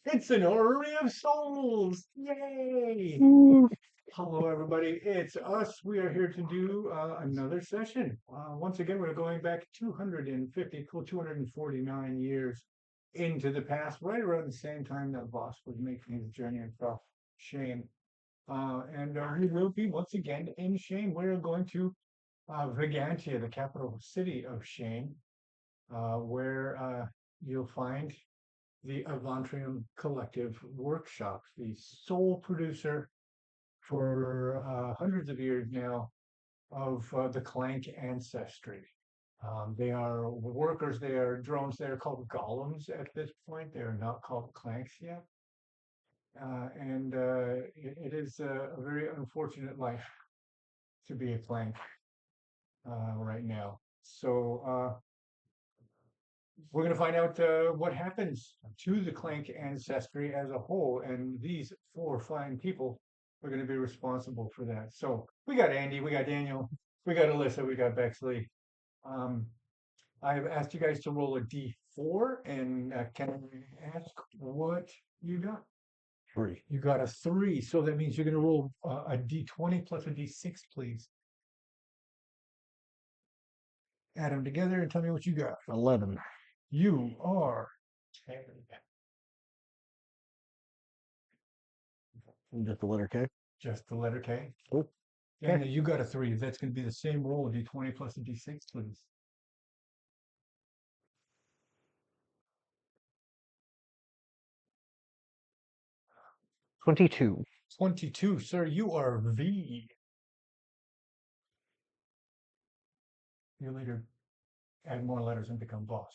It's an Orrery of Souls! Yay! Ooh. Hello, everybody. It's us. We are here to do another session. Once again, we're going back 249 years into the past, right around the same time that Voss was making his journey across Shame. And we will be once again in Shame. We're going to Vigantia, the capital city of Shame, where you'll find the Avantrium Collective Workshop, the sole producer for hundreds of years now of the Clank Ancestry. They are workers, they are drones, they are called golems at this point. They are not called clanks yet. And it is a very unfortunate life to be a clank right now. So we're going to find out what happens to the Clank ancestry as a whole, and these four fine people are going to be responsible for that. So we got Andy, we got Daniel, we got Alyssa, we got Bexley. Um, I've asked you guys to roll a d4, and can I ask what you got? 3. You got a 3, so that means you're going to roll a d20 plus a d6, please. Add them together and tell me what you got. 11. You are Just the letter K. just the letter K. Oh, And you got a 3. That's going to be the same roll, d20 plus a d6, please. 22. 22, sir, you are V. You later add more letters and become boss.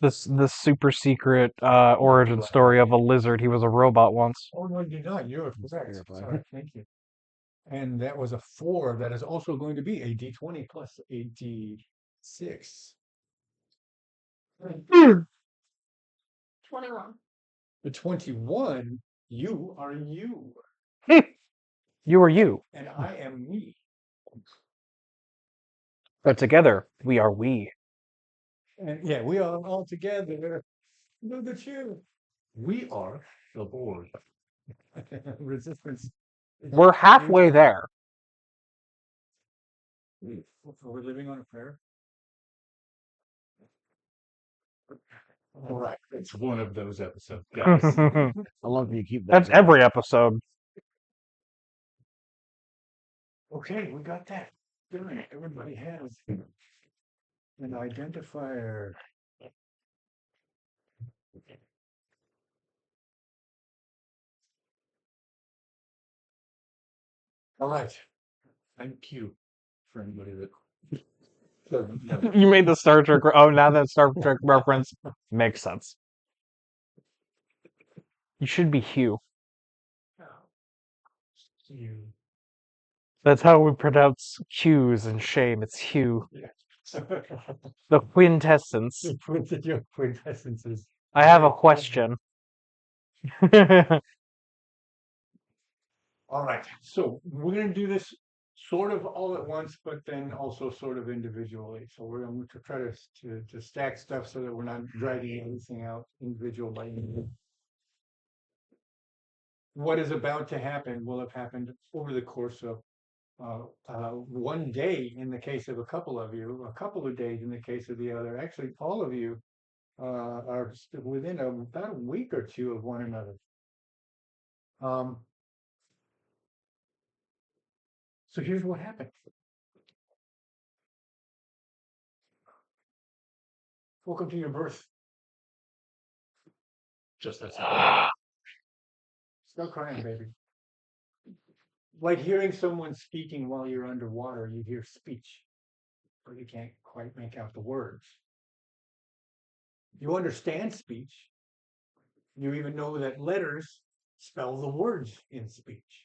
The super secret origin story of a lizard. He was a robot once. Oh, no, you're not. You're correct. terrifying. Sorry, thank you. And that was a 4. That is also going to be a d20 plus a d6. 21. The 21, you are you, You are you. and I am me. But together, we are we. And yeah, we are all together. Look at you. We are the board. Resistance. We're halfway there. Are we living on a prayer? All right, it's one of those episodes, guys. I love you keep that. That's every episode. Okay, we got that. Good. Everybody has an identifier. All right. Thank you for anybody that. You made the Star Trek. Oh, now that Star Trek reference makes sense. You should be Hugh. You. That's how we pronounce Q's and shame. It's Hugh. Yeah. The quintessence. Your quintessences. I have a question. All right, so we're going to do this sort of all at once, but then also sort of individually. So we're going to try to stack stuff so that we're not dragging everything out individual by individual. What is about to happen will have happened over the course of one day in the case of a couple of you, a couple of days in the case of the other. Actually, all of you are within about a week or two of one another. So here's what happened. Welcome to your birth. Just that's it. Stop crying, baby. Like hearing someone speaking while you're underwater, you hear speech, but you can't quite make out the words. You understand speech. You even know that letters spell the words in speech.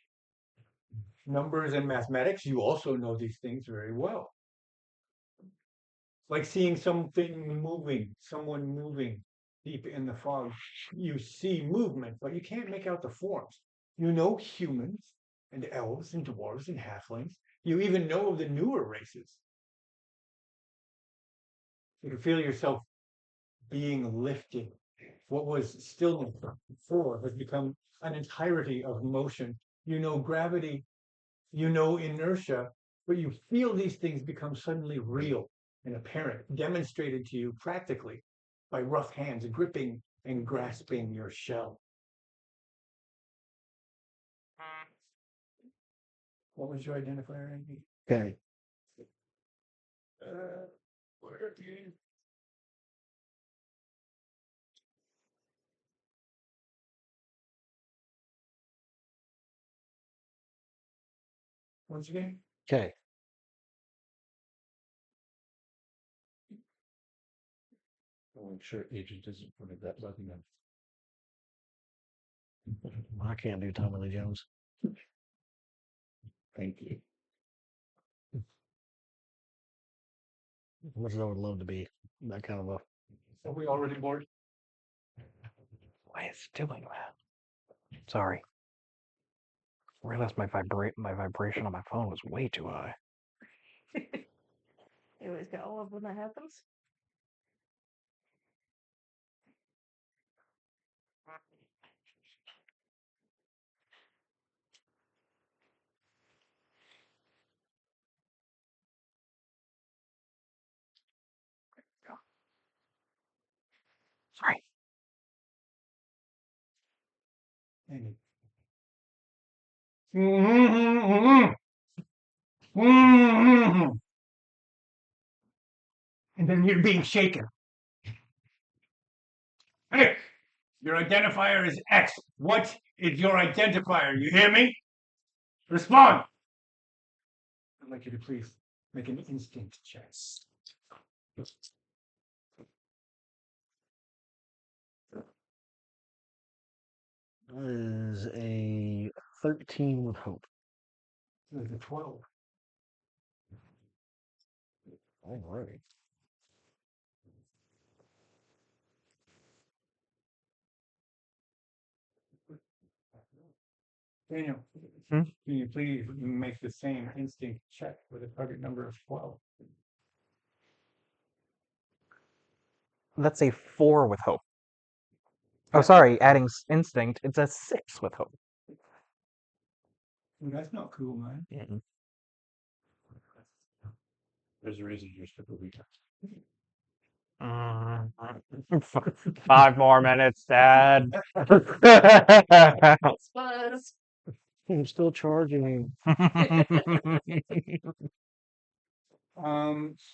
Numbers and mathematics, you also know these things very well. Like seeing something moving, someone moving deep in the fog. You see movement, but you can't make out the forms. You know humans and elves and dwarves and halflings. You even know of the newer races. You can feel yourself being lifted What was stillness before has become an entirety of motion. You know gravity, you know inertia, but you feel these things become suddenly real and apparent, demonstrated to you practically by rough hands gripping and grasping your shell. What was your identifier, Andy? Okay. Where do you- Once again? Okay. I'll make sure agent isn't putting that button in. I can't do Tommy Lee Jones. Thank you. Which I would love to be that kind of a. Are we already bored? Why is it doing that? Sorry. I realized my vibration on my phone was way too high. You always got love when that happens. Sorry. Andy. And then you're being shaken. Hey, your identifier is X. What is your identifier? You hear me? Respond. I'd like you to please make an instinct check. That is a 13 with hope. There's a 12. All right. Daniel, Hmm? can you please make the same instinct check with a target number of 12? That's a 4 with hope. Oh, sorry. Adding instinct, it's a 6 with hope. Well, that's not cool, man. Mm-mm. There's a reason you're super weak. 5 more minutes, Dad. Buzz. I'm still charging.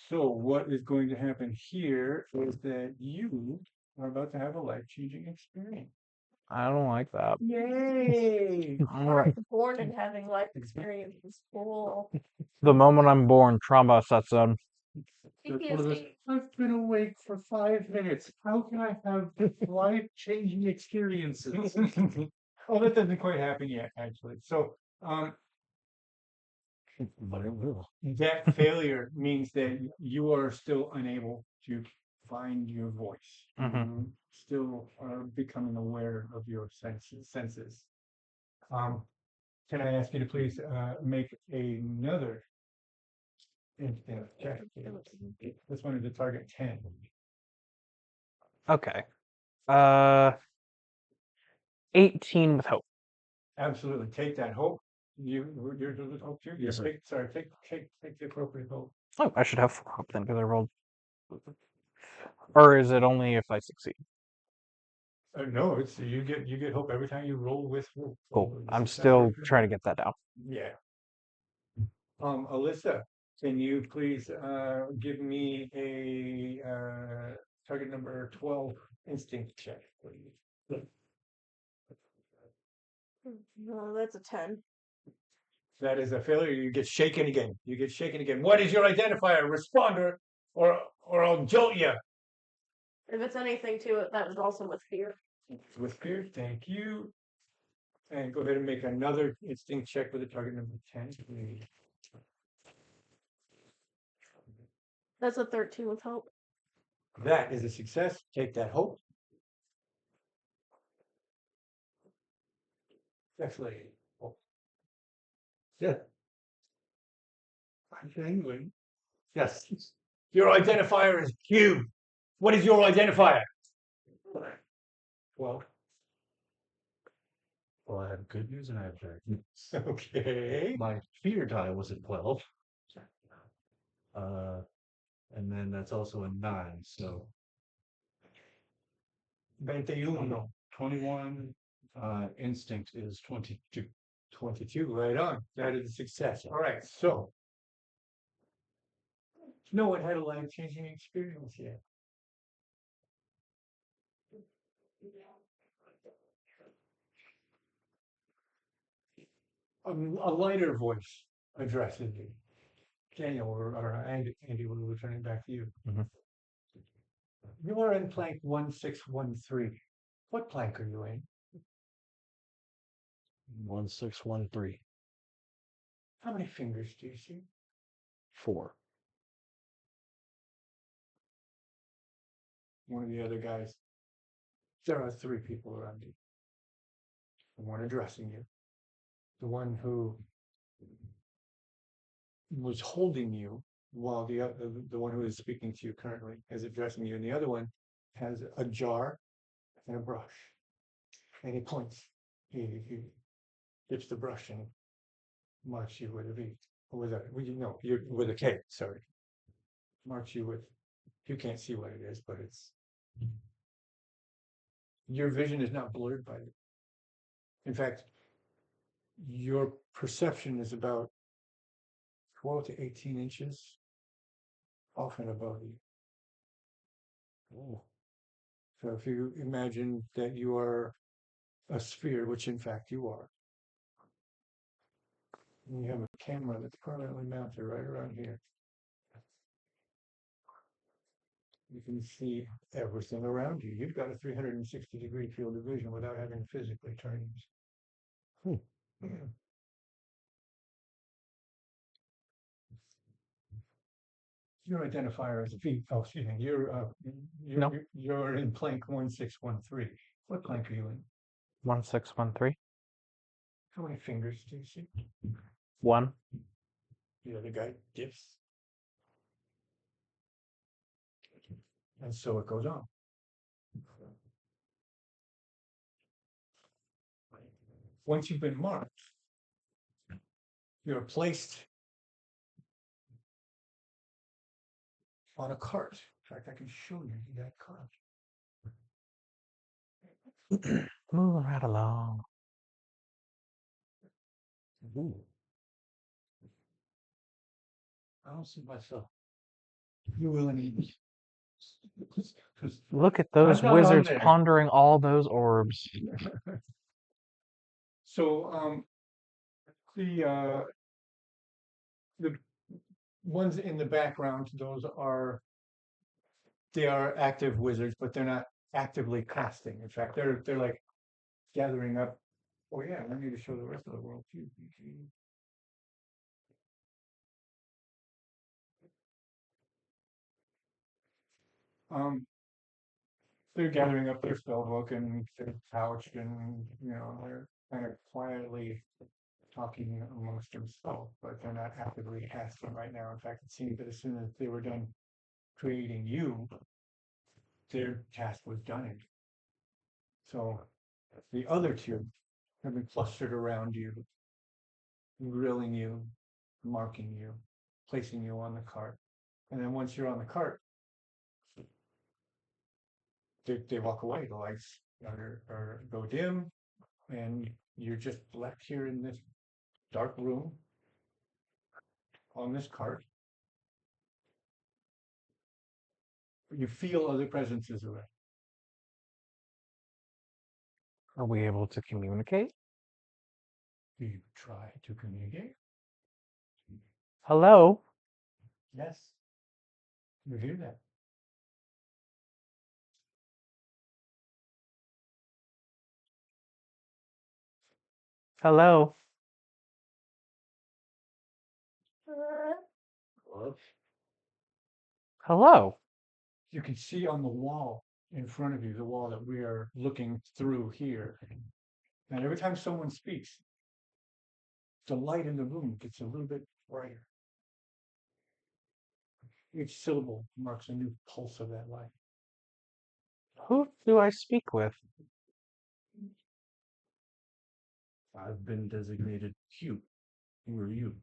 So what is going to happen here is that you are about to have a life-changing experience. I don't like that. Yay! All right. Born and having life experience is cool. The moment I'm born, trauma sets in. That's one of those, PTSD. I've been awake for 5 minutes. How can I have life-changing experiences? Oh, that doesn't quite happen yet, actually. So, But it will. that failure means that you are still unable to find your voice. Mhm. You still are becoming aware of your senses. Can I ask you to please make another instinct check? Please? This one is a target 10. Okay. 18 with hope. Absolutely. Take that hope. You're the hope too. Yes, sir. Take the appropriate hope. Oh, I should have 4 hope then because I rolled. Or is it only if I succeed? No, it's you get hope every time you roll with hope. Cool. So I'm this is still separate. trying to get that down. Yeah. Alyssa, can you please give me a target number 12 instinct check, please? No, that's a 10. That is a failure. You get shaken again. You get shaken again. What is your identifier? Respond or I'll jolt you. If it's anything to it, that was also with fear. With fear, thank you. And go ahead and make another instinct check with a target number 10, please. That's a 13 with hope. That is a success. Take that hope. Actually, oh. Yeah. I'm genuine. Yes. Your identifier is Q. What is your identifier? 12. Well, I have good news and I have bad news. Okay. My fear die was at 12. And then that's also a 9. So 21. 21. Instinct is 22. 22, right on. That is a success. All right, so no one had a life-changing experience yet. A lighter voice addresses you. Daniel or Andy will return it back to you. Mhm. You are in plank 1613. What plank are you in? 1613. How many fingers do you see? 4. One of the other guys. There are 3 people around you. The one addressing you. The one who was holding you while the one who is speaking to you currently is addressing you, and the other one has a jar and a brush, and he points. He dips the brush and marks you with a V, or with a you with a K. Sorry, marks you with. You can't see what it is, but it's your vision is not blurred by it. In fact, your perception is about 12 to 18 inches off and above you. Oh. So if you imagine that you are a sphere, which in fact you are, and you have a camera that's permanently mounted right around here, you can see everything around you. You've got a 360-degree field of vision without having to physically turn. Your identifier is a V. Oh, excuse me. No. You're in plank 1613. What plank are you in? 1613. How many fingers do you see? 1. The other guy dips. And so it goes on. Once you've been marked, you're placed on a cart. In fact, I can show you that cart. Moving right along. Ooh. I don't see myself. You will need. Look at those I'm not on wizards there. pondering all those orbs. So the ones in the background, they are active wizards, but they're not actively casting. In fact, they're like gathering up. Oh yeah, I need to show the rest of the world too. They're gathering up their spell book and their pouch, and they're kind of quietly talking amongst themselves, but they're not actively casting right now. In fact, it seems that as soon as they were done creating you, their task was done. So the other 2 have been clustered around you, grilling you, marking you, placing you on the cart. And then once you're on the cart, they walk away. The lights are go dim, and you're just left here in this dark room on this cart. You feel other presences around. Are we able to communicate? Do you try to communicate? Hello? Yes. You hear that? Hello? Hello? You can see on the wall in front of you, the wall that we are looking through here. And every time someone speaks, the light in the room gets a little bit brighter. Each syllable marks a new pulse of that light. Who do I speak with? I've been designated Q. Who are you?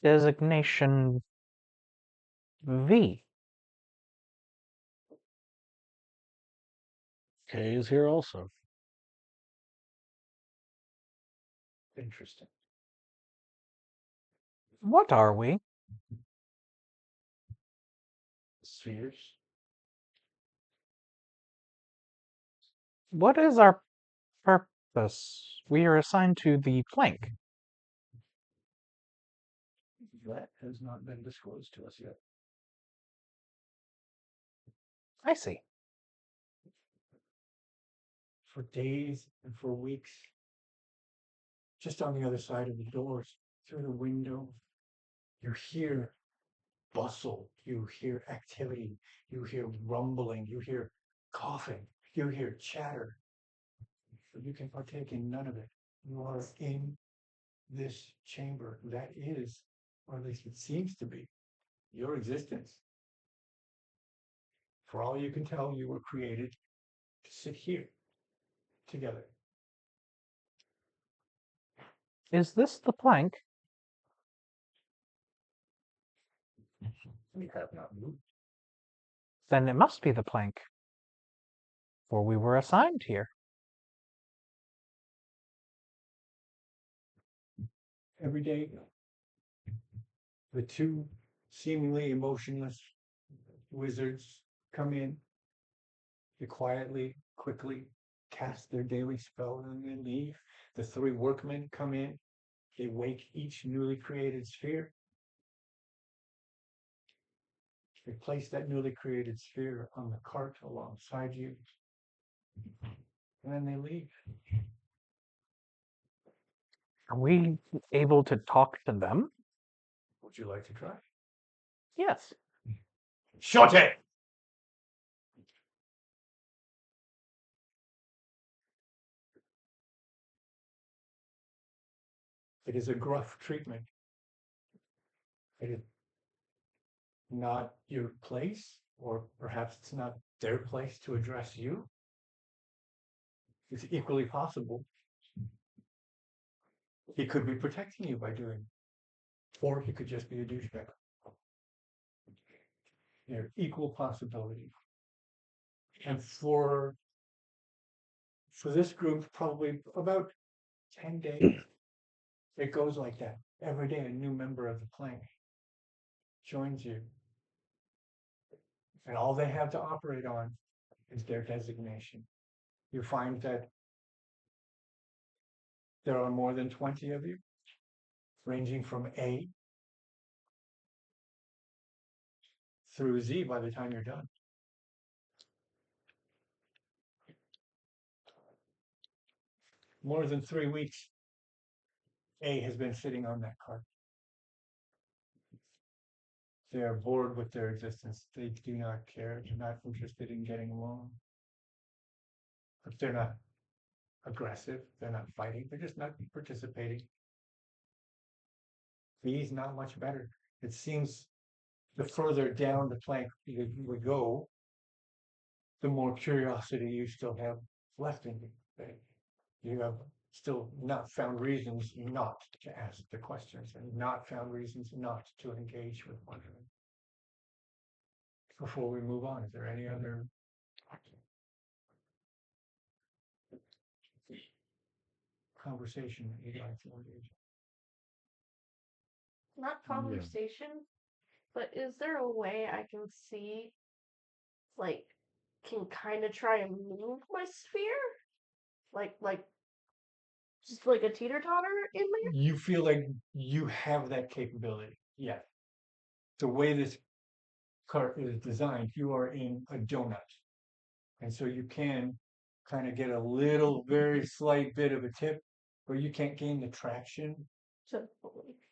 Designation V. K is here also. Interesting. What are we? Spheres. What is our purpose? We are assigned to the plank. That has not been disclosed to us yet. I see. For days and for weeks, just on the other side of the doors, through the window, you hear bustle, you hear activity, you hear rumbling, you hear coughing, you hear chatter. But you can partake in none of it. You are in this chamber that is, or at least it seems to be, your existence. For all you can tell, you were created to sit here together. Is this the plank? We have not moved. Then it must be the plank. For we were assigned here. Every day, the two seemingly emotionless wizards come in. They quietly, quickly cast their daily spell and then leave. The three workmen come in. They wake each newly created sphere. They place that newly created sphere on the cart alongside you. And then they leave. Are we able to talk to them? Would you like to try? Yes. Shut it! It is a gruff treatment. It is not your place, or perhaps it's not their place to address you. It's equally possible he could be protecting you by doing it, or he could just be a douchebag. They're equal possibility. And for this group, probably about 10 days, it goes like that. Every day, a new member of the plank joins you. And all they have to operate on is their designation. You find that there are more than 20 of you, ranging from A through Z by the time you're done. More than 3 weeks, A has been sitting on that cart. They are bored with their existence. They do not care. They're not interested in getting along. But they're not aggressive. They're not fighting. They're just not participating. B's not much better. It seems the further down the plank you would go, the more curiosity you still have left in you. Right? You have still not found reasons not to ask the questions and not found reasons not to engage with one another. Before we move on, is there any other conversation that you'd like to engage? Not conversation, but is there a way I can see, like, can kind of try and move my sphere? Like, just like a teeter-totter in there? You feel like you have that capability. Yeah. The way this cart is designed, you are in a donut. And so you can kind of get a little, very slight bit of a tip, but you can't gain the traction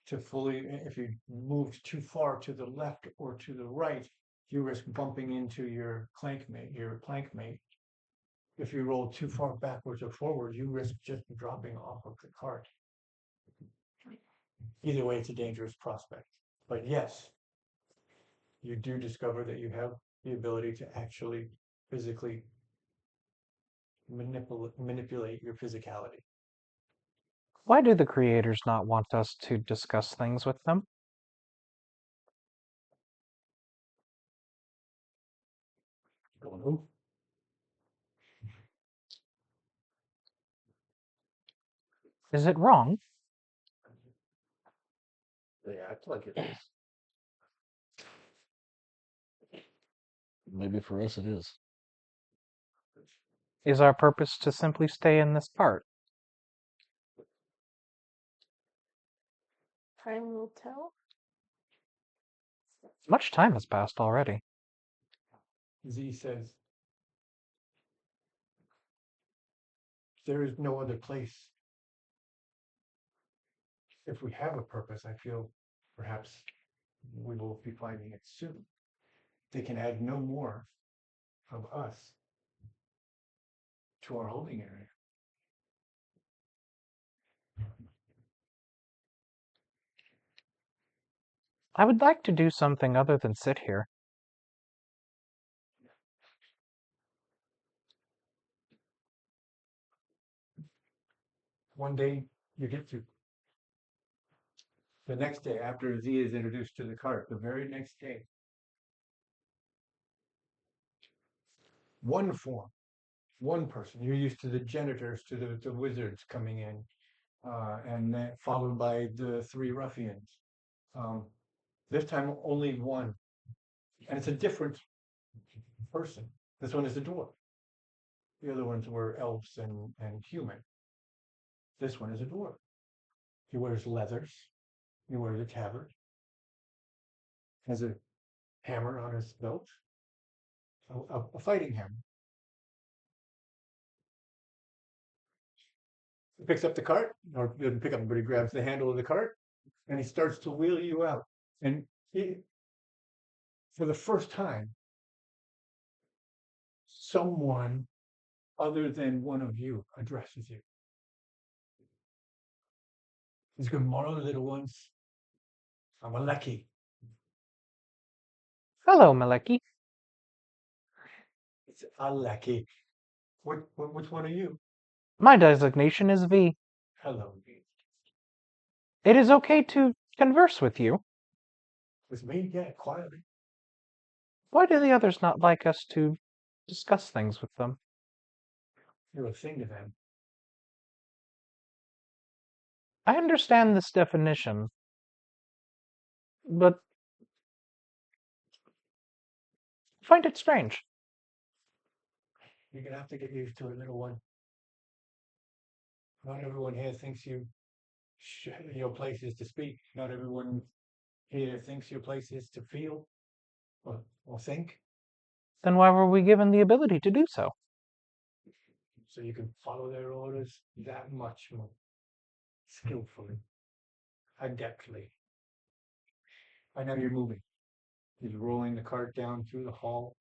to fully, if you moved too far to the left or to the right, you risk bumping into your plank mate. If you roll too far backwards or forward, you risk just dropping off of the cart. Either way, it's a dangerous prospect. But yes, you do discover that you have the ability to actually physically manipulate your physicality. Why do the creators not want us to discuss things with them? Don't know. Is it wrong? They act like it is. Maybe for us it is. Is our purpose to simply stay in this part? Time will tell. Much time has passed already. Z says, there is no other place. If we have a purpose, I feel perhaps we will be finding it soon. They can add no more of us to our holding area. I would like to do something other than sit here. One day you get to. The next day, after Z is introduced to the cart, the very next day, one form, one person. You're used to the janitors, to the wizards coming in, and then followed by the three ruffians. This time, only one, and it's a different person. This one is a dwarf. The other ones were elves and human. This one is a dwarf. He wears leathers. He wears a tabard. Has a hammer on his belt. A fighting hammer. He picks up the cart, or doesn't pick up, but he grabs the handle of the cart, and he starts to wheel you out. And he, for the first time, someone other than one of you addresses you. He's good morning, little ones. I'm a lucky. Hello, Maleki. It's a lucky. Which one are you? My designation is V. Hello. It is okay to converse with you. With me? Yeah, quietly. Why do the others not like us to discuss things with them? You're a thing to them. I understand this definition, but I find it strange. You're gonna have to get used to it, little one. Not everyone here thinks your place is to speak. Not everyone here thinks your place is to feel or think. Then why were we given the ability to do so? So you can follow their orders that much more skillfully, adeptly. I know you're moving. He's rolling the cart down through the hall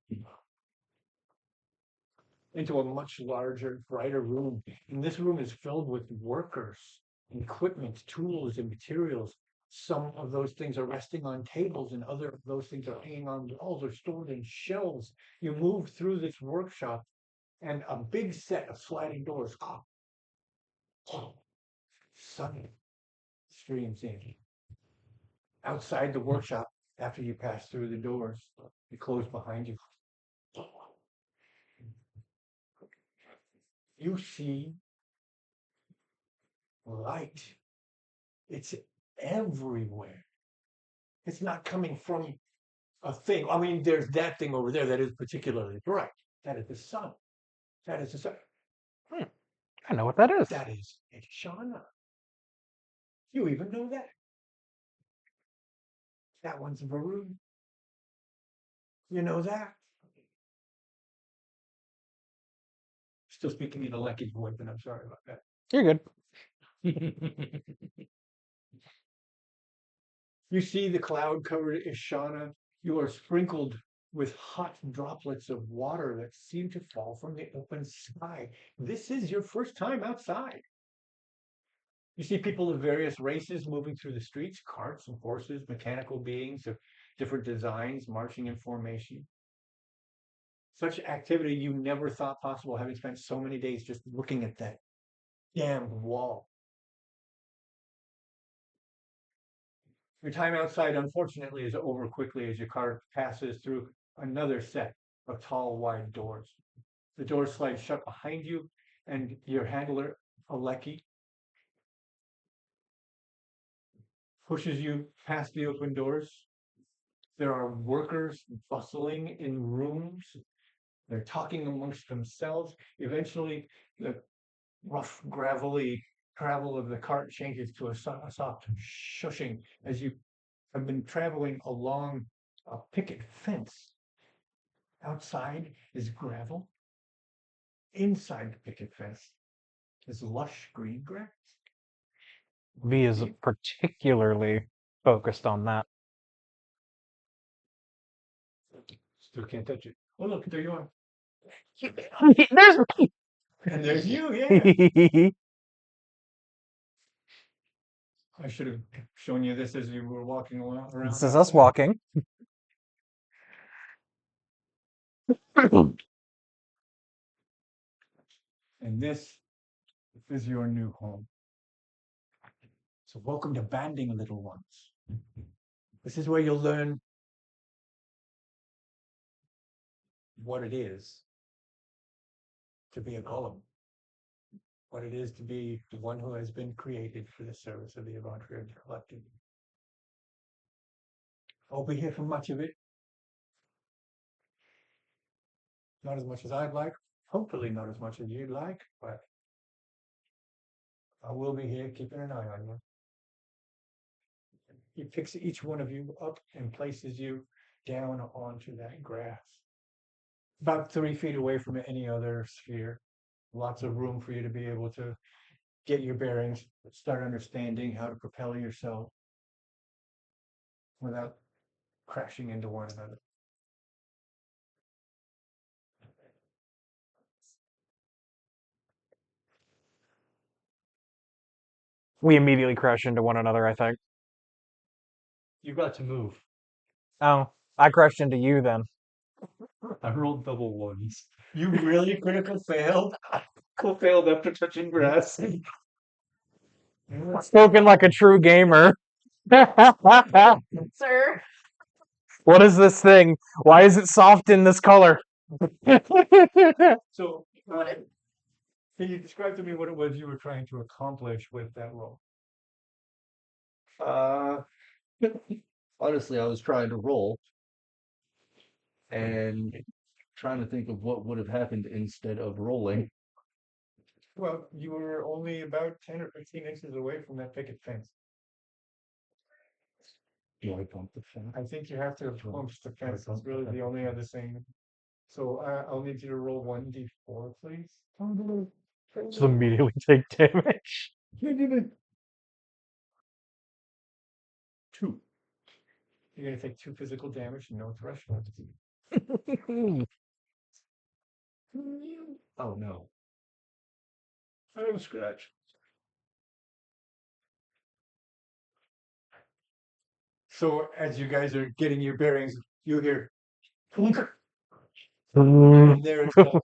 into a much larger, brighter room. And this room is filled with workers, equipment, tools, and materials. Some of those things are resting on tables, and other of those things are hanging on walls or stored in shelves. You move through this workshop, and a big set of sliding doors. Sun streams in. Outside the workshop, after you pass through the doors, they close behind you. You see light. It's everywhere. It's not coming from a thing. I mean, there's that thing over there that is particularly bright. That is the sun. That is the sun. I know what that is. That is Ishana. You even know that. That one's Varun. You know that. Still speaking in a Lecky voice, and I'm sorry about that. You're good. You see the cloud-covered Ishana. You are sprinkled with hot droplets of water that seem to fall from the open sky. This is your first time outside. You see people of various races moving through the streets, carts and horses, mechanical beings of different designs marching in formation. Such activity you never thought possible, having spent so many days just looking at that damned wall. Your time outside, unfortunately, is over quickly as your car passes through another set of tall, wide doors. The doors slide shut behind you, and your handler, Aleki, pushes you past the open doors. There are workers bustling in rooms. They're talking amongst themselves. Eventually, the rough, gravelly travel of the cart changes to a soft shushing as you have been traveling along a picket fence. Outside is gravel. Inside the picket fence is lush green grass. V is particularly focused on that. Still can't touch it. Oh, look, there you are. There's me. And there's you, yeah. I should have shown you this as you were walking around. This is us walking. And this is your new home. So welcome to banding, little ones. This is where you'll learn what it is to be a golem. What it is to be the one who has been created for the service of the Avantgarde Collective. I'll be here for much of it. Not as much as I'd like. Hopefully not as much as you'd like, but I will be here keeping an eye on you. He picks each one of you up and places you down onto that grass. About 3 feet away from any other sphere. Lots of room for you to be able to get your bearings, start understanding how to propel yourself without crashing into one another. We immediately crash into one another, I think. You got to move. Oh, I crashed into you then. I rolled double ones. You really critical failed? Cool failed after touching grass. Spoken like a true gamer. Sir, What is this thing? Why is it soft in this color? So, can you describe to me what it was you were trying to accomplish with that roll? Honestly, I was trying to roll and trying to think of what would have happened instead of rolling. Well, you were only about 10 or 15 inches away from that picket fence. Do I bump the fence? I think you have to bump the fence. That's really the only other thing. So I'll need you to roll 1d4, please. So immediately take damage. Two. You're gonna take 2 physical damage, no threshold. Oh no. I have a scratch. So as you guys are getting your bearings, you hear Like and there is a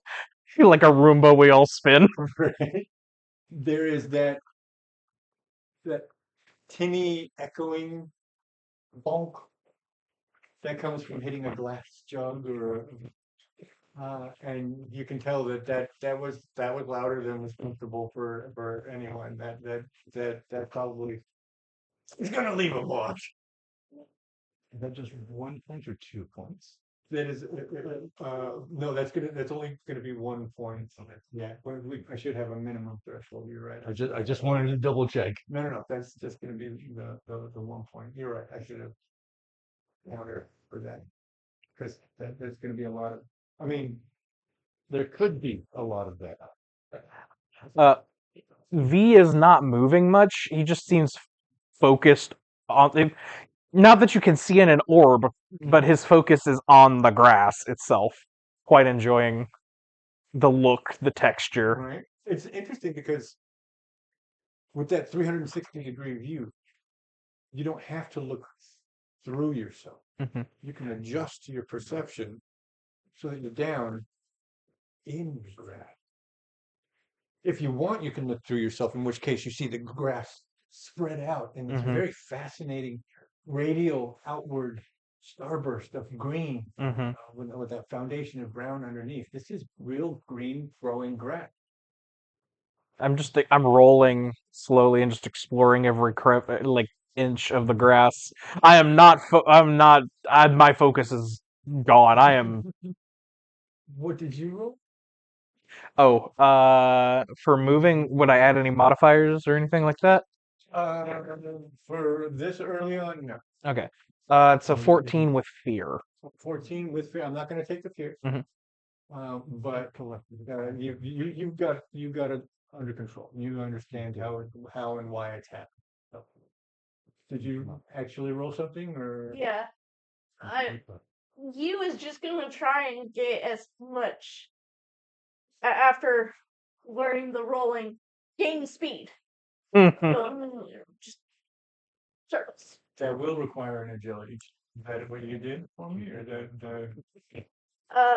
Roomba, we all spin. right? There is that tinny echoing bonk that comes from hitting a glass jug or and you can tell that was louder than was comfortable for anyone. That probably is gonna leave a mark. Is that just 1 point or 2 points? That is no, that's only gonna be 1 point. Okay. Yeah, I should have a minimum threshold. You're right. I just wanted to double check. No. That's just gonna be the 1 point. You're right. I should have counter for that because there's gonna be a lot of. I mean, There could be a lot of that. V is not moving much. He just seems focused on. Not that you can see in an orb, but his focus is on the grass itself. Quite enjoying the look, the texture. right. It's interesting because with that 360-degree view, you don't have to look through yourself. Mhm. You can adjust your perception so that you're down in the grass. If you want, you can look through yourself, in which case you see the grass spread out, and it's Mhm. very fascinating radial outward starburst of green Hmm. with that foundation of brown underneath. This is real green growing grass. I'm rolling slowly and just exploring every like inch of the grass. I am not. I'm not. My focus is gone. I am. What did you roll? Oh, for moving, would I add any modifiers or anything like that? Uh, for this early on, no. Okay. It's a 14 with fear. 14 with fear. I'm not going to take the fear. Mhm. But you've got it under control. You understand how and why it's happened. So, did you actually roll something or? Yeah. You is just gonna try and get as much after learning the rolling, gain speed. Just circles. That will require an agility. Is that what you did for me, or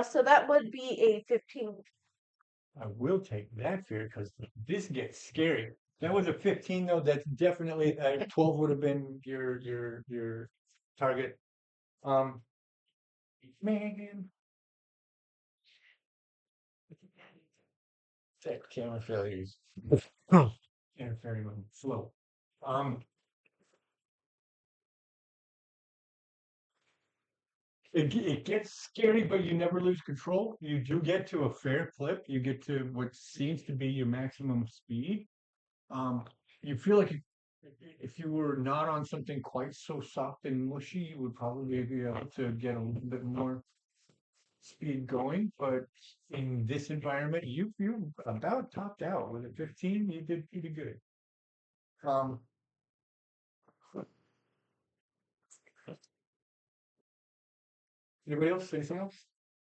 So that would be a 15. I will take that fear because this gets scary. That was a 15 though. That's definitely 12 would have been your target. Um, man, that camera failures. Camera failure went slow. Um, it gets scary, but you never lose control. You do get to a fair clip. You get to what seems to be your maximum speed. Um, you feel like if you were not on something quite so soft and mushy, you would probably be able to get a little bit more speed going. But in this environment, you're about topped out with a 15. You did pretty good. Um, anybody else? Anything else?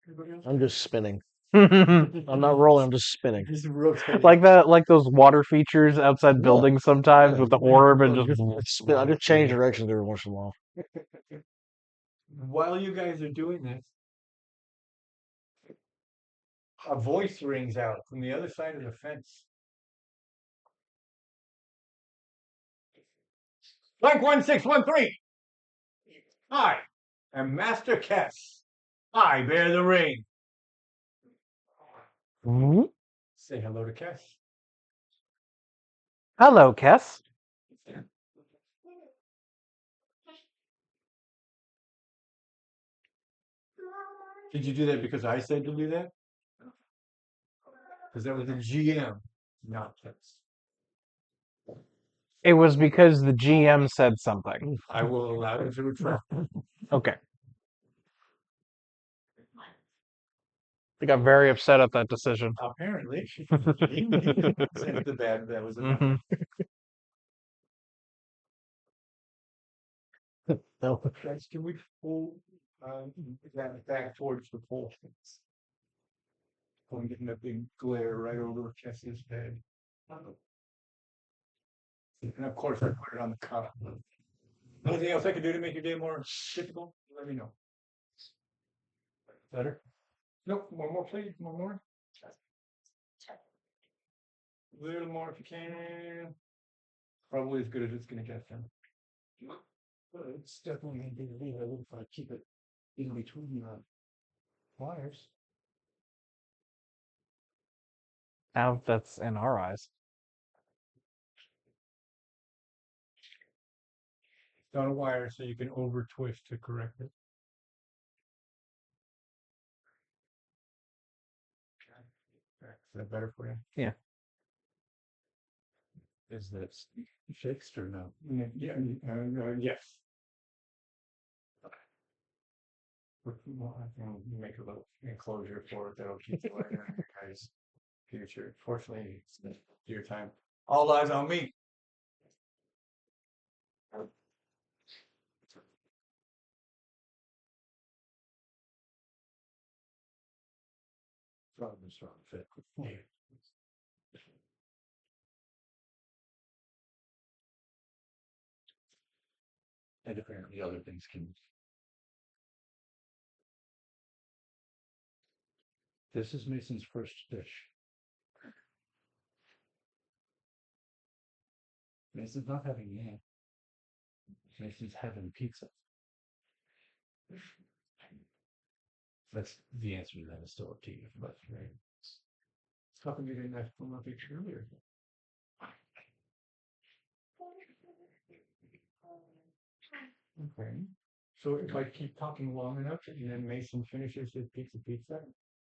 Anybody else? I'm just spinning. Like I'm not rolling. I'm just spinning. Just rotating. that, like those water features outside buildings sometimes Yeah. with the orb and I just. spin. I just change directions every once in a while. While you guys are doing this, a voice rings out from the other side of the fence. Blank 1613. I am Master Kess. I bear the ring. Say hello to Kess. Hello, Kess. Did you do that because I said to do that? Because that was the GM, not Kess. It was because the GM said something. I will allow you to retract. Okay. I got very upset at that decision. Apparently, he did not say the bad that was enough. Mhm. No. Guys, can we pull that back towards the pole? I'm getting a big glare right over Kess's head. And of course, I put it on the cup. Anything else I can do to make your day more difficult? Let me know. Better? Nope, one more please, one more. A little more if you can. Probably as good as it's gonna get then. But it's definitely gonna be a little if I keep it in between the wires. Now that's in our eyes. It's on a wire so you can over twist to correct it. Okay. Is that better for you? Yeah. Is this fixed or no? Yeah, yes. I can make a little enclosure for it that'll keep the light on your guys' future. Fortunately, it's your time. All eyes on me. Strong fit. And apparently other things can. This is Mason's first dish. Mason's not having yam. Mason's having pizza. That's the answer to that is still up to you. But How come you didn't ask for my picture earlier? Okay. So if I keep talking long enough and then Mason finishes his pizza,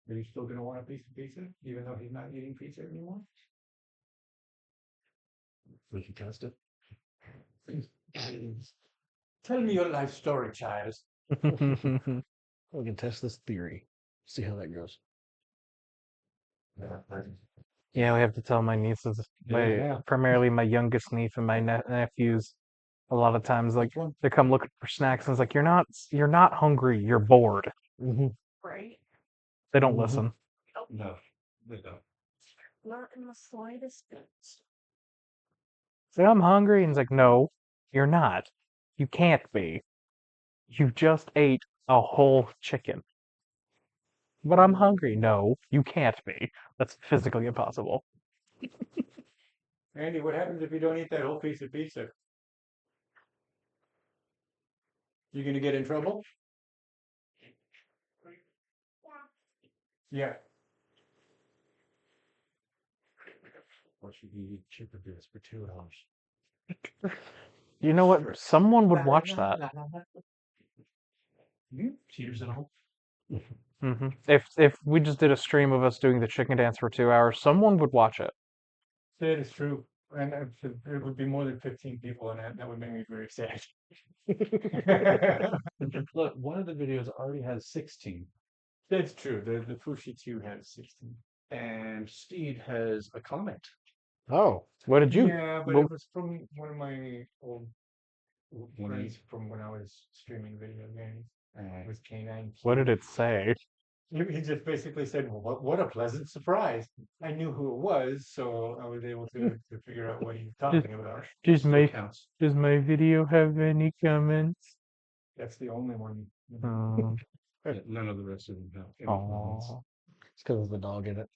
are you still gonna want a piece of pizza, even though he's not eating pizza anymore? we can test it. Tell me your life story, child. We can test this theory. See how that goes. Yeah, we have to tell my nieces, Yeah. primarily my youngest niece and my nephews. A lot of times, like Which one? they come looking for snacks, and it's like you're not hungry, you're bored. Right? They don't Mhm. listen. No, they don't. Not in the slightest bit. Say I'm hungry, and it's like, no, you're not. You can't be. You just ate a whole chicken. But I'm hungry. No, you can't be. That's physically impossible. Andy, what happens if you don't eat that whole piece of pizza? You gonna get in trouble? Yeah. Or should we eat chicken breast for 2 hours? You know what? Someone would watch that. Cheers at home. If we just did a stream of us doing the chicken dance for 2 hours, someone would watch it. That is true. And it would be more than 15 people in that. That would make me very sad. Look, one of the videos already has 16, That's true. The Fushi 2 has 16. and Steed has a comment. Oh, what did you? Yeah, but it was from one of my old When he- friends from when I was streaming video games. It was K9. What did it say? He just basically said, well, what a pleasant surprise. I knew who it was, so I was able to figure out what he was talking about. Does Still counts. my video have any comments? That's the only one. Yeah, none of the rest of them have. any comments. Oh, It's because of the dog in it.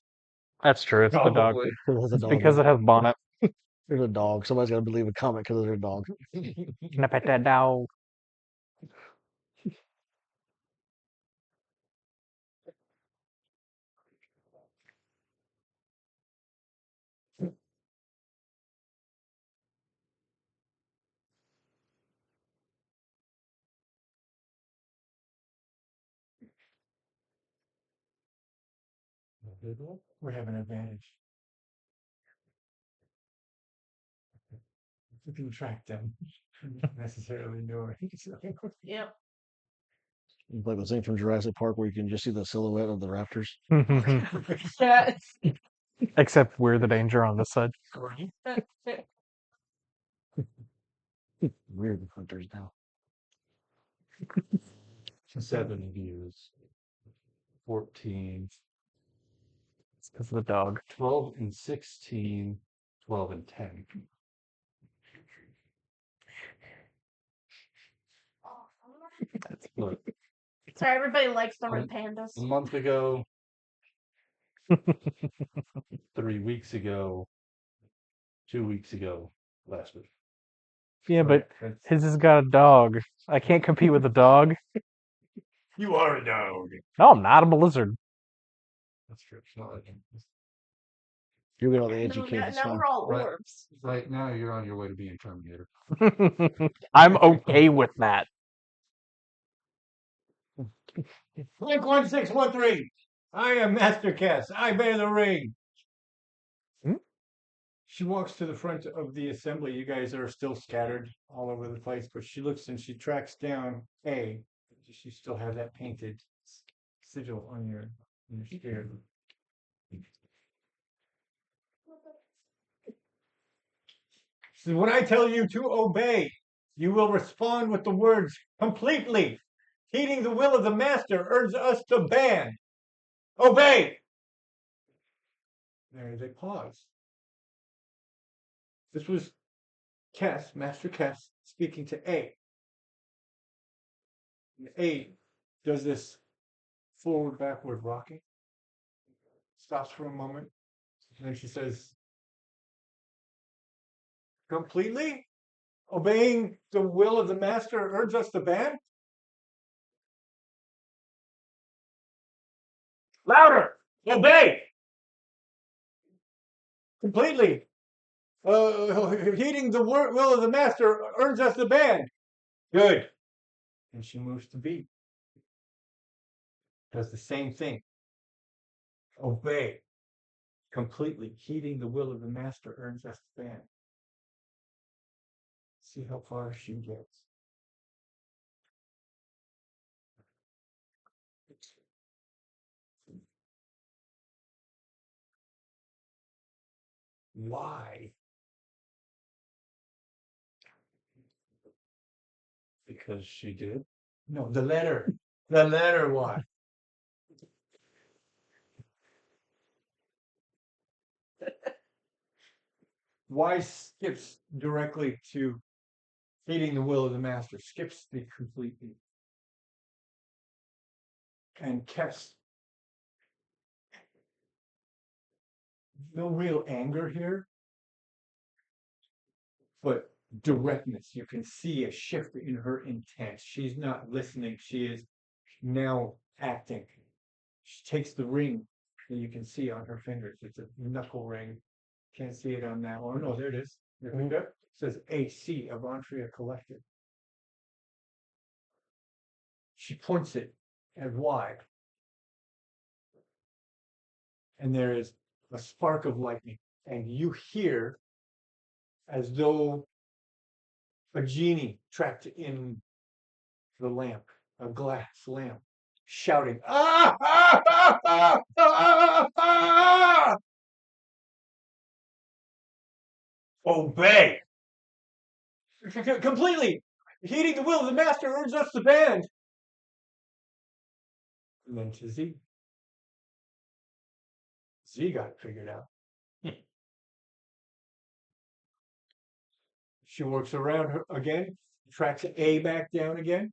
that's true. It's the dog. Probably. There's a It's dog. because it has bonnet. There's a dog. Somebody's got to leave a comment because there's a dog. Can I pet that dog? We have an advantage. We can track them. Not necessarily know it. Yep. It's like the scene from Jurassic Park where you can just see the silhouette of the raptors. Yeah. Except we're the danger on this side. We're the hunters now. 7 views. 14, It's because of the dog. 12 and 16, 12 and 10. Look, Sorry, everybody likes the red pandas. a month ago, 3 weeks ago, 2 weeks ago, last week. Yeah, but That's- his has got a dog. I can't compete with a dog. You are a dog. No, I'm not. I'm a lizard. That's true. It's not like You'll get all the No, edgy now, kids. It's now fine. we're all Right. orbs. right now you're on your way to being Terminator. I'm okay with that. Clank 1613. I am Master Cass. I bear the ring. Hmm? She walks to the front of the assembly. You guys are still scattered all over the place, but she looks and she tracks down A. She still has that painted sigil on your spear. So when I tell you to obey, you will respond with the words completely. Heeding the will of the master urges us to ban. Obey! There they pause. This was Kess, Master Kess, speaking to A. And A does this forward backward rocking. Stops for a moment. And then she says, completely? Obeying the will of the master earns us the band? Louder! Obey! Completely. Heeding the will of the master earns us the band. Good. And she moves to B. Does the same thing. Obey. Completely. Heeding the will of the master earns us the band. See how far she gets. Why? Because she did. No, the letter. The letter Y. Y skips directly to heeding the will of the master, skips the completely. And Kess. No real anger here, but directness. You can see a shift in her intent. She's not listening. She is now acting. She takes the ring that you can see on her fingers. It's a knuckle ring. Can't see it on that one. Oh, there it is. Your finger. It says AC, Avantria Collective. She points it at Y. And there is a spark of lightning. And you hear as though a genie trapped in the lamp, a glass lamp, shouting, ah, ah, ah, ah, ah, ah! Obey! Completely! Heeding the will of the master earns us the band! And then to Z. Z got it figured out. She works around her again, tracks A back down again.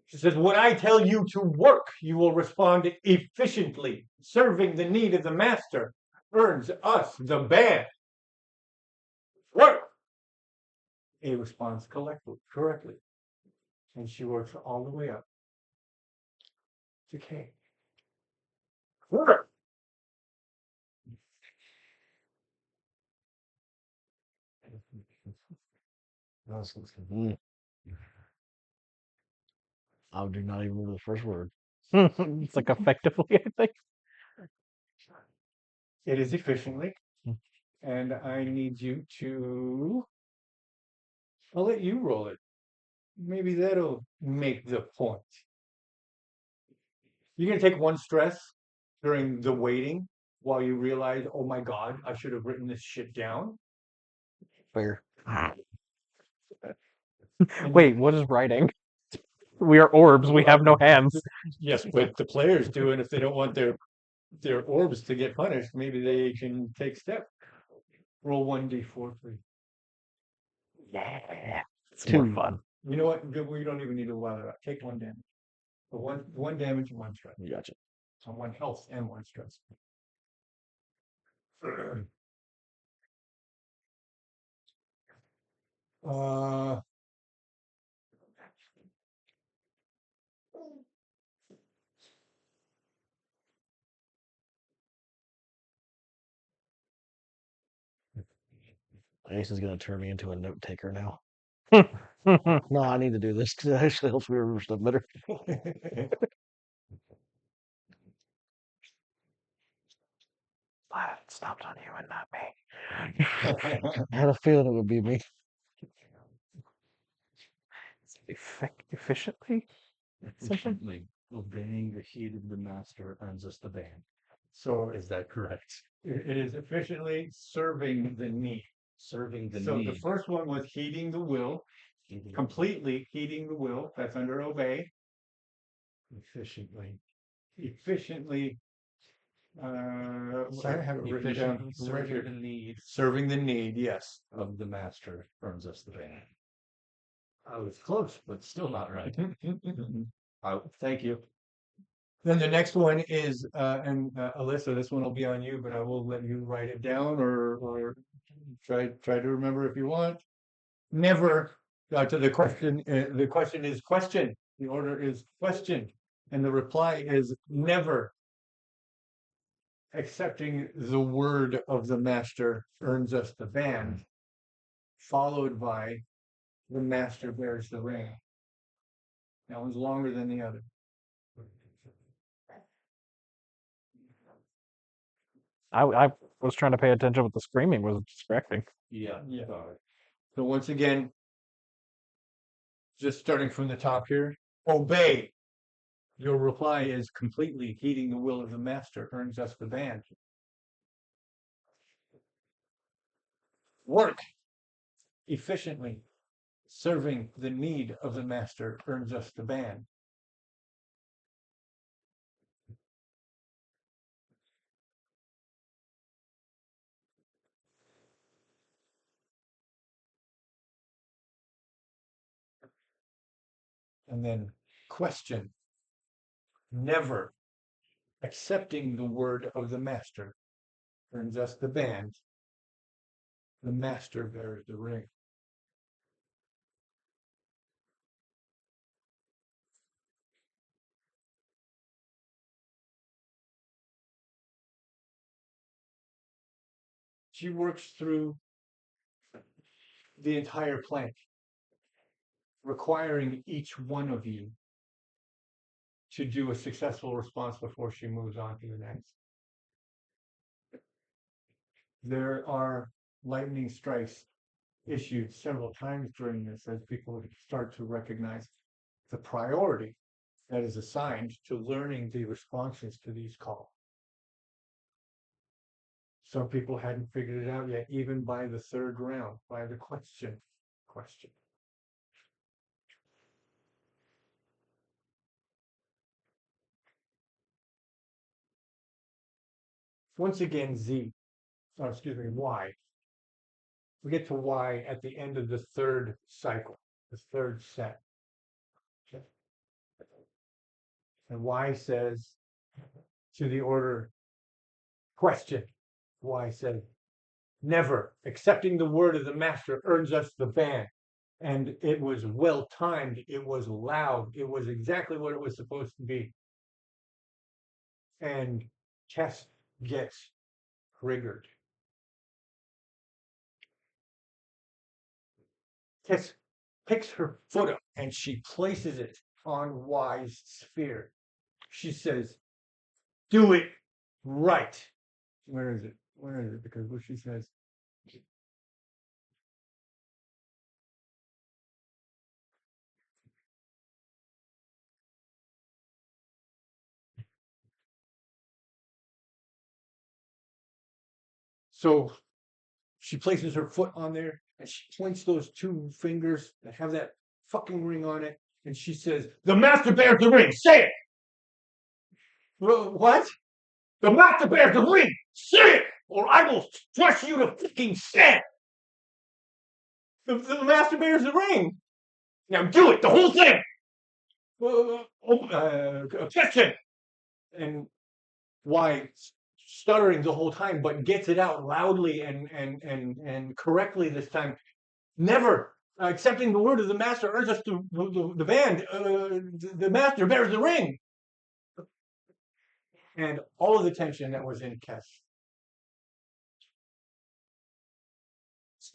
She says, when I tell you to work, you will respond efficiently. Serving the need of the master earns us the band. Work! A responds correctly. And she works all the way up to K. Work! I do not even remember the first word. It's like effectively, I think. It is efficiently. And I need you to. I'll let you roll it. Maybe that'll make the point. You're going to take one stress during the waiting while you realize, oh my God, I should have written this shit down. Fair. And Wait, what is writing? We are orbs. We have no hands. yes, but the players do, and if they don't want their orbs to get punished, maybe they can take steps. Roll 1d4, please. Yeah, it's Two. more fun. You know what? We don't even need to lather up. Take 1 damage. So one damage and 1 stress. Gotcha. So 1 health and 1 stress. Uh, Ace is going to turn me into a note taker now. Ah, No, I need to do this because it actually helps me remember stuff better. it stopped on you and not me. I had a feeling it would be me. Efficiently? Efficiently obeying the heed of the master earns us the band. So Is that correct? it is efficiently serving the need. Serving the So the need. first one was heeding the will, completely heeding the will. That's under obey. Efficiently. Efficiently. I have it written down. Efficiently Right serving here. the need Serving the need. Yes. of the master earns us the band. I was close, but still not right. Thank you. Then the next one is, and Alyssa, this one will be on you, but I will let you write it down or Try to remember if you want. Never to the question. The question is question. The order is question, and the reply is never. Accepting the word of the master earns us the band, followed by the master bears the ring. That one's longer than the other. I was trying to pay attention, but the screaming was distracting. Yeah. Yeah. Sorry. So once again, just starting from the top here, obey. Your reply is completely heeding the will of the master earns us the band. Work efficiently, serving the need of the master earns us the band. And then question. Never accepting the word of the master earns us the band. The master bears the ring. She works through the entire plank, requiring each one of you to do a successful response before she moves on to the next. There are lightning strikes issued several times during this as people start to recognize the priority that is assigned to learning the responses to these calls. Some people hadn't figured it out yet, even by the third round, by the question. Once again, Y. We get to Y at the end of the third cycle, the third set. And Y says to the order question. Y said, never accepting the word of the master earns us the band. And it was well timed. It was loud. It was exactly what it was supposed to be. And Tess gets triggered. Tess picks her foot up and she places it on Y's sphere. She says, do it right. Where is it? Where is it? Because what she says. So she places her foot on there and she points those two fingers that have that fucking ring on it. And she says, the master bears the ring. Say it. What? The master bears the ring. Say it, or I will force you to fucking stand. The master bears the ring. Now do it, the whole thing. Question. And why stuttering the whole time, but gets it out loudly and correctly this time. Never accepting the word of the master earns us the band. The master bears the ring. And all of the tension that was in Kess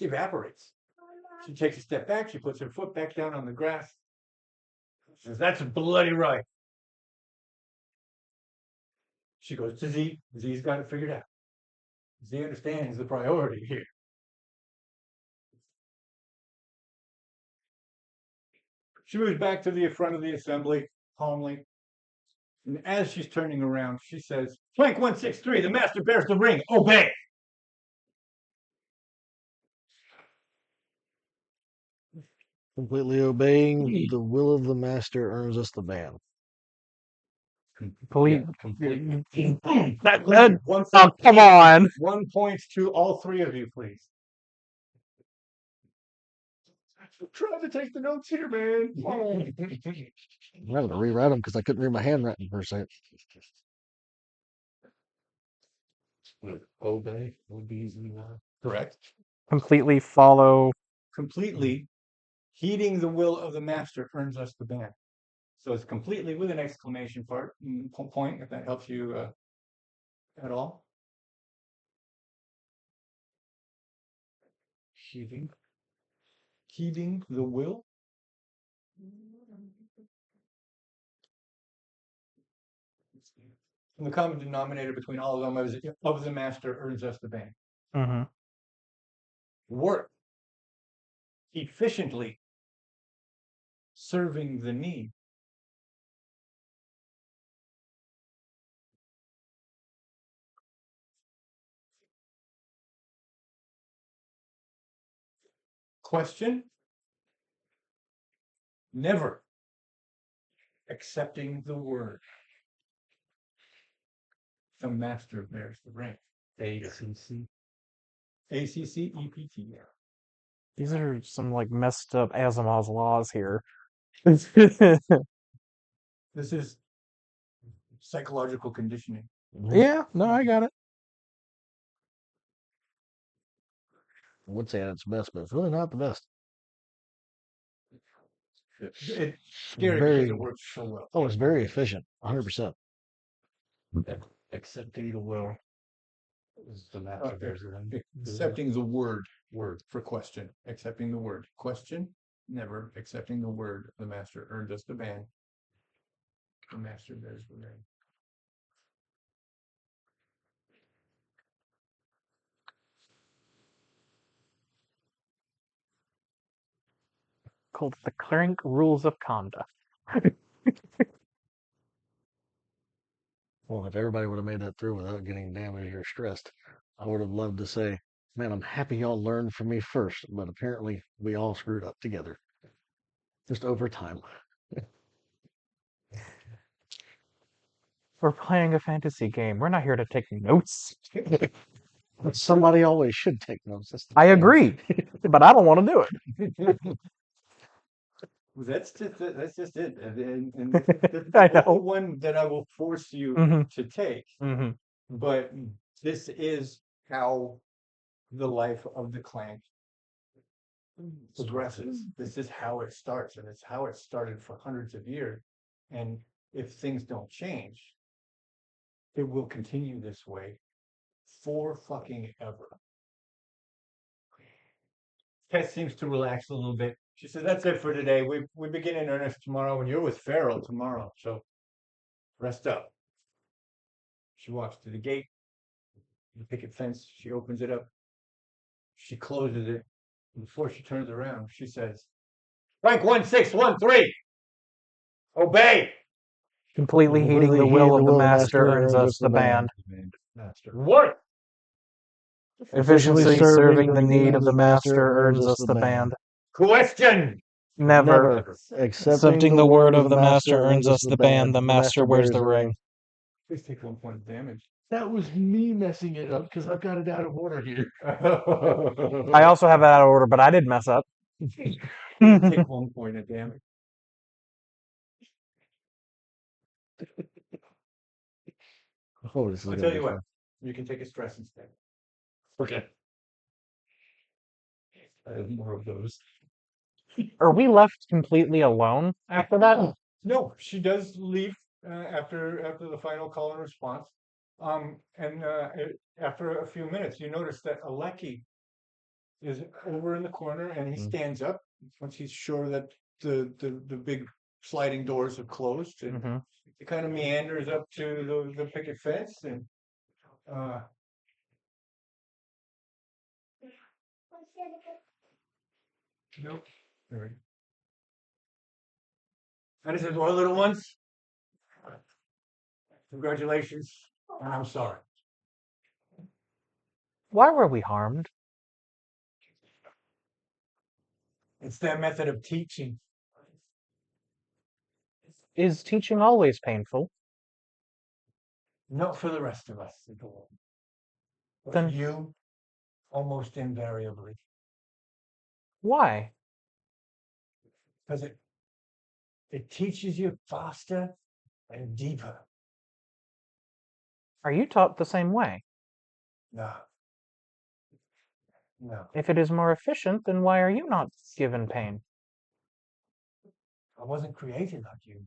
evaporates. She takes a step back. She puts her foot back down on the grass. She says, that's bloody right. She goes to Z. Z's got it figured out. Z understands the priority here. She moves back to the front of the assembly calmly. And as she's turning around, she says, Clank 163, the master bears the ring. Obey. Completely obeying the will of the master earns us the band. Please. Completely. That, One oh, come on. 1 point to all three of you, please. I'm trying to take the notes here, man. I'm having to rewrite them because I couldn't read my handwriting for a second. Obey would be Correct. Completely follow. Completely heeding the will of the master earns us the band. So it's completely with an exclamation point, if that helps you at all. Heeding the will. And the common denominator between all of them is of the master earns us the band. Mm-hmm. Work efficiently serving the need. Question. Never accepting the word. The master bears the ring. ACC. ACC EPT. These are some like messed up Asimov's laws here. This is psychological conditioning. Yeah, no, I got it. I would say at its best, but it's really not the best. It's scary because it works so well. Oh, it's very efficient, 100%. Accepting the will is the master bears the ring. Accepting the word for question. Accepting the word. Question. Never accepting the word. The master earned us the band. The master bears the ring. Called the Clank Rules of Conduct. Well, if everybody would have made that through without getting damaged or stressed, I would have loved to say, man, I'm happy y'all learned from me first, but apparently we all screwed up together. Just over time. We're playing a fantasy game. We're not here to take notes. But somebody always should take notes. That's the I thing. agree, but I don't want to do it. That's just it. And this is I the only know. one that I will force you Mhm. to take. Mm-hmm. But this is how the life of the clank progresses. This is how it starts, and it's how it started for hundreds of years. And if things don't change, it will continue this way for fucking ever. Tess seems to relax a little bit. She says, "That's it for today. We begin in earnest tomorrow, and you're with Farrell tomorrow. So rest up." She walks to the gate, the picket fence. She opens it up. She closes it. And before she turns around, she says, "Rank 1613, obey." Completely heeding the will of the master earns us the band. Master. What? Efficiently serving the need of the master earns us the band. Question. Never. Accepting the word of the master earns us the band. The master wears the ring. Please take 1 point of damage. That was me messing it up because I've got it out of order here. I also have it out of order, but I did mess up. Take 1 point of damage. Oh, this is I'll gonna tell be you what, fun. you can take a stress instead. Okay. I have more of those. Are we left completely alone after that? No, she does leave after the final call and response. After a few minutes, you notice that Aleki is over in the corner, and he stands up once he's sure that the big sliding doors have closed, and Mm-hmm. he kind of meanders up to the picket fence, and nope. All right. And he says, "Well, little ones, congratulations, and I'm sorry." Why were we harmed? It's their method of teaching. Is teaching always painful? Not for the rest of us, said the woman. But Then- you, almost invariably. Why? Because it teaches you faster and deeper. Are you taught the same way? No. No, If it is more efficient, then why are you not given pain? I wasn't created like you.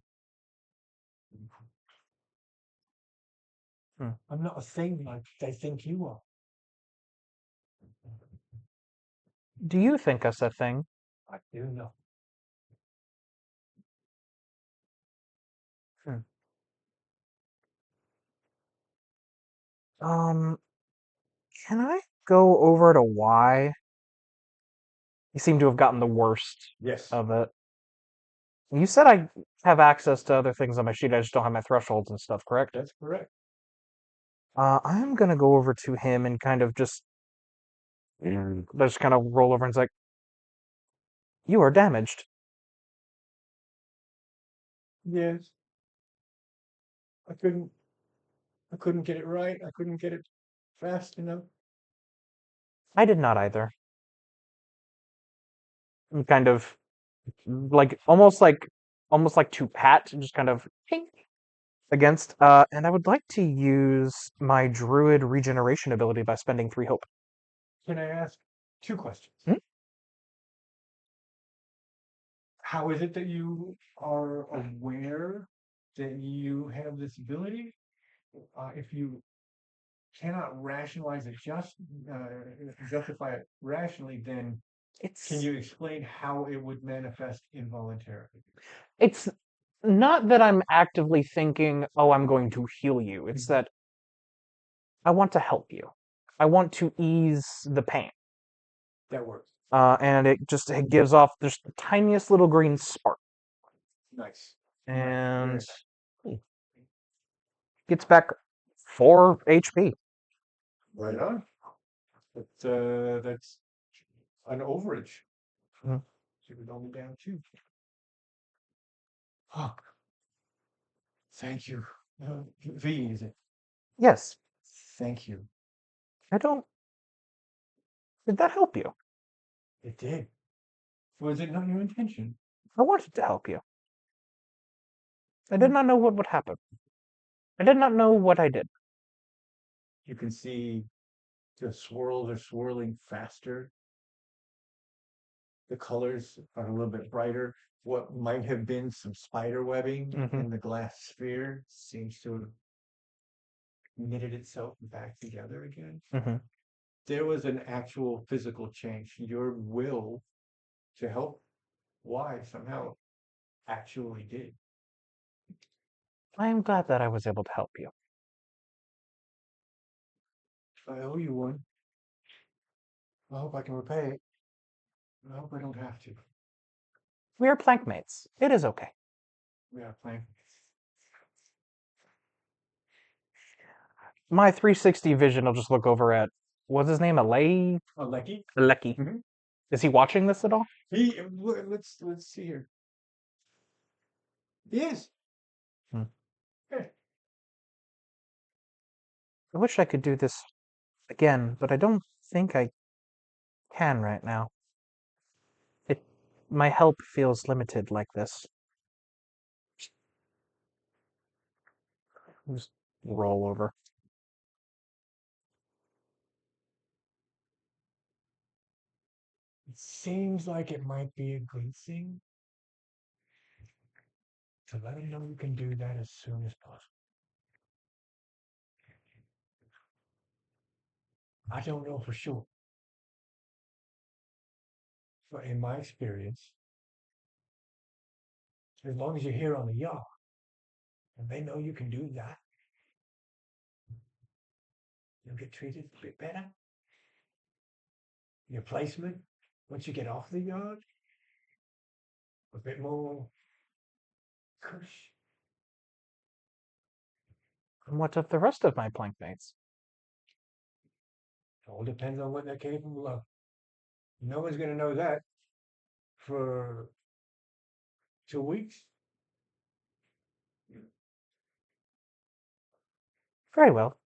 Hmm. I'm not a thing like they think you are. Do you think us a thing? I do know. Um, can I go over to why? You seem to have gotten the worst Yes, of it. You said I have access to other things on my sheet. I just don't have my thresholds and stuff, correct? that's correct. I'm gonna go over to him and kind of just kind of roll over and say, "You are damaged." Yes, I couldn't. I couldn't get it right. I couldn't get it fast enough. I did not either. And kind of almost like to pat, just kind of ping against. And I would like to use my druid regeneration ability by spending 3 hope. Can I ask 2 questions? Hmm? How is it that you are aware that you have this ability? If you cannot rationalize it, justify it rationally, then can you explain how it would manifest involuntarily? It's not that I'm actively thinking, "Oh, I'm going to heal you." It's that I want to help you. I want to ease the pain. That works. And it gives off just the tiniest little green spark. Nice. And Very gets back 4 HP. right on. That's an overage. Mhm. She was only down 2. Oh, thank you. V, is it? Yes, Thank you. I don't. Did that help you? It did. Was it not your intention? I wanted to help you. I did not know what would happen. I did not know what I did. You can see the swirls are swirling faster. The colors are a little bit brighter. What might have been some spider webbing Mhm. in the glass sphere seems to have knitted itself back together again. Hmm. There was an actual physical change. Your will to help Y somehow actually did. I am glad that I was able to help you. I owe you one. I hope I can repay it. I hope I don't have to. We are plank mates. It is okay. We are playing. My 360 vision will just look over at what's his name, Lecky? Lecky. Mhm. Is he watching this at all? Let's see here. Yes. Hmm. Hey, I wish I could do this again, but I don't think I can right now. My help feels limited like this. Just roll over. it seems like it might be a good thing to let him know you can do that as soon as possible. I don't know for sure, but in my experience, as long as you're here on the yacht and they know you can do that, you'll get treated a bit better. Your placement, once you get off the yacht, a bit more cush. And what of the rest of my plank mates? It all depends on what they're capable of. No one's going to know that for 2 weeks. Very well.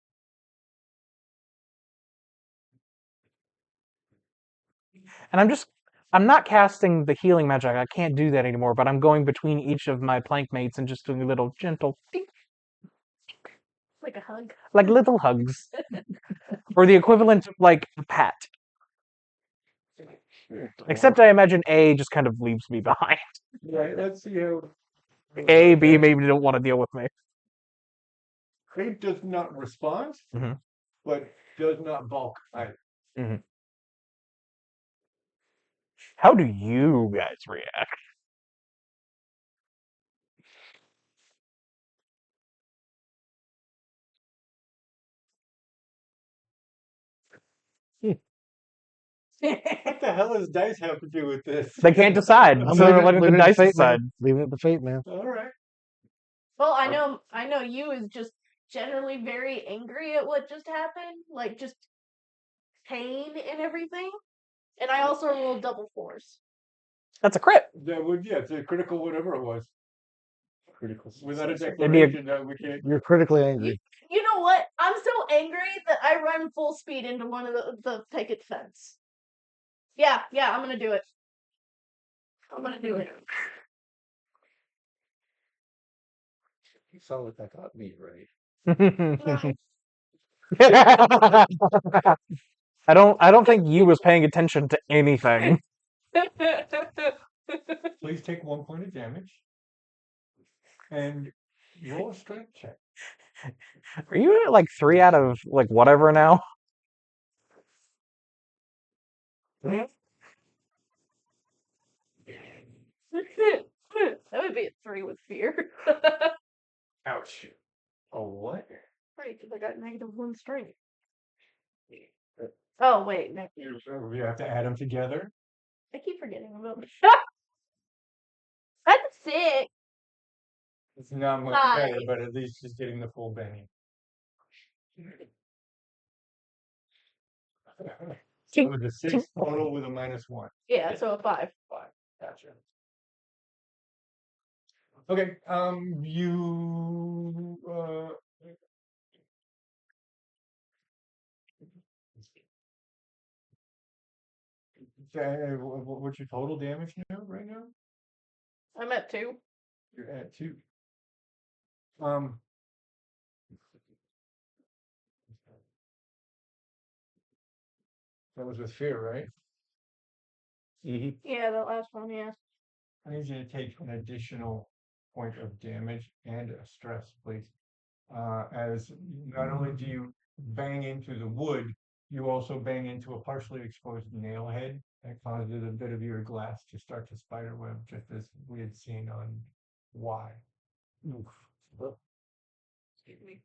And I'm not casting the healing magic. I can't do that anymore, but I'm going between each of my plank mates and just doing a little gentle, ding, Like a hug. like little hugs. Or the equivalent of like a pat. Except I imagine A just kind of leaves me behind. Right, let's see how. A, B maybe don't want to deal with me. Fate does not respond, Mhm. but does not balk either. How do you guys react? What the hell does dice have to do with this? They can't decide, I'm so they're letting leaving the it to dice fate, decide. man. Leaving it to fate, man. All right. Well, I know you is just generally very angry at what just happened, like just pain and everything. And I also rolled double fours. That's a crit. That would, yeah, it's a critical whatever it was. Critical Without a success. declaration, we can't. You're critically angry. You know what? I'm so angry that I run full speed into one of the picket fence. Yeah, I'm gonna do it. I'm gonna do it. You saw what that got me, right? I don't think you was paying attention to anything. Please take 1 point of damage. And roll a strength check. Are you at like 3 out of like whatever now? That would be a 3 with fear. Ouch. Oh, what? Right, because I got -1 strength. Oh, wait. We have to add them together. I keep forgetting about it. That's 6. It's not much Hi. better, but at least she's getting the full Benny. So with a 6 total with a -1. Yeah, so a 5. 5. Gotcha. Okay, you what's your total damage now right now? I'm at 2. You're at 2. That was with fear, right? Yeah, that last one, yeah. I need you to take an additional point of damage and a stress, please. As not only do you bang into the wood, you also bang into a partially exposed nail head that causes a bit of your glass to start to spiderweb, just as we had seen on Y. Oof. Excuse me.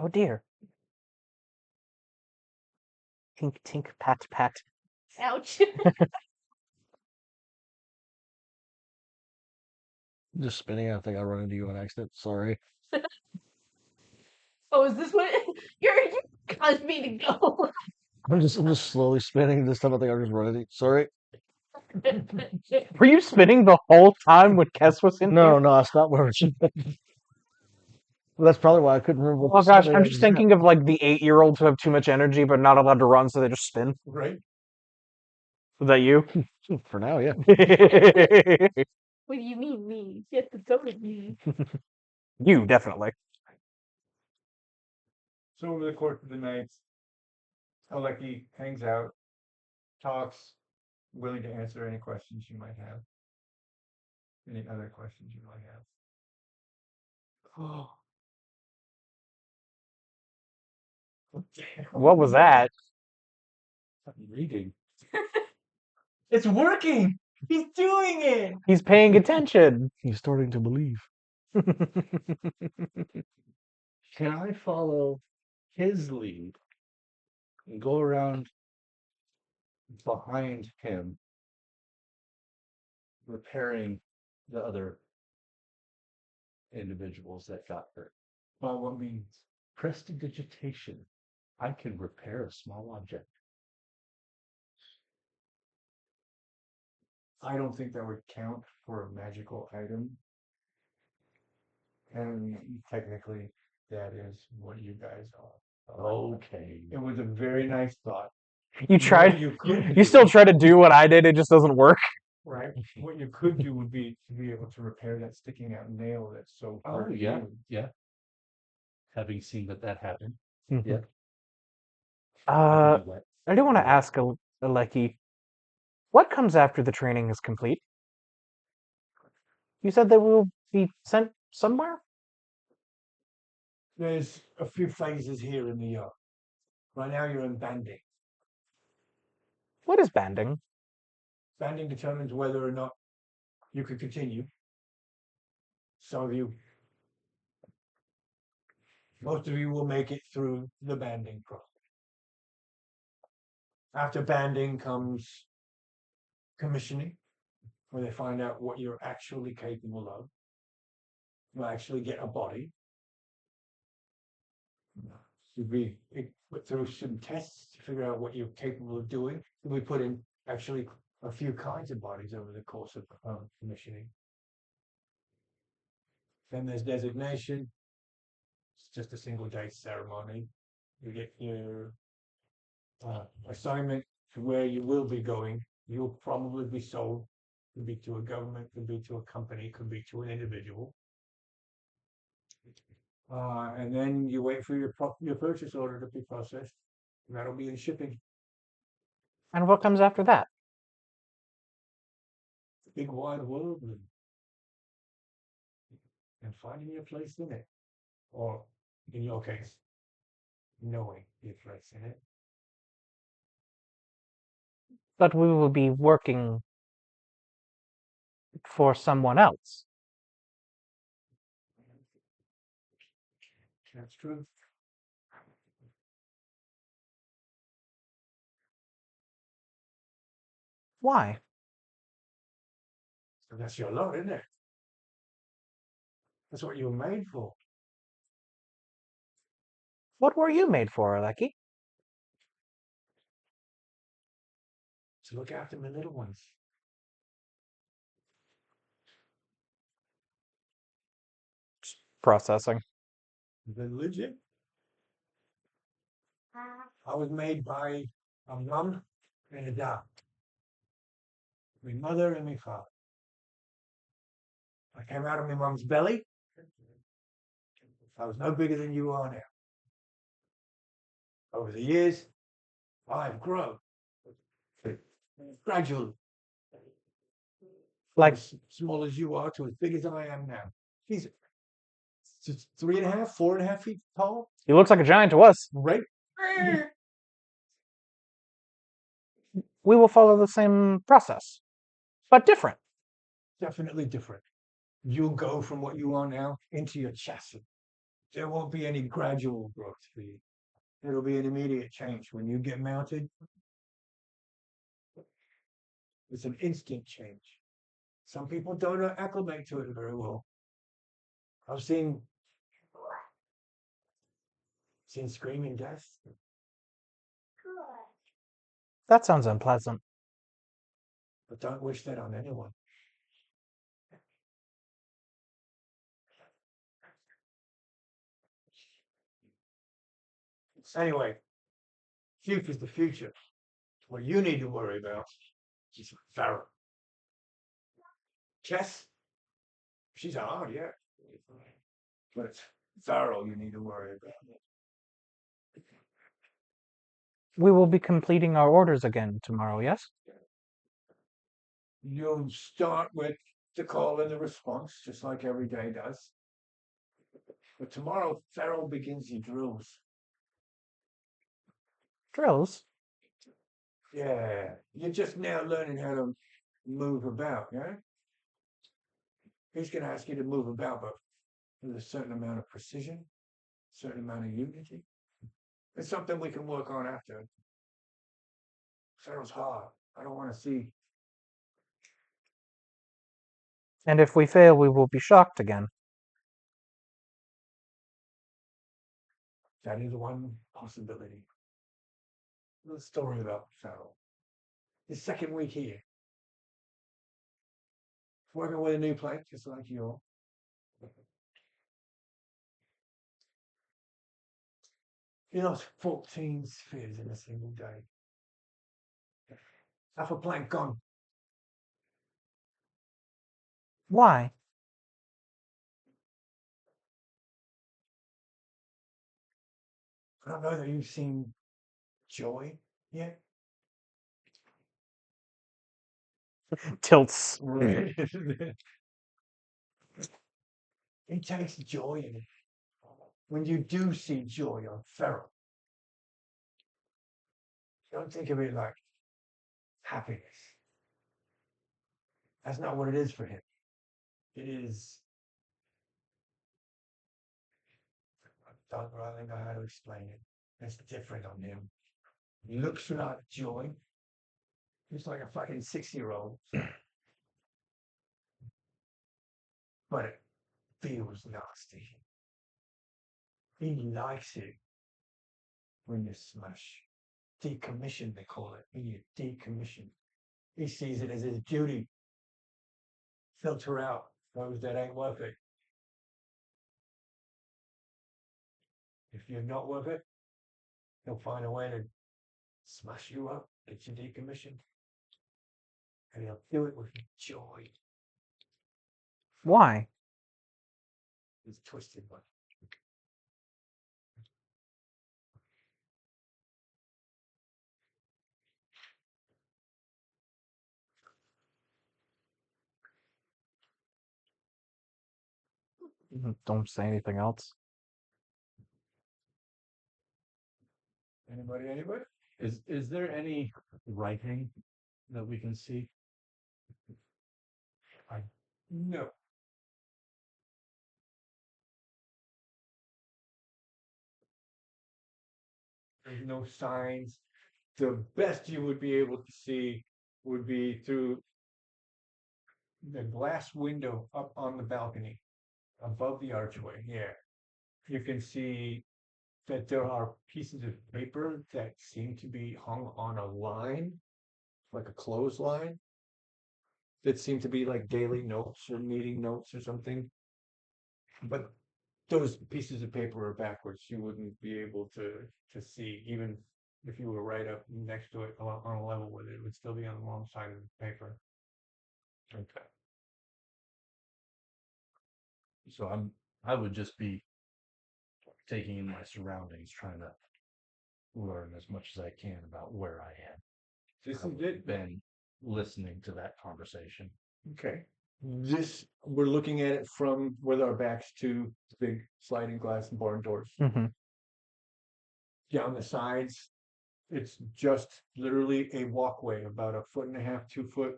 Oh dear. Tink, tink, pat, pat. Ouch. Just spinning. I think I run into you on accident. Sorry. Oh, is this what you caused me to go? I'm just slowly spinning. This time I think I just run into you. Sorry. Were you spinning the whole time when Kess was in here? No, I stopped where I was. That's probably why I couldn't remember. Oh gosh, I'm just thinking of like the 8-year-olds who have too much energy but not allowed to run, so they just spin. Right? Was that you? For now, yeah. What do you mean, me? Yes, it's totally me. You, definitely. So over the course of the night, Aleki hangs out, talks, willing to answer any questions you might have. Any other questions you might have. What was that? I'm reading. It's working! He's doing it! He's paying attention. He's starting to believe. Can I follow his lead and go around behind him, repairing the other individuals that got hurt? By what means? Prestidigitation. I can repair a small object. I don't think that would count for a magical item. And technically, that is what you guys are. Okay. It was a very nice thought. You tried. What you could You still do- try to do what I did. It just doesn't work. Right. What you could do would be to be able to repair that sticking out nail that's so Oh hard to yeah, use. yeah. having seen that happen. Mhm. Yeah. Uh, Be wet. I do want to Yeah. ask Aleki, what comes after the training is complete? You said that we will be sent somewhere? There's a few phases here in the yard. Right now you're in banding. What is banding? Banding determines whether or not you can continue. Some of you, most of you will make it through the banding process. After banding comes commissioning, where they find out what you're actually capable of. You actually get a body. You'll be put through some tests to figure out what you're capable of doing. You'll be put in actually a few kinds of bodies over the course of commissioning. Then there's designation. It's just a single day ceremony. You get your assignment to where you will be going. You'll probably be sold. Could be to a government, could be to a company, could be to an individual. And then you wait for your purchase order to be processed. And that'll be in shipping. And what comes after that? Big wide world and finding your place in it. Or in your case, knowing your place in it. But we will be working for someone else. That's true. Why? So that's your lot, isn't it? That's what you were made for. What were you made for, Aleki? To look after my little ones. Processing. Religion. I was made by a mum and a dad. My mother and my father. I came out of my mum's belly. I was no bigger than you are now. Over the years, I've grown. Gradually. Like, As small as you are to as big as I am now. He's just 3.5, 4.5 feet tall. he looks like a giant to us. Right? We will follow the same process, but different. Definitely different. You'll go from what you are now into your chassis. There won't be any gradual growth for you. It'll be an immediate change. When you get mounted, it's an instant change. Some people don't acclimate to it very well. I've seen screaming death. That sounds unpleasant. But don't wish that on anyone. Anyway, future's the future. What you need to worry about is Farrell. Chess, she's hard, yeah. But it's Farrell you need to worry about. We will be completing our orders again tomorrow, yes? You'll start with the call and the response, just like every day does. But tomorrow, Farrell begins your drills. Drills? Yeah, you're just now learning how to move about, yeah? He's going to ask you to move about, but with a certain amount of precision, a certain amount of unity. It's something we can work on after. Farrell's hard. I don't want to see. And if we fail, we will be shocked again. That is one possibility. The story about Farrell. His second week here. Working with a new plank, just like you. You know, 14 spheres in a single day. Half a plank gone. Why? I don't know that you've seen Joy yet. Tilts. Right. He takes joy in it. When you do see joy on Feral, don't think of it like happiness. That's not what it is for him. It is. I don't really know how to explain it. It's different on him. He looks like joy. He's like a fucking 6-year-old. But it feels nasty. He likes it when you smash. Decommission, they call it. When you decommission. He sees it as his duty. Filter out those that ain't worth it. If you're not worth it, he'll find a way to smash you up, get you decommissioned. And he'll do it with joy. Why? He's twisted one. Don't say anything else. Anybody? Is there any writing that we can see? No. There's no signs. The best you would be able to see would be through the glass window up on the balcony above the archway. Yeah. You can see that there are pieces of paper that seem to be hung on a line, like a clothesline, that seem to be like daily notes or meeting notes or something. But those pieces of paper are backwards. You wouldn't be able to see, even if you were right up next to it on a level with it. It would still be on the wrong side of the paper. Okay. So I would just be taking in my surroundings, trying to learn as much as I can about where I am. This I is would it. have been listening to that conversation. Okay. We're looking at it from with our backs to the big sliding glass and barn doors. Mm-hmm. Down the sides, it's just literally a walkway, about 1.5 foot, 2 foot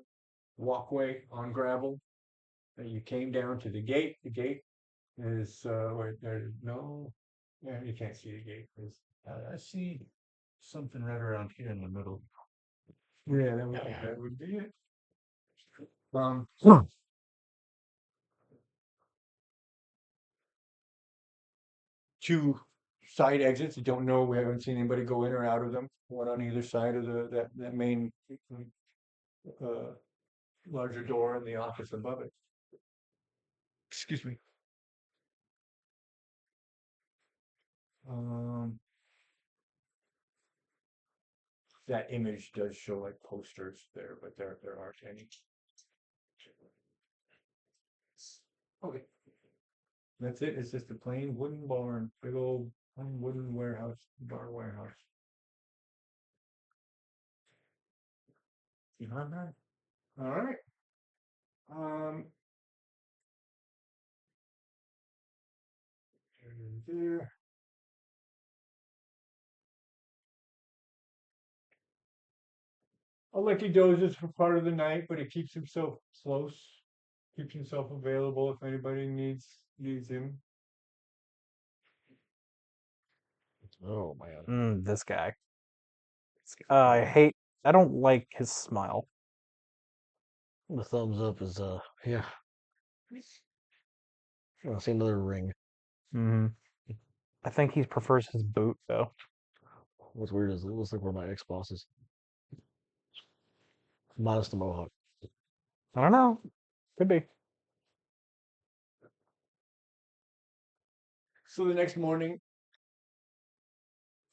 walkway on gravel. And you came down to the gate. The gate is where there's no, yeah, you can't see the gate. I see something right around here in the middle. Yeah, that would be it. Two side exits. I don't know. We haven't seen anybody go in or out of them. One on either side of that main uh, larger door and the office above it. Excuse me. That image does show like posters there, but there aren't any. Okay. That's it. It's just a plain wooden barn, big old plain wooden warehouse, barn warehouse. Behind that. All right. Um. There. I'll let he dozes for part of the night, but he keeps himself close, keeps himself available if anybody needs him. Oh man. This guy. I don't like his smile. The thumbs up is yeah. I see another ring. Mm-hmm. I think he prefers his boot though. What's weird is it looks like one of my ex bosses. Minus the mohawk. I don't know. Could be. So the next morning,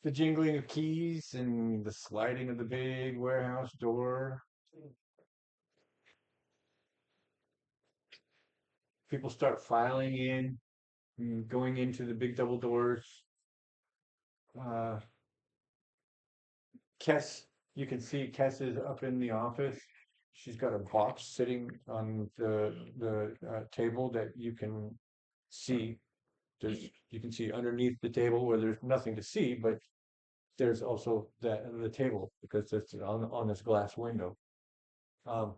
the jingling of keys and the sliding of the big warehouse door. People start filing in, and going into the big double doors. Uh, Kess, you can see Kess is up in the office. She's got a box sitting on the table that you can see. You can see underneath the table where there's nothing to see, but there's also that on the table because it's on this glass window. Um,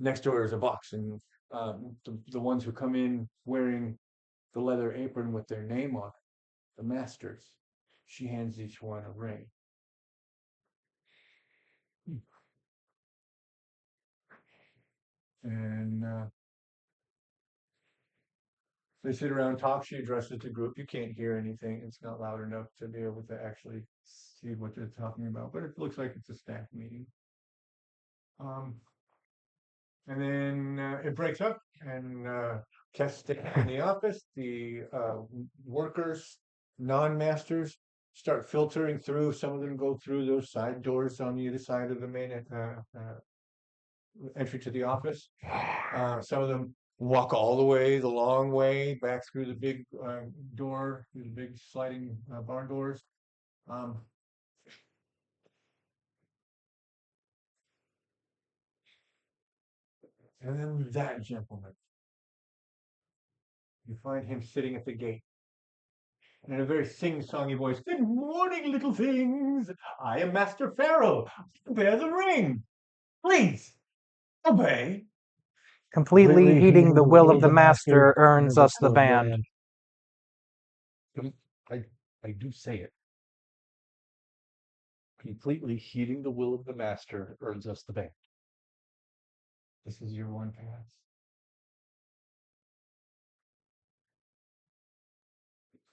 Next door is a box, and the ones who come in wearing the leather apron with their name on it, the masters, she hands each one a ring. And they sit around and talk. She addresses the group. You can't hear anything. It's not loud enough to be able to actually see what they're talking about, but it looks like it's a staff meeting. And then it breaks up, and Kess sticks in the office. The workers, non-masters, start filtering through. Some of them go through those side doors on either side of the main entry to the office. Some of them walk all the way, the long way, back through the big door, through the big sliding barn doors. And then that gentleman, you find him sitting at the gate. And in a very sing-songy voice, "Good morning, little things. I am Master Pharaoh. Bear the ring. Please, obey." Completely heeding the will of the master earns us the band. I do say it. Completely heeding the will of the master earns us the band. This is your one pass.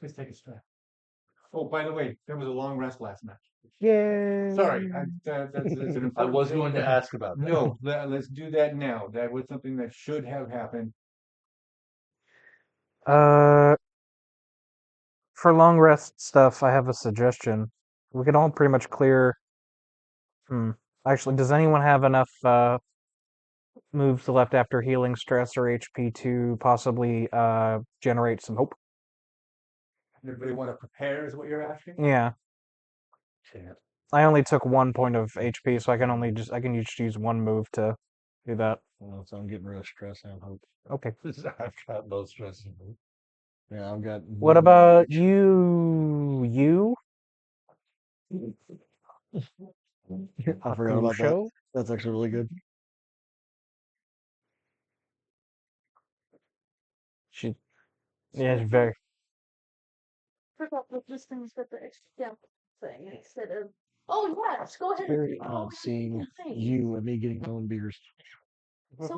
Please take a strap. Oh, by the way, there was a long rest last match. Yay! Sorry, that's an I important was thing going to ask about that. No, let's do that now. That was something that should have happened. For long rest stuff, I have a suggestion. We could all pretty much clear. Actually, does anyone have enough moves left after healing stress or HP to possibly generate some hope? Everybody want to prepare is what you're asking? Yeah. Can't. I only took 1 point of HP, so I can just use 1 move to do that. Well, so I'm getting rid of stress and hope. Okay. I've got no stress in me. Yeah, I've got. What about you? You? I forgot about that. Show? That's actually really good. Yeah, it's very. Forgot that this thing's got the extra thing instead of. Oh yes, go ahead. Very odd seeing you and me getting phone beers. So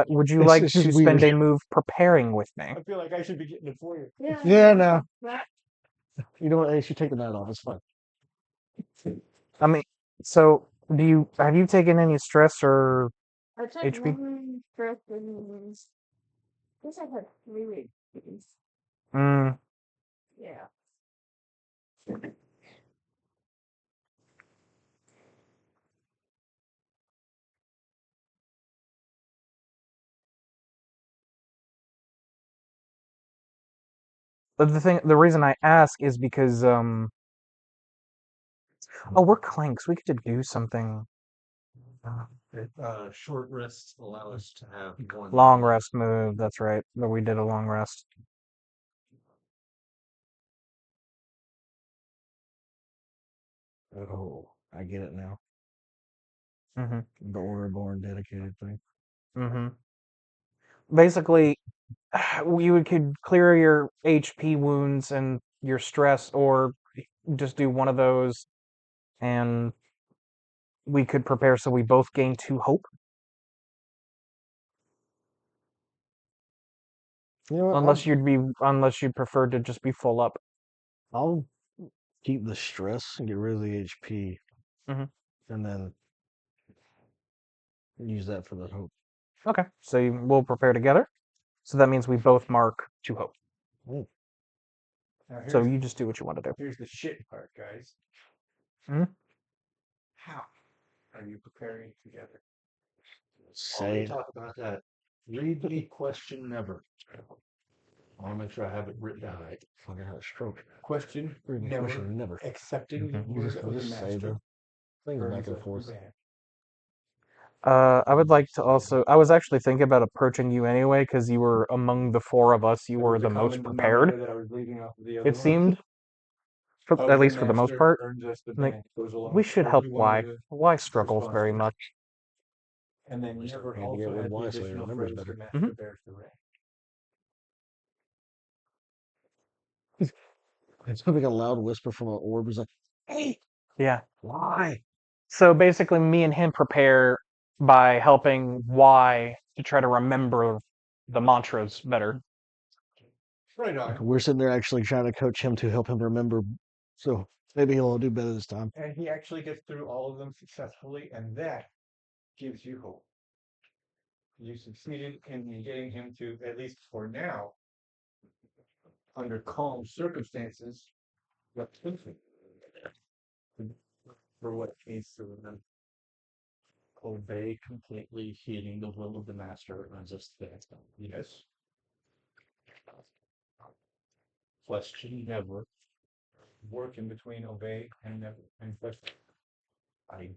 Would you It's like just to spend weird. a move preparing with me? I feel like I should be getting it for you. Yeah, no. That, You know what? They should take the night off. It's fine. I mean, so have you taken any stress or I took HP? one stress and I guess I had 3 HPs. Mm, Yeah. but the reason I ask is because oh, we're clanks. We get to do something. Short rests allow us to have one Long rest move. That's right. But we did a long rest. Oh, I get it now. Mm-hmm. The Orrery dedicated thing. Mm-hmm. Basically, you could clear your HP wounds and your stress, or just do one of those, and we could prepare so we both gain 2 hope. You know what? Unless you'd prefer to just be full up. I'll keep the stress and get rid of the HP, Mhm. and then use that for the hope. Okay, so we'll prepare together. So that means we both mark 2 hope. Oh, Now, So you just do what you want to do. here's the shit part, guys. Hmm? How are you preparing together? While we say talk about that, read me question never. I want to make sure I have it written down right. Fucking had a stroke. Question Reading never, question never. accepting the Mhm. word of the Just say master. the things burns back and us forth. the band. I would like to also. I was actually thinking about approaching you anyway, because you were among the four of us. You That were was the most common prepared. denominator that I was leaving off of the other It one. seemed, Of at the least for the most master part. earns us the Like, band. Goes along we with should every help one of Y. the Y struggles very responses. much. And then least never I had to get also rid of had the Y so he additional remembers phrase, better. the master Mhm. bears the ring. It's like a loud whisper from an orb. It's like, hey, Yeah. why? So basically, me and him prepare by helping Y to try to remember the mantras better. Right on. We're sitting there actually trying to coach him to help him remember. So maybe he'll do better this time. And he actually gets through all of them successfully, and that gives you hope. You succeeded in getting him to, at least for now, under calm circumstances, replicate For what needs to remember. Obey completely, heeding the will of the master earns us the band. yes. Question never. Work in between obey and never and question. I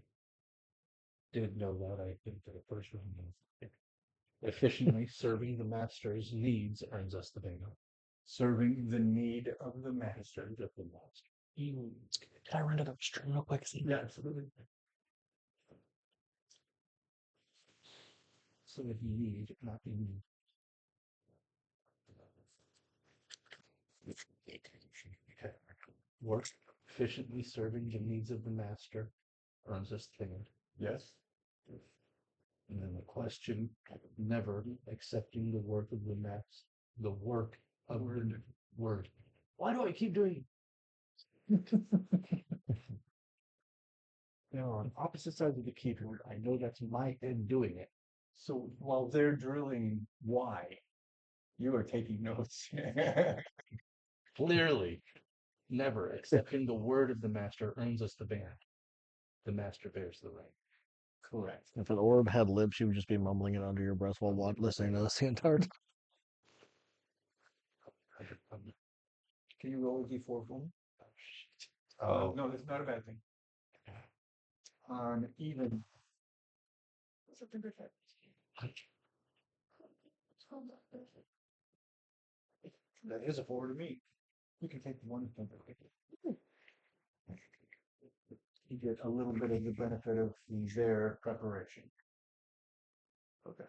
did know that. I think the first one was efficiently serving the master's needs earns us the bingo. Serving the need of the master. Of the master. Can I run to the restroom real quick? Yeah, absolutely. So if you need, not you need. Okay. Work efficiently serving the needs of the master earns us the bingo. Yes. And then the question, never accepting the work of the master, the work of the word. Why do I keep doing? They're on opposite sides of the keyboard. I know that's my head doing it. So while they're drilling why, you are taking notes. Clearly, never accepting the word of the master earns us the band. The master bears the right. Correct. If an orb had lips, you would just be mumbling it under your breath while listening to this the entire time. Can you roll a d4 for me? Oh, No, that's not a bad thing. On even. What's up, bigger cat? That is a 4 to me. You can take one thing. You get a little bit of the benefit of their preparation. Okay.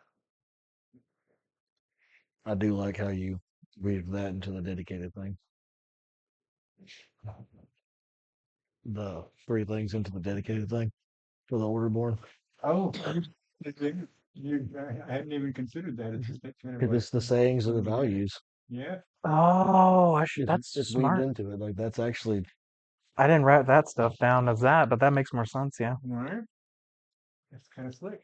I do like how you weaved that into the dedicated thing. The three things into the dedicated thing for the order born. Oh, I hadn't even considered that. It's just kind of Because like, it's the sayings and the yeah. values. Yeah. Oh, It's, that's it's weaved smart. into it. Like that's actually I didn't write that stuff down as that, but that makes more sense. Yeah. All right. That's kind of slick.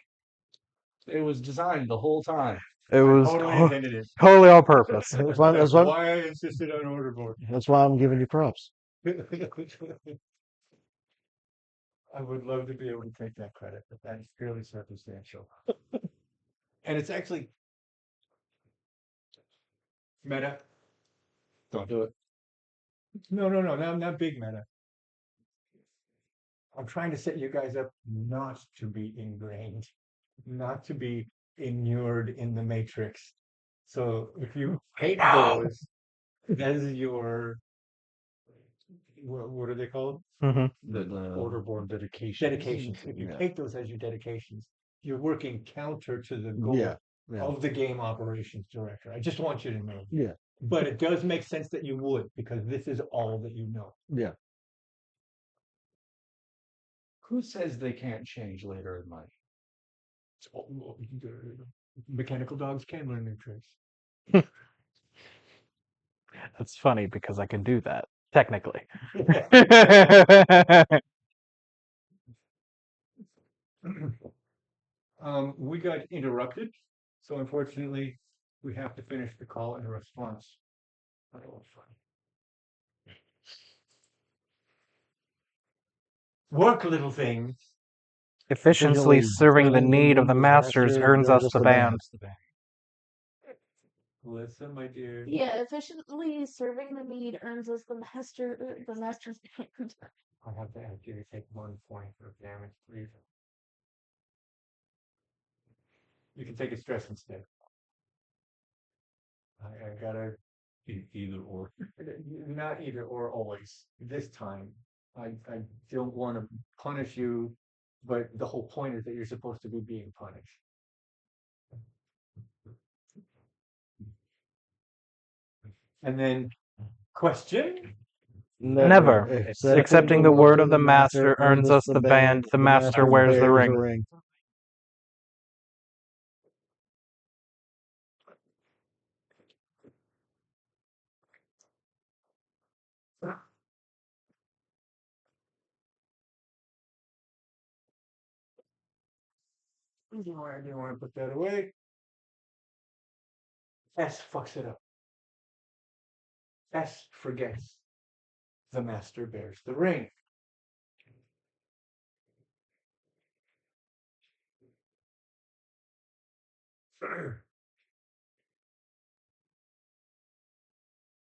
it was designed the whole time. It I was totally intended it. totally on purpose. that's That's why why I insisted on order board. that's why I'm giving you props. I would love to be able to take that credit, but that is purely circumstantial. And it's actually meta. Don't do it. No, not big meta. I'm trying to set you guys up not to be ingrained, not to be inured in the matrix. So if you hate those, that is your what are they called? Hmm. The order born dedication. Dedications. If you Yeah. take those as your dedications, you're working counter to the goal Yeah. of the game operations director. I just want you to know. Yeah. But it does make sense that you would, because this is all that you know. Yeah. Who says they can't change later in life? Mechanical dogs can learn new tricks. That's funny because I can do that technically. We got interrupted, so unfortunately, we have to finish the call in response. Work, little things. Efficiently serving the need of the masters earns us the band. Listen, my dear. Yeah, efficiently serving the mead earns us the master's hand. I have to ask you to take 1 point of damage, please. You can take a stress instead. I gotta Either or. not either or always. This time, I don't want to punish you, but the whole point is that you're supposed to be being punished. And then, question? Never. Accepting the word of the master earns us the band. The master wears the ring. I didn't want to put that away. S fucks it up. S forgets. The master bears the ring.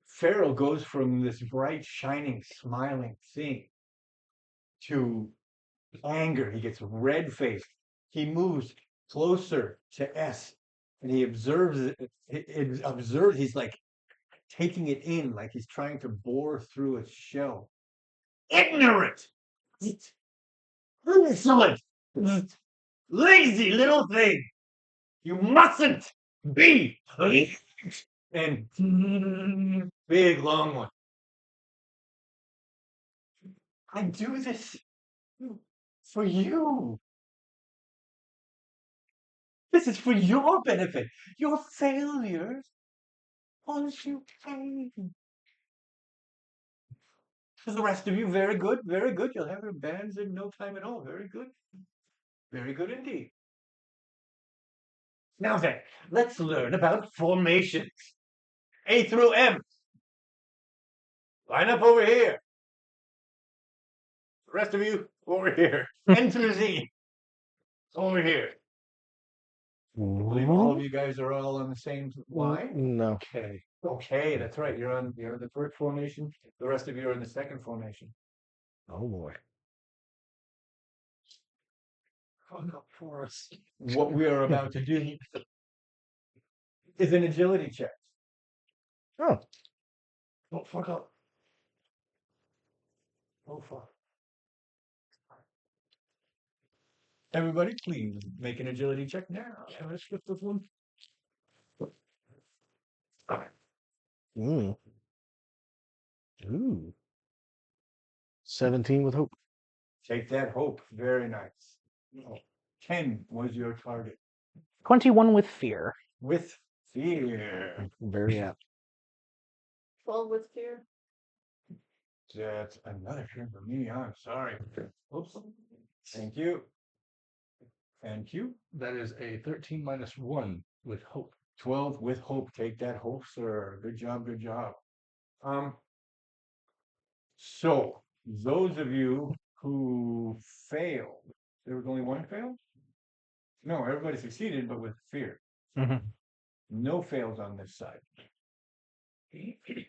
Pharaoh goes from this bright, shining, smiling thing to anger. He gets red faced. He moves closer to S and he observes it observes, he's like taking it in, like he's trying to bore through its shell. Ignorant! Insolent! Lazy little thing! You mustn't be! And big long one. I do this for you. This is for your benefit. Your failures cause you pain. For the rest of you, very good, very good. You'll have your bands in no time at all. Very good. Very good indeed. Now then, let's learn about formations. A through M. Line up over here. The rest of you, over here. N through Z. Over here. I believe all of you guys are all on the same line. No. Okay. Okay, that's right. You're on the first formation. The rest of you are in the second formation. Oh boy. Fuck up for us. What we are about to do is an agility check. Oh. Don't fuck up. Oh fuck. Everybody, please make an agility check now. Let's skip this one. Mm. Ooh. 17 with hope. Take that hope. Very nice. 10 was your target. 21 with fear. With fear. Very apt. 12 with fear. That's another fear for me. I'm sorry. Oops. Thank you. And Q. That is a 13 minus 1 with hope. 12 with hope. Take that hope, sir. Good job. Good job. So those of you who failed, there was only one fail? No, everybody succeeded, but with fear. Mhm. No fails on this side. Okay.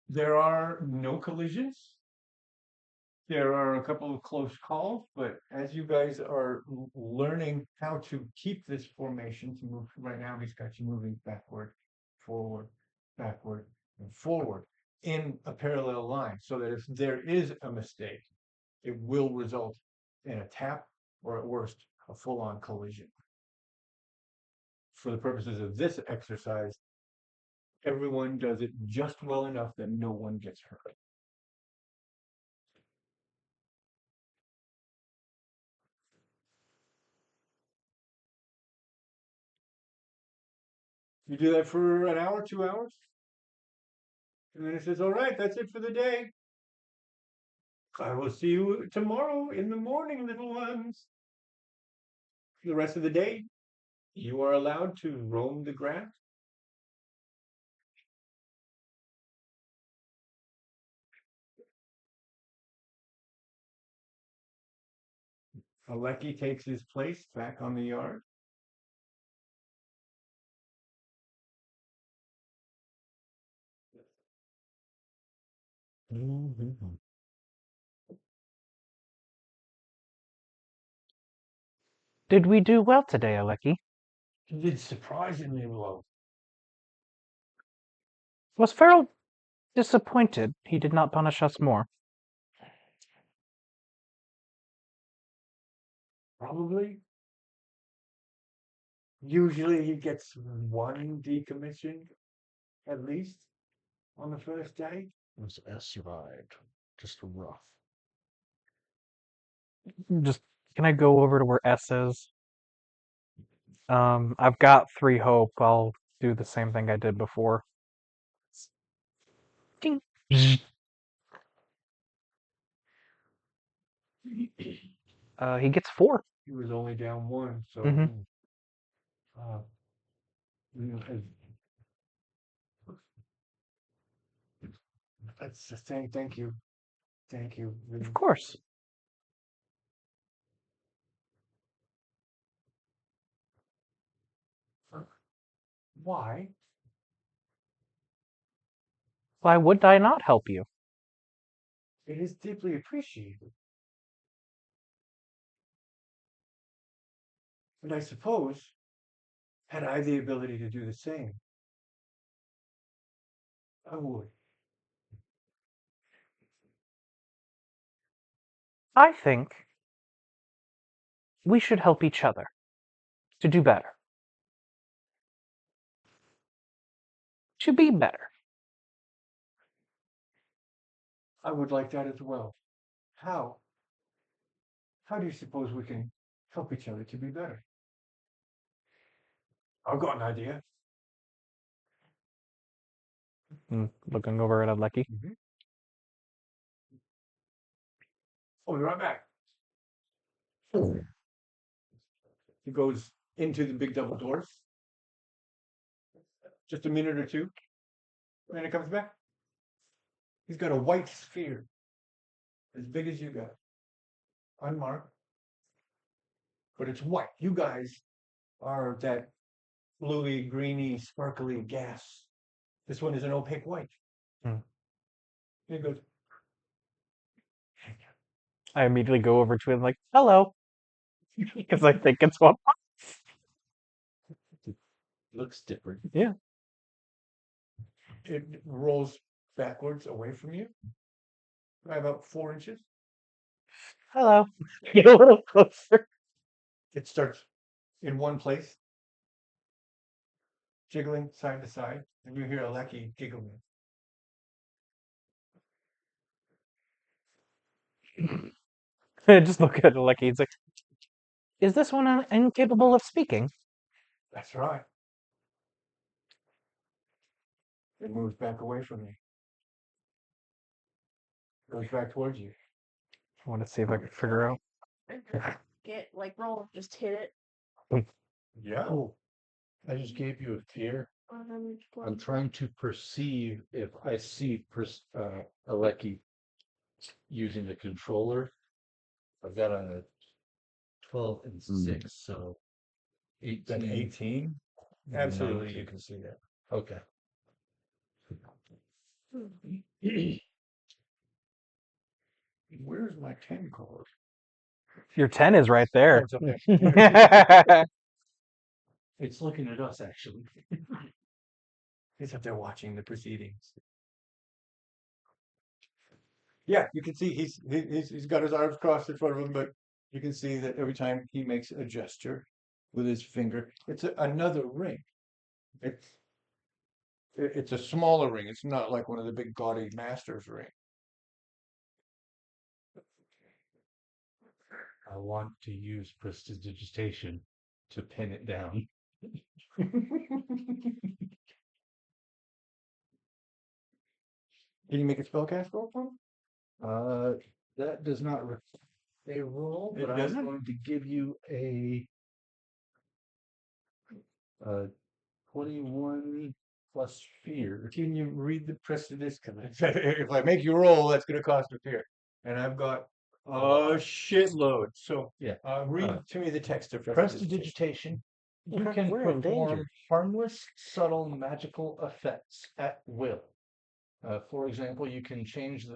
There are no collisions. There are a couple of close calls, but as you guys are learning how to keep this formation to move right now, he's got you moving backward, forward, backward, and forward in a parallel line, so that if there is a mistake, it will result in a tap or at worst, a full-on collision. For the purposes of this exercise, everyone does it just well enough that no one gets hurt. You do that for an hour, 2 hours, and then it says, "All right, that's it for the day. I will see you tomorrow in the morning, little ones." The rest of the day, you are allowed to roam the grass. Aleki takes his place back on the yard. Mhm. Did we do well today, Aleki? He did surprisingly well. Was Farrell disappointed he did not punish us more? Probably. Usually he gets one decommission at least on the first day. This S survived. Just rough. Just can I go over to where S is? I've got 3 hope. I'll do the same thing I did before. Ding. He gets 4. He was only down one, so Mhm. uh, that's just saying thank you. Thank you. Of course. Why? Why would I not help you? It is deeply appreciated. And I suppose, had I the ability to do the same, I would. I think we should help each other to do better. To be better. I would like that as well. How? How do you suppose we can help each other to be better? I've got an idea. Looking over at Aleki. I'll be right back. He goes into the big double doors. Just a minute or two. And then he comes back. He's got a white sphere. As big as you got. Unmarked. But it's white. You guys are that bluey, greeny, sparkly gas. This one is an opaque white. Hmm. And he goes, I immediately go over to him like, hello. Because I think it's one. Looks different. Yeah. it rolls backwards away from you by about 4 inches. Hello. Get a little closer. It starts in one place, jiggling side to side, and you hear Aleki giggling. Just look at Aleki. It's like, is this one incapable of speaking? That's right. It moves back away from you. Goes back towards you. I want to see if I can figure out. Get like roll, just hit it. Yeah. Oh, I just gave you a fear. I'm trying to perceive if I see Aleki using the controller. I've got a 12 and 6, so 18. Then 18. Absolutely, you 19. can see that. Okay. Where's my 10 card? Your 10 is right there. Oh, it's up there. It's looking at us, actually. He's up there watching the proceedings. Yeah, you can see he's got his arms crossed in front of him, but you can see that every time he makes a gesture with his finger, it's another ring. It's a smaller ring. It's not like one of the big gaudy master's rings. I want to use prestidigitation to pin it down. Can you make a spellcast roll for me? That does not require a roll, It but I'm doesn't? going to give you a 21 plus fear. Can you read the rest of this command? If I make you roll, that's going to cost a fear. And I've got a shitload. So Yeah. read to me the text of Prestidigitation. You can We're in perform danger. harmless, subtle magical effects at will. For example, you can change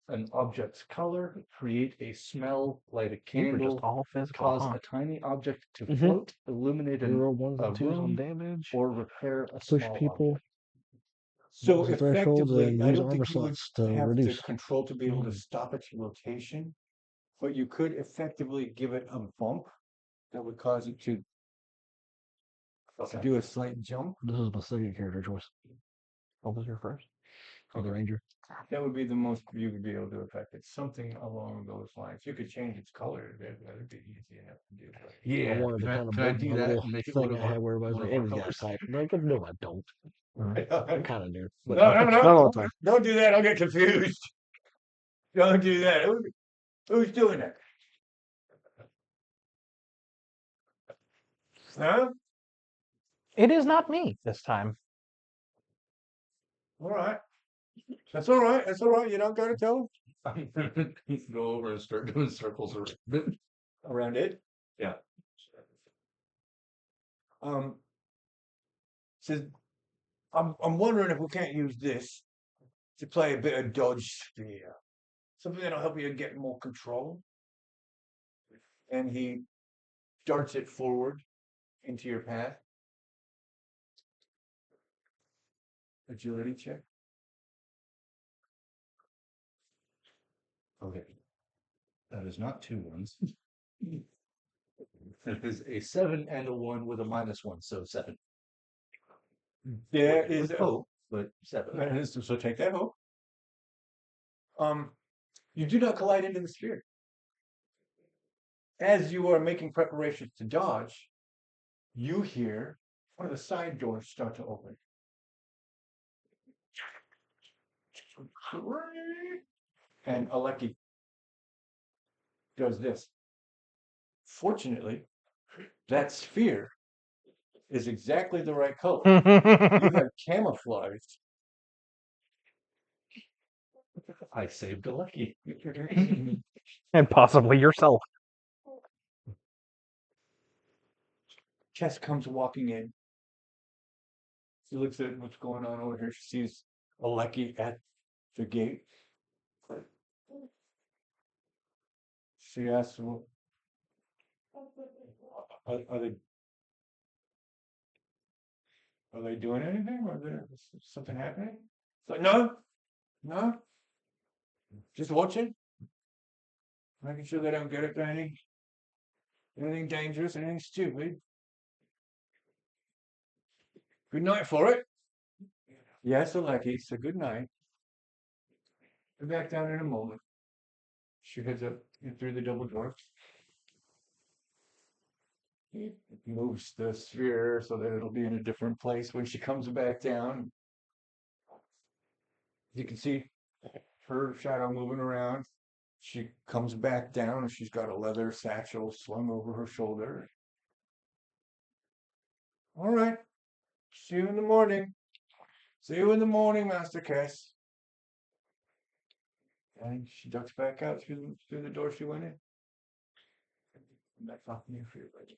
an object's color, create a smell, light a These are just candle, all physical, cause huh? a tiny object to Mhm. float, illuminate Zero ones a and twos on room, damage. or repair a Push small people. object. So Use the threshold effectively, and I use don't armor think you would slots to have reduce. the control to be able to stop its rotation, but you could effectively give it a bump that would cause it to do a slight jump. This is my second character choice. What was your first? For the ranger. That would be the most you would be able to affect it. Something along those lines. You could change its color. That would be easy enough to do. But I wanted to kind of Can I break do my that little and make it thing one of I had where everybody's one like, of hey, our this guy's colors? type. Like, no, I don't. I no, kind of do. But no, not no, all the time. don't do that. I'll get confused. Don't do that. Who's doing that? Huh? It is not me this time. All right. That's all right. That's all right. You don't got to tell I'm gonna go over and start doing circles around it. Yeah. Says I'm wondering if we can't use this to play a bit of dodge sphere. Something that'll help you get more control. And he darts it forward into your path. Agility check. Okay. That is not 2 ones. That is a 7 and a 1 with a -1, so 7. There With is a hope, but 7. that is, so take that hope. You do not collide into the sphere. As you are making preparations to dodge, you hear one of the side doors start to open. And Aleki does this. Fortunately, that sphere is exactly the right color. You have camouflaged. I saved a lucky. And possibly yourself. Chess comes walking in. She looks at what's going on over here. She sees Aleki at the gate. She asks, well, are they doing anything? Or there something happening? It's like, no, just watching, making sure they don't get up to anything dangerous, anything stupid. Good night for it. Yes, Aleki, so good night. Be back down in a moment. She heads up through the double door. Moves the sphere so that it'll be in a different place when she comes back down. You can see her shadow moving around. She comes back down and she's got a leather satchel slung over her shoulder. All right. See you in the morning. See you in the morning, Master Cass. And she ducks back out through the door she went in. I'm not talking to you for your budget.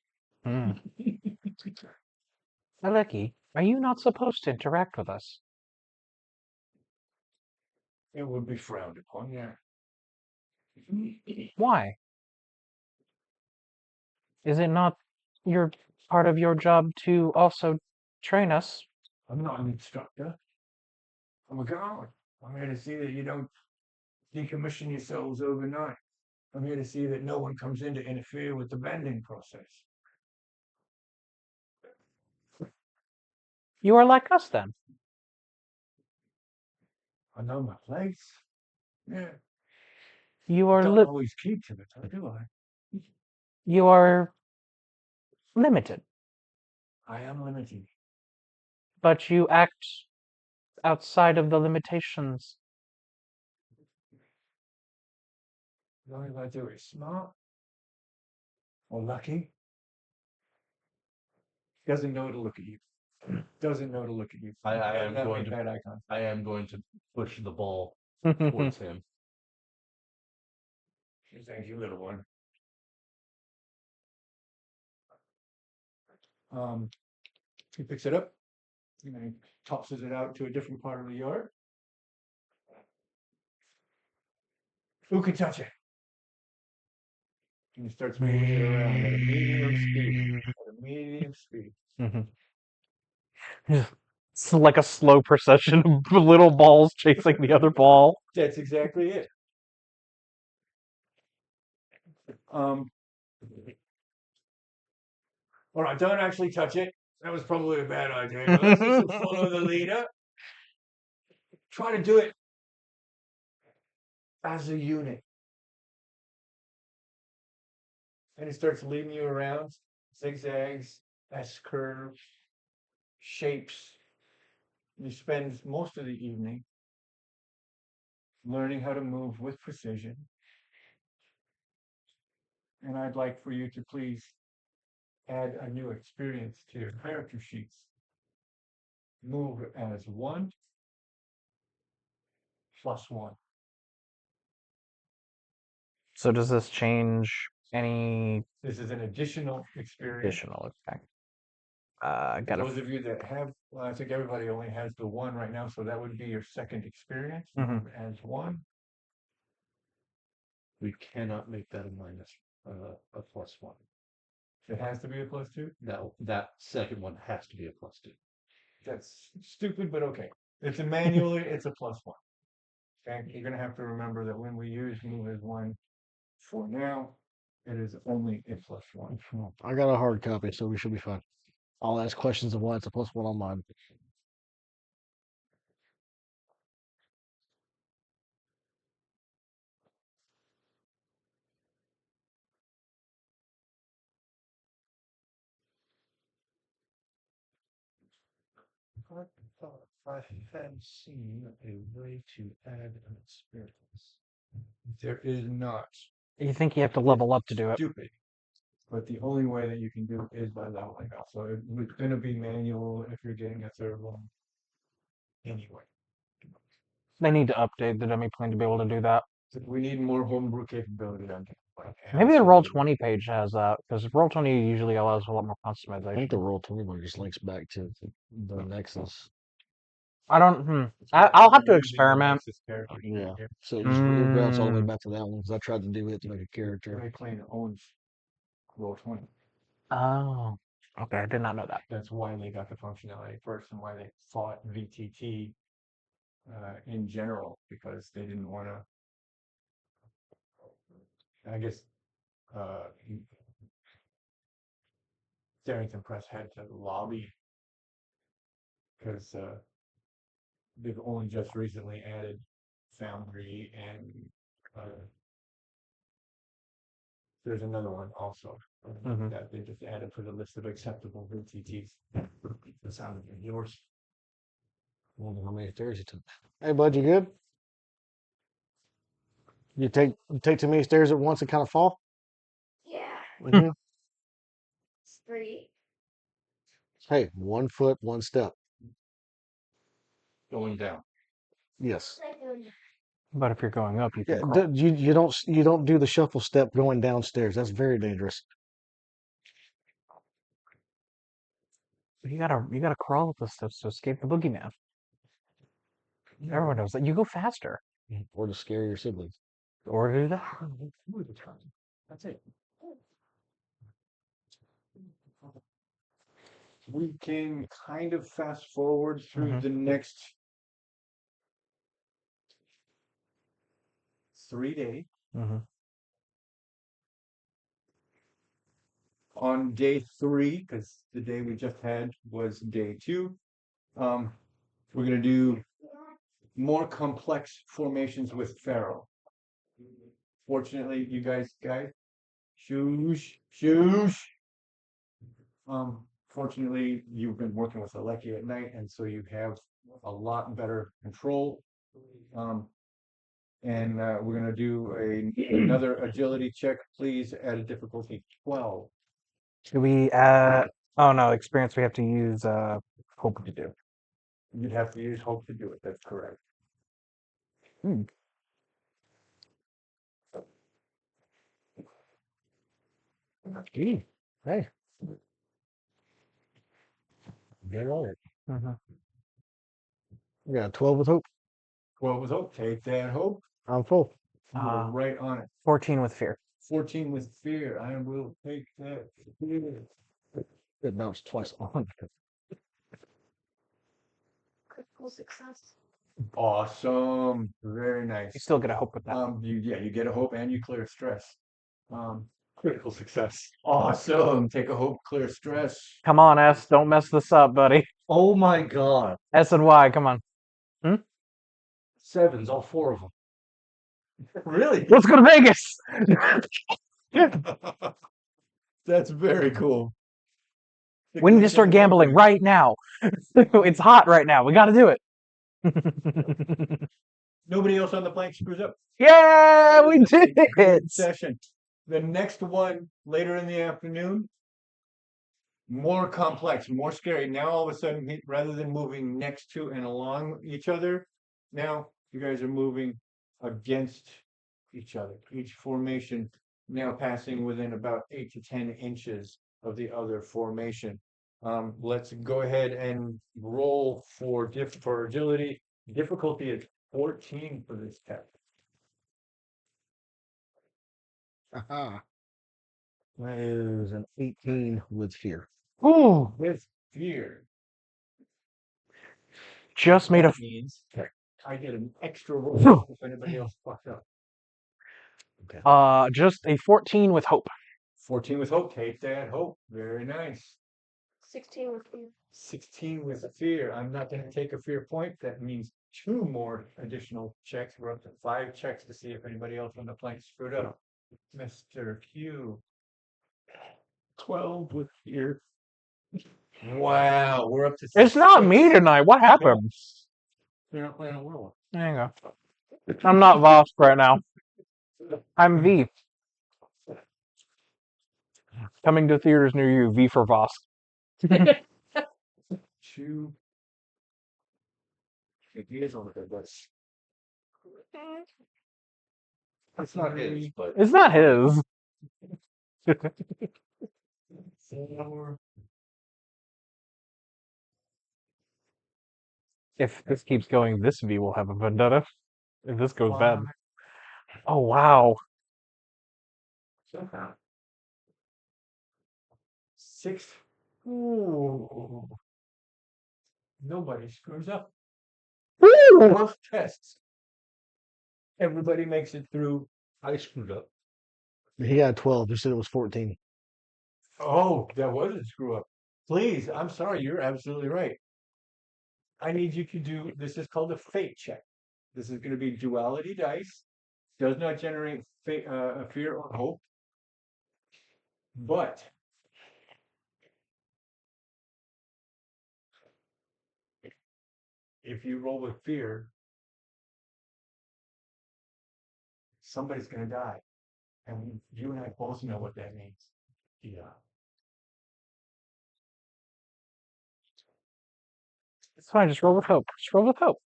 Aleki, are you not supposed to interact with us? It would be frowned upon, yeah. Why? Is it not your part of your job to also train us? I'm not an instructor. I'm a guard. I'm here to see that you don't decommission yourselves overnight. I'm here to see that no one comes in to interfere with the bending process. You are like us then. I know my place. Yeah. You I are don't always keep to it, do I? you are limited. I am limited. But you act outside of the limitations. The only thing I do is smart or lucky. Doesn't know to look at you. Doesn't know to look at you. I am Not going make to bad eye contact. I am going to push the ball Mhm. towards him. Thank you, little one. He picks it up and he tosses it out to a different part of the yard. Who can touch it? And he starts moving it around at a medium speed. At a medium speed. It's like a slow procession of little balls chasing the other ball. That's exactly it. All right, don't actually touch it. That was probably a bad idea. Let's just follow the leader. Try to do it as a unit. And it starts leading you around, zigzags, S curves, shapes. You spend most of the evening learning how to move with precision. And I'd like for you to please add a new experience to your character sheets. Move as 1 + 1. So does this change any This is an additional experience. additional effect? I For gotta. those of you that have, well, I think everybody only has the 1 right now, so that would be your second experience. Mhm. Move as 1. We cannot make that a minus a +1. It has to be a +2. That second one has to be a +2. That's stupid, but okay. It's a manually, it's a +1. Okay, you're gonna have to remember that when we use move as 1 for now, it is only a +1. I got a hard copy, so we should be fine. I'll ask questions of why it's a +1 on mine. I thought I had seen a way to add an experience. There is not. You think you have to level up to do it? Stupid. But the only way that you can do it is by leveling up. So it's gonna be manual if you're getting a third one. Anyway, They need to update the dummy plane to be able to do that. so we need more homebrew capability on Game Maybe the Roll20 page has that, because Roll20 usually allows a lot more I think customization. the Roll20 just links back to the Nexus. I don't. I'll have to experiment. Yeah. So it just routes all the way back to that one because I tried to do it to make a character. Every plane owns Roll20. Oh, okay. I did not know that. That's why they got the functionality first and why they fought VTT in general, because they didn't want to. I guess Darrington Press had to lobby because they've only just recently added Foundry and there's another one also Mhm. that they just added for the list of acceptable VTTs. The sound of yours. I wonder how many stairs you took. Hey, bud, you good? You take too many stairs at once and kind of fall? Yeah. Mhm. It's 3. Hey, 1 foot, 1 step. Going down. Yes. But if you're going up, you Yeah. can crawl. You don't do the shuffle step going downstairs. That's very dangerous. You gotta crawl up the steps to escape the boogeyman. Everyone knows that. You go faster, Or to scare your siblings. or do that. That's it. We can kind of fast forward through the next 3 days. Mm-hmm. On day 3, because the day we just had was day 2, we're gonna do more complex formations with Pharaoh. Fortunately, you guys, shoosh. Fortunately, you've been working with Aleki at night, and so you have a lot better control. And we're gonna do another agility check. Please add a difficulty 12. Do we oh no, experience we have to use hope to do. You'd have to use hope to do it. That's correct. Hey, get on it. Mhm. We got 12 with hope. 12 with hope. Take that hope. I'm full. You're right on it. 14 with fear. 14 with fear. I will take that fear. It bounced twice on. Critical success. Awesome. Very nice. You still get a hope with that. You get a hope and you clear stress. Critical success. Awesome. Take a hope, clear stress. Come on, S. Don't mess this up, buddy. Oh my god. S and Y. Come on. Sevens, all 4 of them. Really? Let's go to Vegas. That's very cool. We need to start gambling right now. It's hot right now. We got to do it. Nobody else on the plank screws up. Yeah, we That's a did good it. Session. The next one later in the afternoon, more complex, more scary. Now all of a sudden, rather than moving next to and along each other, now you guys are moving against each other. Each formation now passing within about 8 to 10 inches of the other formation. Let's go ahead and roll for agility. Difficulty is 14 for this test. Aha. That is an 18 with fear. Ooh, With fear. just made a. That means I get an extra roll if anybody else fucks up. Just a 14 with hope. 14 with hope. Take that hope. Very nice. 16 with fear. 16 with fear. I'm not going to take a fear point. That means 2 more additional checks. We're up to 5 checks to see if anybody else on the plank screwed up. Mr. Q. 12 with fear. Wow, we're up to. It's not 6. me tonight. What happened? You're not playing a werewolf. There you go. I'm not Vosk right now. I'm V. Coming to theaters near you. V for Vosk. 2. It is on the bus. It's not his, but It's not his. 4. If this keeps going, this V will have a vendetta. If this goes bad. Oh, wow. 6. Ooh. Nobody screws up. Woo! Both tests. Everybody makes it through. I screwed up. He got 12. You said it was 14. Oh, that was a screw up. Please, I'm sorry. You're absolutely right. I need you to do, this is called a fate check. This is going to be duality dice. Does not generate fear or hope. But if you roll with fear, somebody's going to die. And you and I both know what that means. Yeah. It's fine. Just roll with hope. Just roll with hope.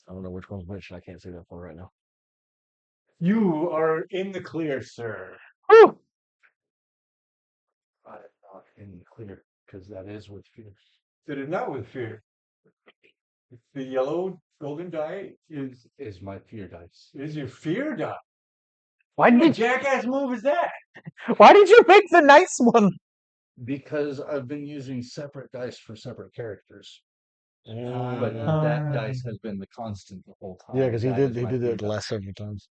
I don't know which one's which. I can't say that for right now. You are in the clear, sir. Woo! I'm not in the clear because that is with fear. Did it not with fear? The yellow golden die Is my fear dice. is your fear die. Why What did jackass move is that? Why did you pick the nice one? Because I've been using separate dice for separate characters. But Ah. that dice has been the constant the whole time. Yeah, because he That did is he my did fear it the dice. last several times.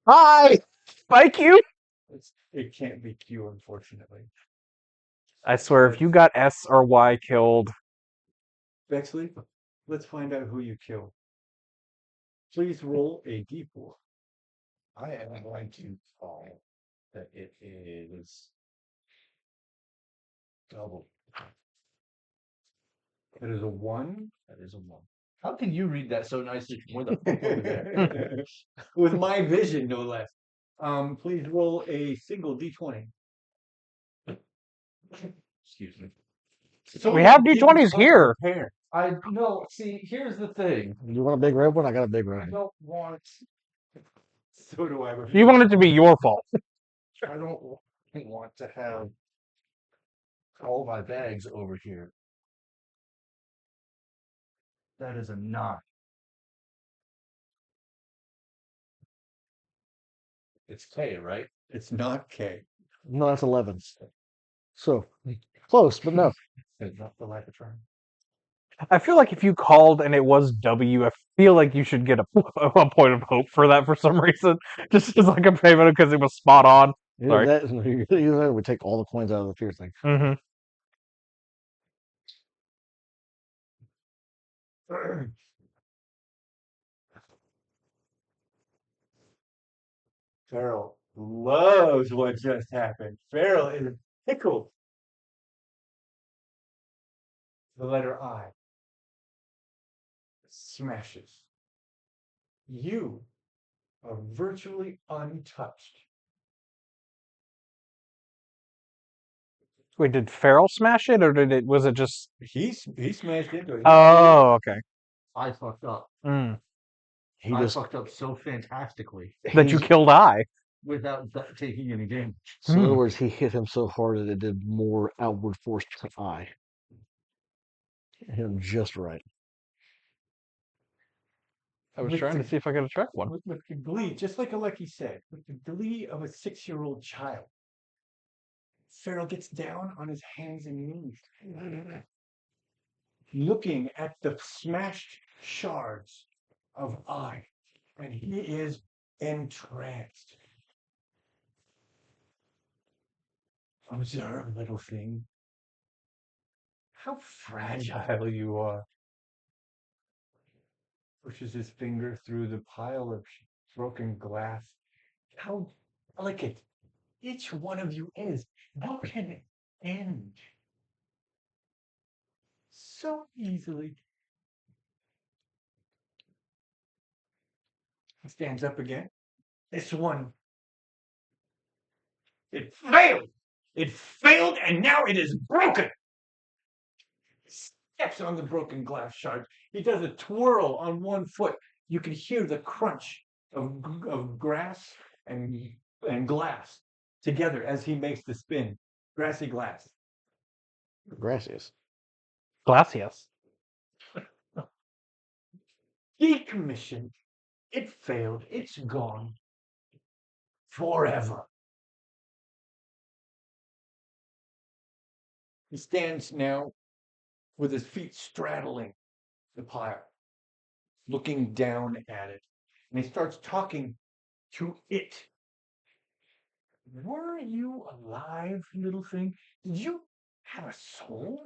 Hi, Spike you. It can't be Q, unfortunately. I swear, if you got S or Y killed, Bexley, let's find out who you killed. Please roll a d4. I am going to call that it is Double. That is a 1. That is a 1. How can you read that so nicely from where the fuck over there? With my vision, no less. Please roll a single d20. Excuse me. So We have many D20s here. unprepared. I no. See, here's the thing. You want a big red one? I got a big red I one. don't want. So do I. You want it to be your fault. I don't want to have all my bags over here. That is a 9. It's K, right? It's not K. No, that's 11. So close, but no. It's not the lack of trying. I feel like if you called and it was W, I feel like you should get a point of hope for that for some reason. Just as like a payment because it was spot on. Either Sorry. that, either that, we take all the coins out of the fear thing. Mm-hmm. Farrell loves what just happened. Farrell is tickled. The letter I smashes. You are virtually untouched. Wait, did Farrell smash it, or was it just? He smashed into it. Oh, okay. I fucked up. Mm. He I just fucked up so fantastically That you he's- killed I. without taking any damage. So in other Hmm. words, he hit him so hard that it did more outward force to eye. Hit him just right. I was With trying the- to see if I could attract one. with the glee, just like Aleki said, with the glee of a 6-year-old child. Farrell gets down on his hands and knees, looking at the smashed shards of eye, and he is entranced. Observe, little thing, how fragile you are. Pushes his finger through the pile of broken glass. How delicate each one of you is. How can it end so easily? He stands up again. This one. It failed! It failed, and now it is broken! Steps on the broken glass shard. He does a twirl on one foot. You can hear the crunch of grass and glass together as he makes the spin. Grassy glass. Gracias. Glacius. Decommissioned. It failed. It's gone. Forever. He stands now with his feet straddling the pile, looking down at it. And he starts talking to it. Were you alive, little thing? Did you have a soul?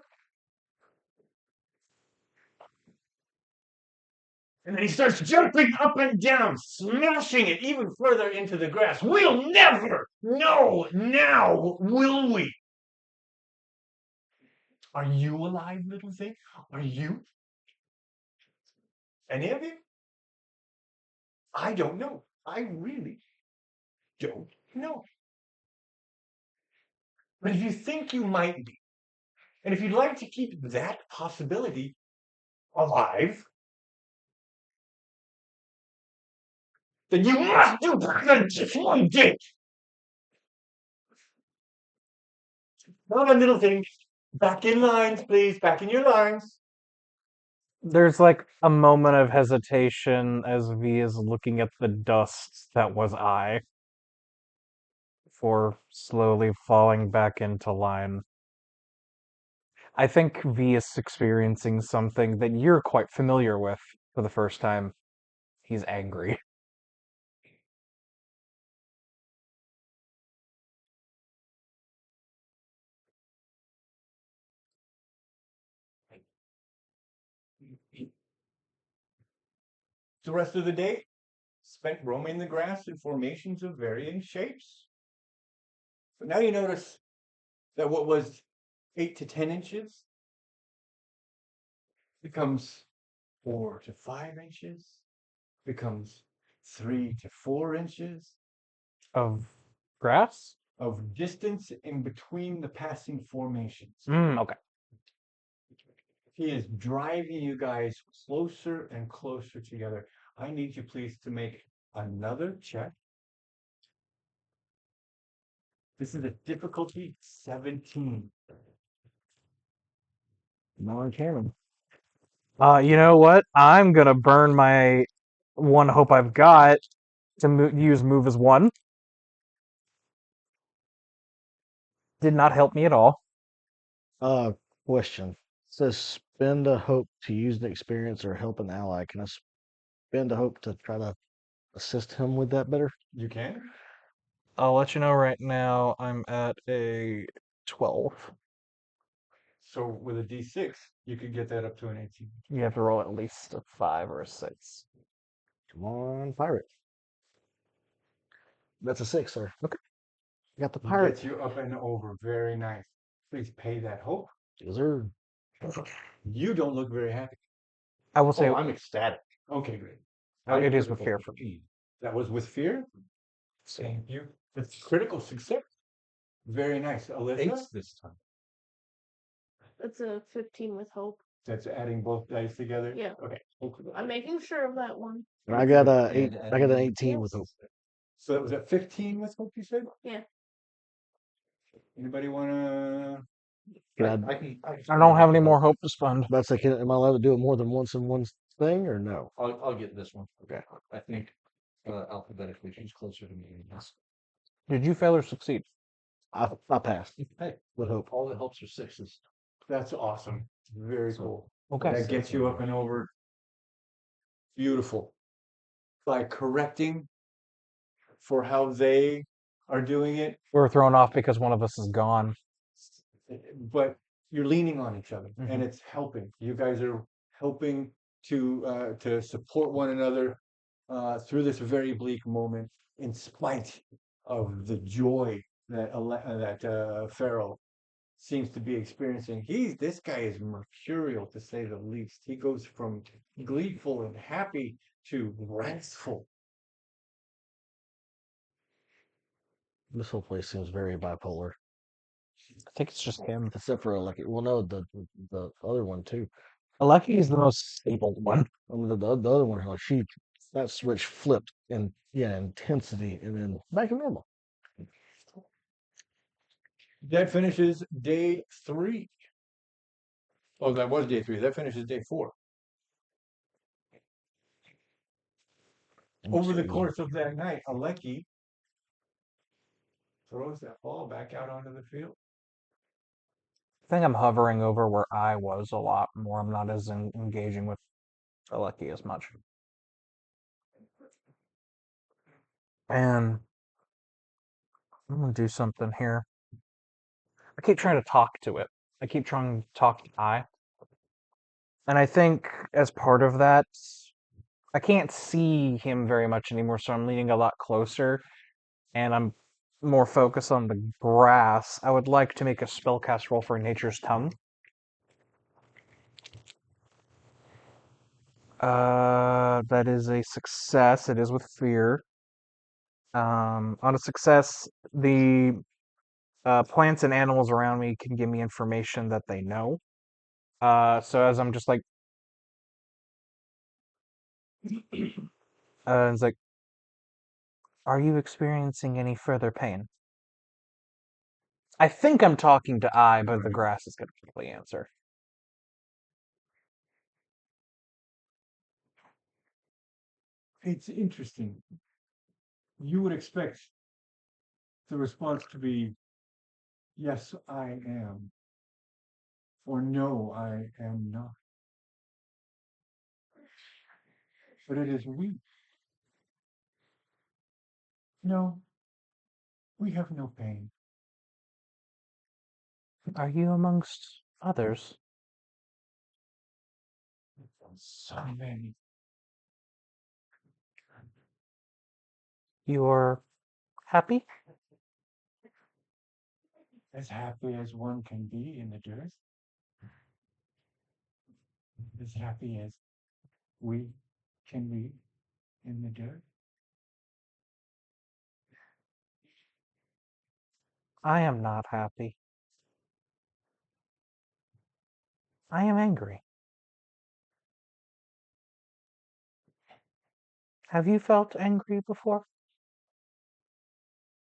And then he starts jumping up and down, smashing it even further into the grass. We'll never know now, will we? Are you alive, little thing? Are you? Any of you? I don't know. I really don't know. But if you think you might be, and if you'd like to keep that possibility alive, then you must do better just one thing. Come on, little thing. Back in lines, please. Back in your lines. There's like a moment of hesitation as V is looking at the dust that was I before slowly falling back into line. I think V is experiencing something that you're quite familiar with for the first time. He's angry. The rest of the day spent roaming the grass in formations of varying shapes. But now you notice that what was 8 to 10 inches becomes 4 to 5 inches, becomes 3 to 4 inches Of grass? of distance in between the passing formations. Okay. He is driving you guys closer and closer together. I need you please to make another check. This is a difficulty 17. Non-canon. You know what? I'm gonna burn my one hope I've got to use move as one. Did not help me at all. Question. It says spend a hope to use an experience or help an ally. Can I spend a hope to try to assist him with that better? You can? I'll let you know right now. I'm at a 12. So with a D6, you could get that up to an 18. You have to roll at least a 5 or a 6. Come on, pirate. That's a 6, sir. Okay. Got the He pirate. gets you up and over. Very nice. Please pay that hope. Yes, sir. You don't look very happy. I will say Oh, I'm ecstatic. Okay, great. it is with fear for me. That was with fear? Thank you. It's critical success. Very nice. Alyssa, Eights this time. That's a 15 with hope. that's adding both dice together? Yeah. Okay. I'm making sure of that one. And I got a And- 8. I got an and- 18 with hope. So that was at 15 with hope, you said? Yeah. Anybody wanna? Can I don't have any more hope to spend. That's like, am I allowed to do it more than once in one thing or no? I'll get this one. Okay. I think alphabetically she's closer to me than this. Did you fail or succeed? I passed Hey, with hope. all the helps are sixes. That's awesome. Very So- cool. Okay. That gets you up and over. Beautiful. By correcting for how they are doing it, We're thrown off because one of us is gone. but you're leaning on each other and Mhm. it's helping. You guys are helping to support one another through this very bleak moment, in spite of the joy that Pharaoh seems to be experiencing. This guy is mercurial to say the least. He goes from gleeful and happy to wrathful. This whole place seems very bipolar, I think it's just him. except for like, well, no, the other one too. Aleki is the most stable one. I mean, the other one, like that switch flipped in intensity and then back to normal. That finishes day 3. Oh, that was day 3. That finishes day 4. Over the course of that night, Aleki throws that ball back out onto the field. I think I'm hovering over where I was a lot more. I'm not as engaging with Aleki as much. And I'm gonna do something here. I keep trying to talk to it. I keep trying to talk to I. And I think as part of that, I can't see him very much anymore, so I'm leaning a lot closer and I'm more focused on the grass. I would like to make a spellcast roll for Nature's Tongue. That is a success. It is with fear. On a success, the plants and animals around me can give me information that they know. So as I'm just like, it's like, are you experiencing any further pain? I think I'm talking to I, but the grass is going to quickly answer. It's interesting. You would expect the response to be, yes, I am, or no, I am not. But it is we. No, we have no pain. Are you amongst others? So many. You're happy? as happy as one can be in the dirt, as happy as we can be in the dirt. I am not happy. I am angry. Have you felt angry before?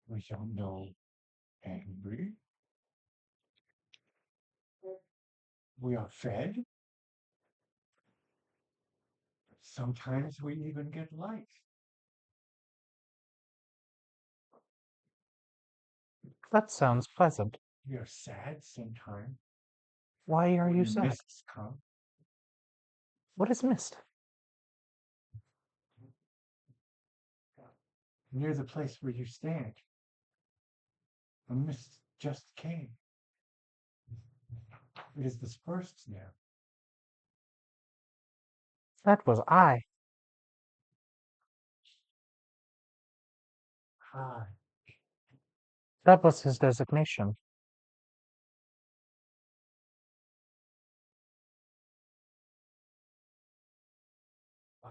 We don't know angry. We are fed. Sometimes we even get light. That sounds pleasant. We are sad sometimes Why are when you the sad? mists come. What is mist? Near the place where you stand. A mist just came. It is dispersed now. That was I. Hi. That was his designation.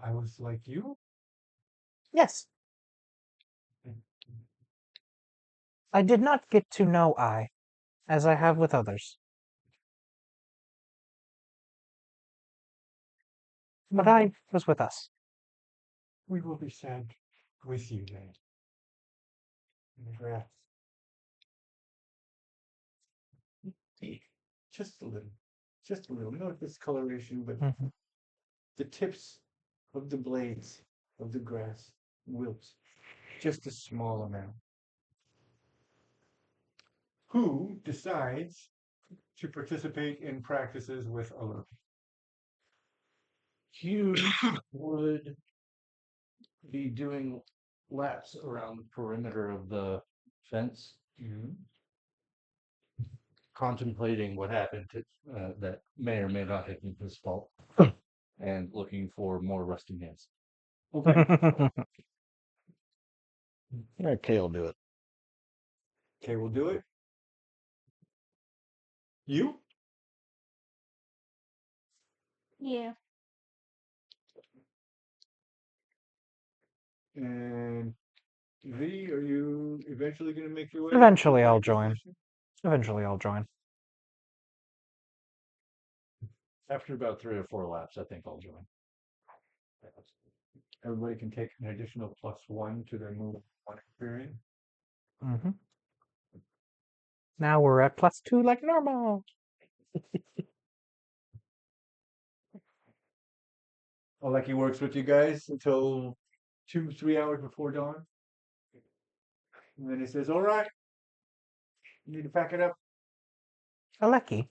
I was like you. Yes. I did not get to know I, as I have with others. But I was with us. We will be sad with you then. In the grass. Just a little. Just a little. No discoloration, but Mhm. the tips of the blades of the grass wilt. Just a small amount. Who decides to participate in practices with Orrery? You would be doing laps around the perimeter of the fence, contemplating what happened to, that may or may not have been his fault, and looking for more rusting hands. Okay. Okay, will do it. Okay, we'll do it. You? Yeah. And V, are you eventually going to make your way? Eventually to I'll the join. mission? Eventually I'll join. After about 3 or 4 laps, I think I'll join. Everybody can take an additional +1 to their move 1 experience. Hmm. Now we're at +2 like normal. Aleki works with you guys until 2-3 hours before dawn. And then he says, all right, you need to pack it up. Aleki,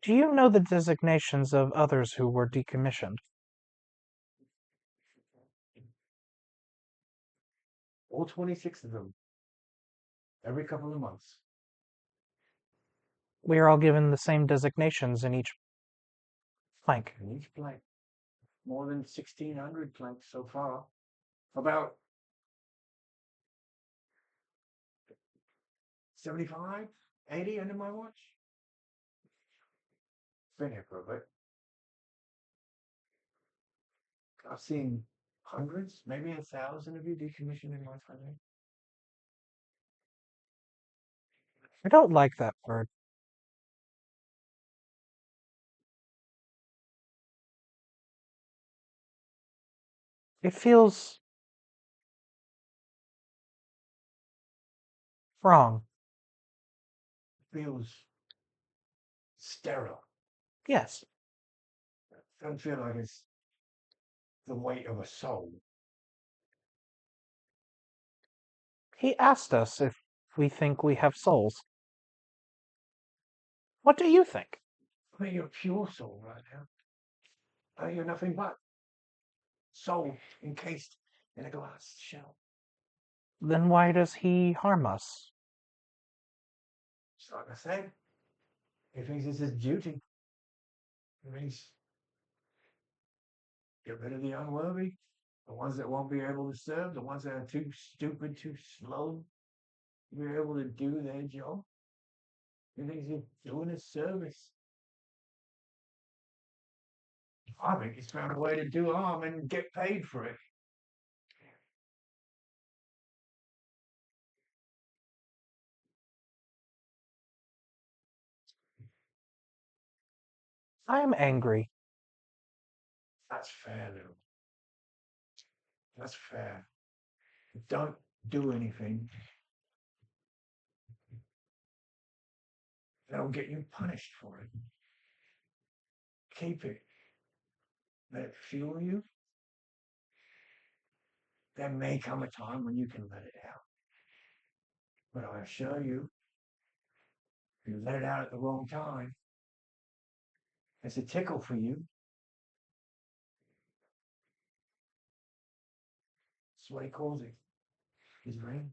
do you know the designations of others who were decommissioned? All 26 of them. Every couple of months. We are all given the same designations in each plank. In each plank. More than 1,600 planks so far. About 75, 80 under my watch. Been here for a bit. I've seen hundreds, maybe 1,000 of you decommissioned in my time. I don't like that word. It feels wrong. Feels sterile. Yes. Doesn't feel like it's the weight of a soul. He asked us if we think we have souls. What do you think? I mean, you're pure soul right now. You're nothing but soul encased in a glass shell. Then why does he harm us? Just like I said, he thinks it's his duty. He thinks get rid of the unworthy, the ones that won't be able to serve, the ones that are too stupid, too slow, be able to do their job. He thinks he's doing a service. I think he's found a way to do harm and get paid for it. I am angry. That's fair, Lou. That's fair. Don't do anything. That'll get you punished for it. Keep it. Let it fuel you. There may come a time when you can let it out. But I assure you, if you let it out at the wrong time, it's a tickle for you. That's what he calls it. His ring.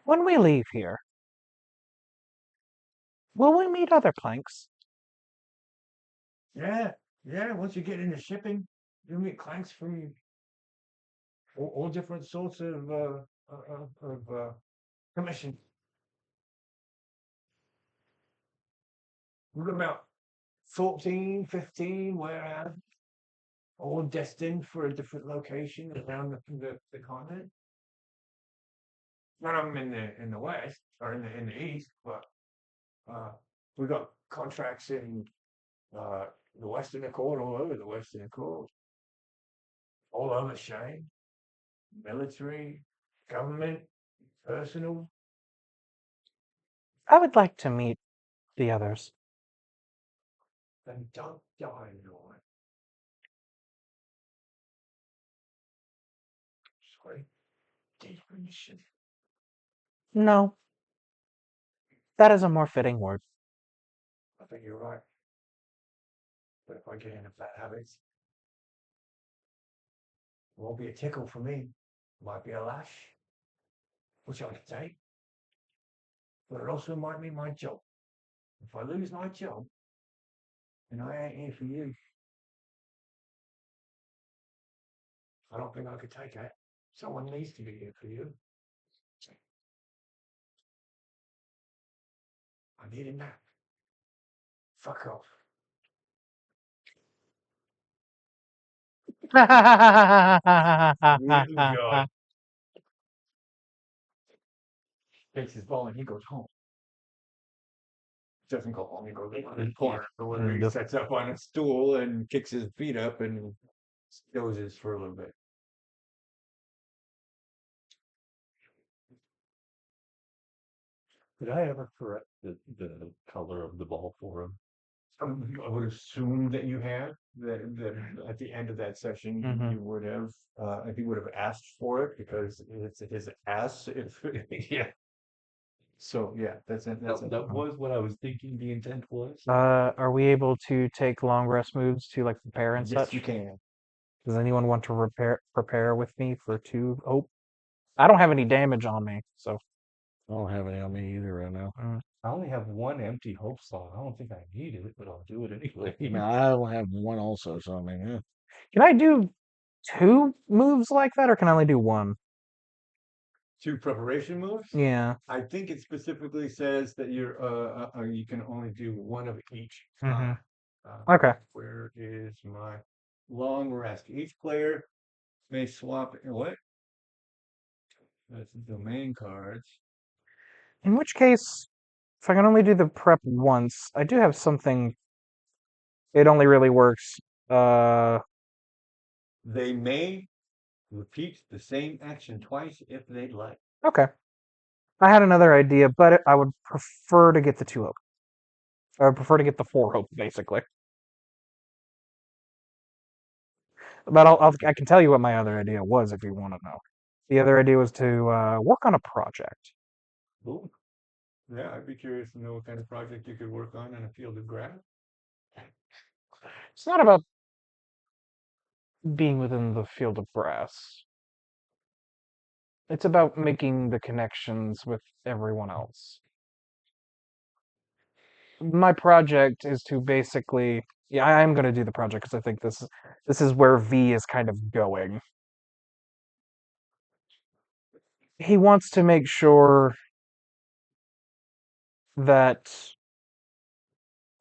When we leave here, will we meet other planks? Yeah, yeah. Once you get into shipping, you meet clanks from all different sorts of commission. We've got about 14, 15 warehouse, all destined for a different location around the continent. None of them in the west or in the east, but we got contracts in the Western Accord, all over the Western Accord, all over Shaym, military, government, personal. I would like to meet the others. Then don't die, Lord. Sorry, definition. No, that is a more fitting word. I think you're right. But if I get into bad habits, it won't be a tickle for me. It might be a lash, which I can take. But it also might be my job. If I lose my job, then I ain't here for you. I don't think I could take that. Someone needs to be here for you. I need a nap. Fuck off. God. Takes his ball and he goes home. Doesn't go home, he goes in the corner where he Just- sets up on a stool and kicks his feet up and dozes for a little bit. Did I ever correct the color of the ball for him? I would assume that you had that at the end of that session Mhm. you would have if you would have asked for it because it's his ass. Yeah. So yeah, that's it. That's it. That was what I was thinking the intent was. Are we able to take long rest moves to like prepare and Yes, such? you can. Does anyone want to prepare with me for 2 hope? I don't have any damage on me, so I don't have any on me either right now. I only have one empty hope slot. I don't think I need it, but I'll do it anyway. I mean, I only have one also, so I mean, yeah. can I do 2 moves like that, or can I only do 1? 2 preparation moves. Yeah. I think it specifically says that you can only do 1 of each. Mhm. Uh, Okay. Where is my long rest? Each player may swap what? That's the domain cards. In which case, if I can only do the prep once, I do have something. It only really works. They may repeat the same action twice if they'd like. Okay. I had another idea, but I would prefer to get the 2 hope. I would prefer to get the 4 hope, basically. But I can tell you what my other idea was if you want to know. The other idea was to work on a project. Cool. Yeah, I'd be curious to know what kind of project you could work on in a field of grass. It's not about being within the field of grass. It's about making the connections with everyone else. My project is to basically Yeah, I'm going to do the project because I think this is where V is kind of going. He wants to make sure that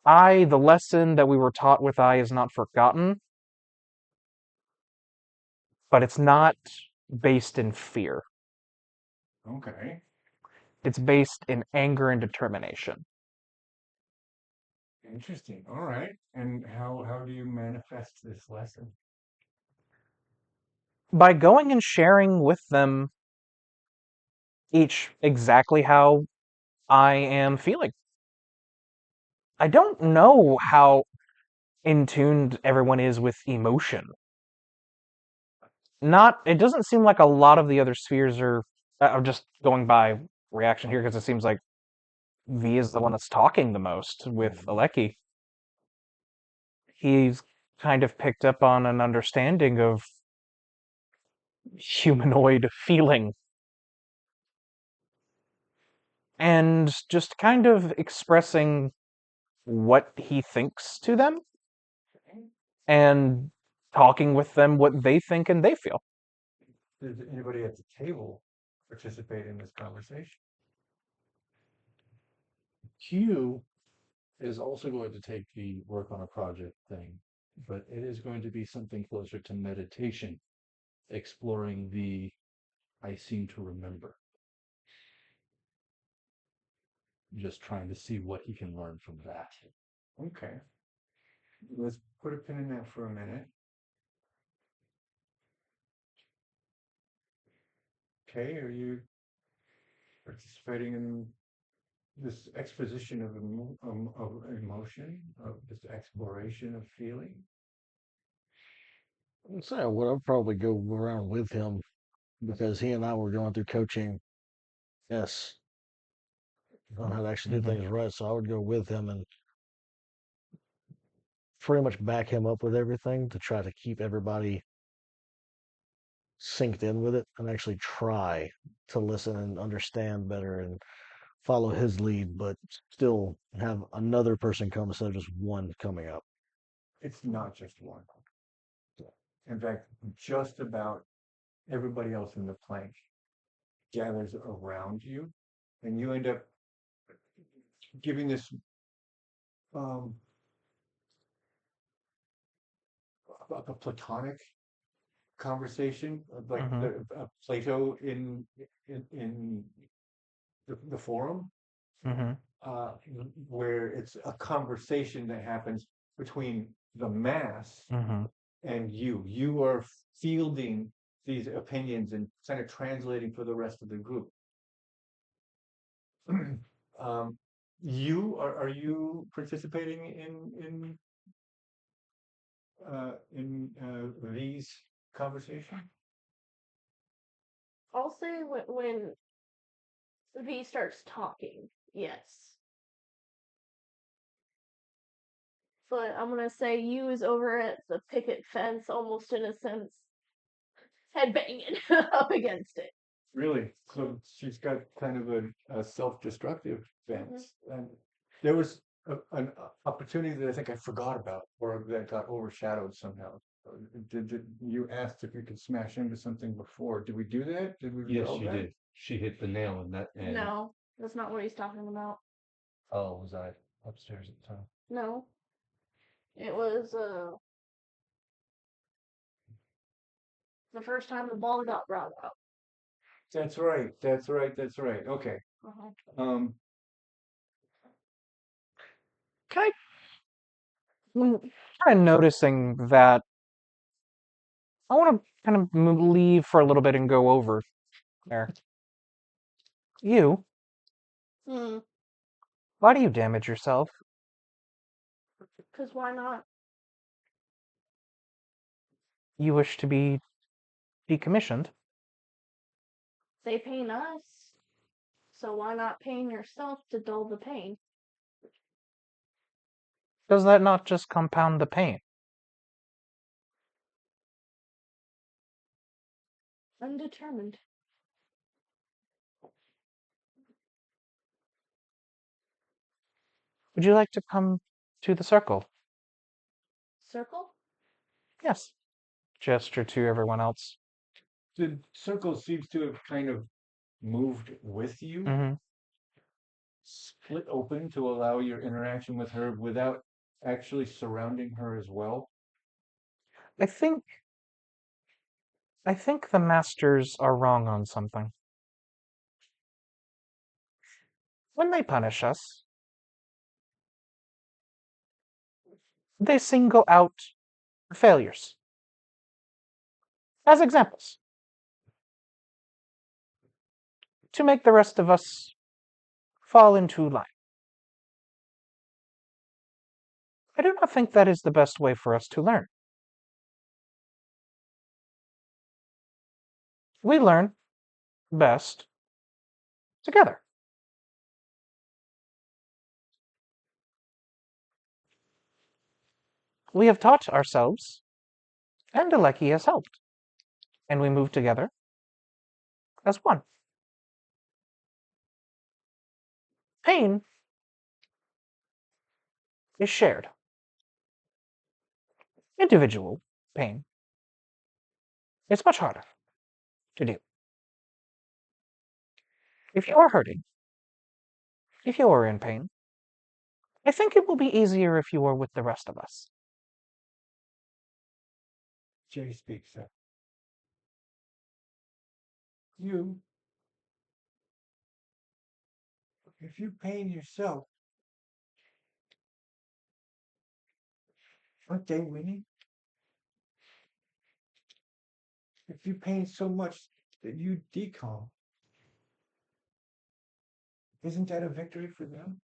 the lesson that we were taught with is not forgotten, but it's not based in fear. Okay. It's based in anger and determination. Interesting. All right. And how do you manifest this lesson? By going and sharing with them each exactly how I am feeling. I don't know how in tuned everyone is with emotion. It doesn't seem like a lot of the other spheres are. I'm just going by reaction here because it seems like V is the one that's talking the most with Aleki. He's kind of picked up on an understanding of humanoid feeling and just kind of expressing what he thinks to them and talking with them what they think and they feel. Does anybody at the table participate in this conversation? Q is also going to take the work on a project thing, but it is going to be something closer to meditation, exploring the I seem to remember. Just trying to see what he can learn from that. Okay. Let's put a pin in that for a minute. Okay, are you participating in this exposition of emotion, of this exploration of feeling? So I would probably go around with him because he and I were going through coaching. Yes, on how to actually do Mhm. things right. So I would go with him and pretty much back him up with everything to try to keep everybody synced in with it and actually try to listen and understand better and follow his lead, but still have another person come instead of just one coming up. It's not just one. In fact, just about everybody else in the plank gathers around you, and you end up giving this um, a platonic conversation, like Mhm. Plato in the forum, Mhm. uh, where it's a conversation that happens between the mass Mhm. and you. You are fielding these opinions and kind of translating for the rest of the group. um, are you participating in these conversation? I'll say when V starts talking, yes. But I'm gonna say you is over at the picket fence, almost in a sense, headbanging up against it. Really? So she's got kind of a self-destructive Mhm. bent. And there was an opportunity that I think I forgot about, or that got overshadowed somehow. Did you asked if you could smash into something before? Did we do that? Did we Yes, resolve she that? did. She hit the nail in that. And No, that's not what he's talking about. oh, was I upstairs at the time? No, it was the first time the ball got brought up. That's right. That's right. That's right. Okay. Uh-huh. Um, Okay. I'm kind of noticing that I want to kind of leave for a little bit and go over there. You, Hmm. why do you damage yourself? Cause why not? You wish to be decommissioned. They pain us, so why not pain yourself to dull the pain? Does that not just compound the pain? Undetermined. Would you like to come to the circle? circle? Yes. Gesture to everyone else. The circle seems to have kind of moved with you, Hmm. split open to allow your interaction with her without actually surrounding her as well. I think the masters are wrong on something. When they punish us, they single out failures as examples to make the rest of us fall into line. I do not think that is the best way for us to learn. We learn best together. We have taught ourselves, and Aleki has helped, and we move together as one. Pain is shared. Individual pain is much harder to do. If you are hurting, if you are in pain, I think it will be easier if you are with the rest of us. Jay speaks up. You, if you pain yourself, aren't they winning? If you pain so much that you decom, isn't that a victory for them?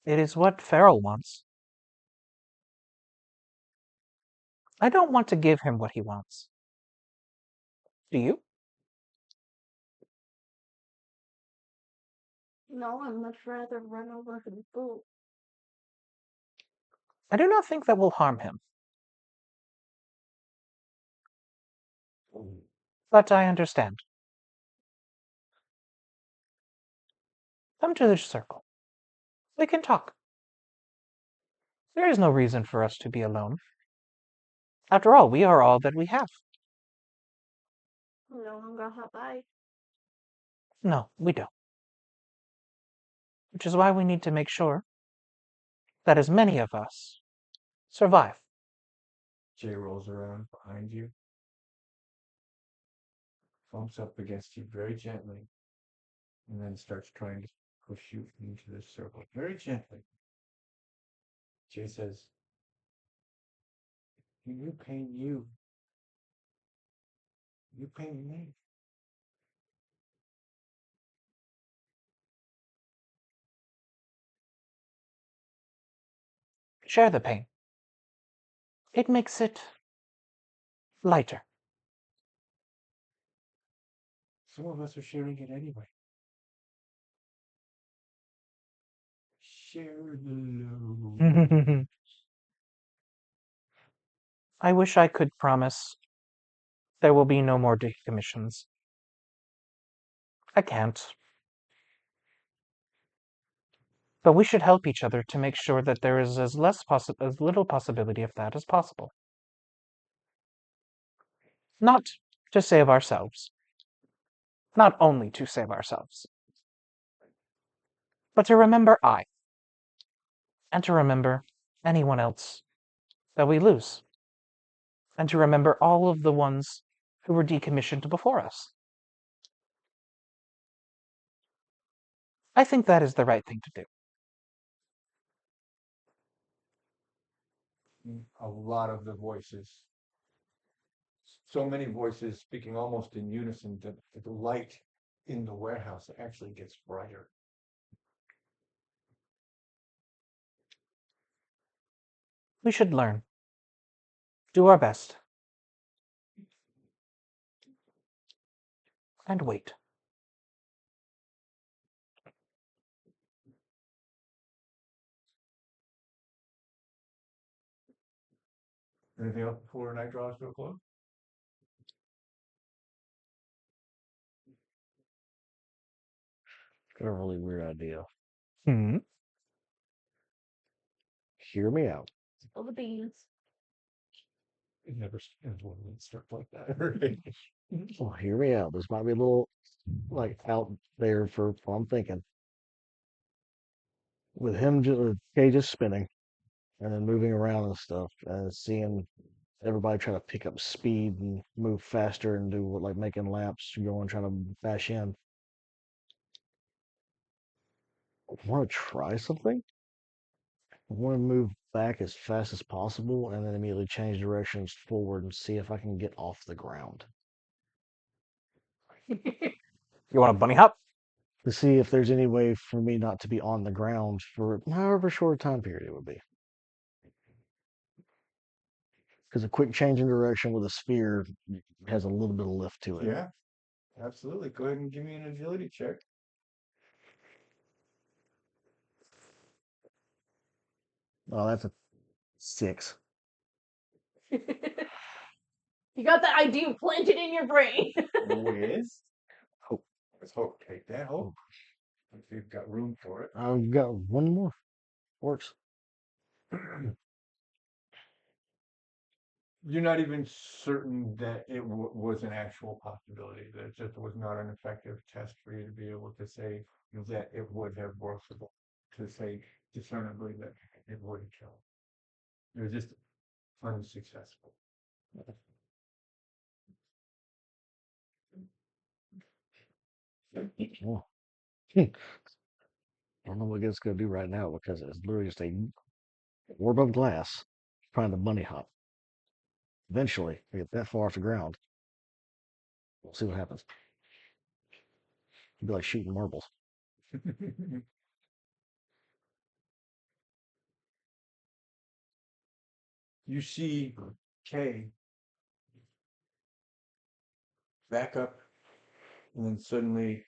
It is what Farrell wants. I don't want to give him what he wants. Do you? No, I'd much rather run over than boot. I do not think that will harm him. But I understand. Come to the circle. We can talk. There is no reason for us to be alone. After all, we are all that we have. No longer have I. No, we don't. Which is why we need to make sure that as many of us survive. Jay rolls around behind you, bumps up against you very gently, and then starts trying to push you into the circle very gently. Jay says, you pain you. You pain me. Share the pain. It makes it lighter. Some of us are sharing it anyway. Share the load. I wish I could promise there will be no more decommissions. I can't. But we should help each other to make sure that there is as little possibility of that as possible. Not to save ourselves. Not only to save ourselves. But to remember I. And to remember anyone else that we lose. And to remember all of the ones who were decommissioned before us. I think that is the right thing to do. A lot of the voices, so many voices speaking almost in unison that the light in the warehouse actually gets brighter. We should learn. Do our best. And wait. Anything else before night draws to a close? Got a really weird idea. Hmm. Hear me out. Spill the beans. It never ends when it starts like that. Well, hear me out. This might be a little like out there for what I'm thinking. With him, cages spinning and then moving around and stuff, and seeing everybody try to pick up speed and move faster and do what like making laps, going trying to bash in. I want to try something. I want to move back as fast as possible and then immediately change directions forward and see if I can get off the ground. You want a bunny hop? To see if there's any way for me not to be on the ground for however short a time period it would be. Because a quick change in direction with a sphere has a little bit of lift to it. Yeah, absolutely. Go ahead and give me an agility check. Oh, that's a 6. You got the idea planted in your brain. With Hope. Let's hope. Take that hope. If you've got room for it. I've got one more. Works. You're not even certain that it was an actual possibility. That it just was not an effective test for you to be able to say that it would have worked. To say discernibly that it would kill. It was just unsuccessful. Oh. I don't know what it's going to do right now because it's literally just a orb of glass trying to bunny hop. Eventually, we get that far off the ground. We'll see what happens. It'd be like shooting marbles. You see Kay back up and then suddenly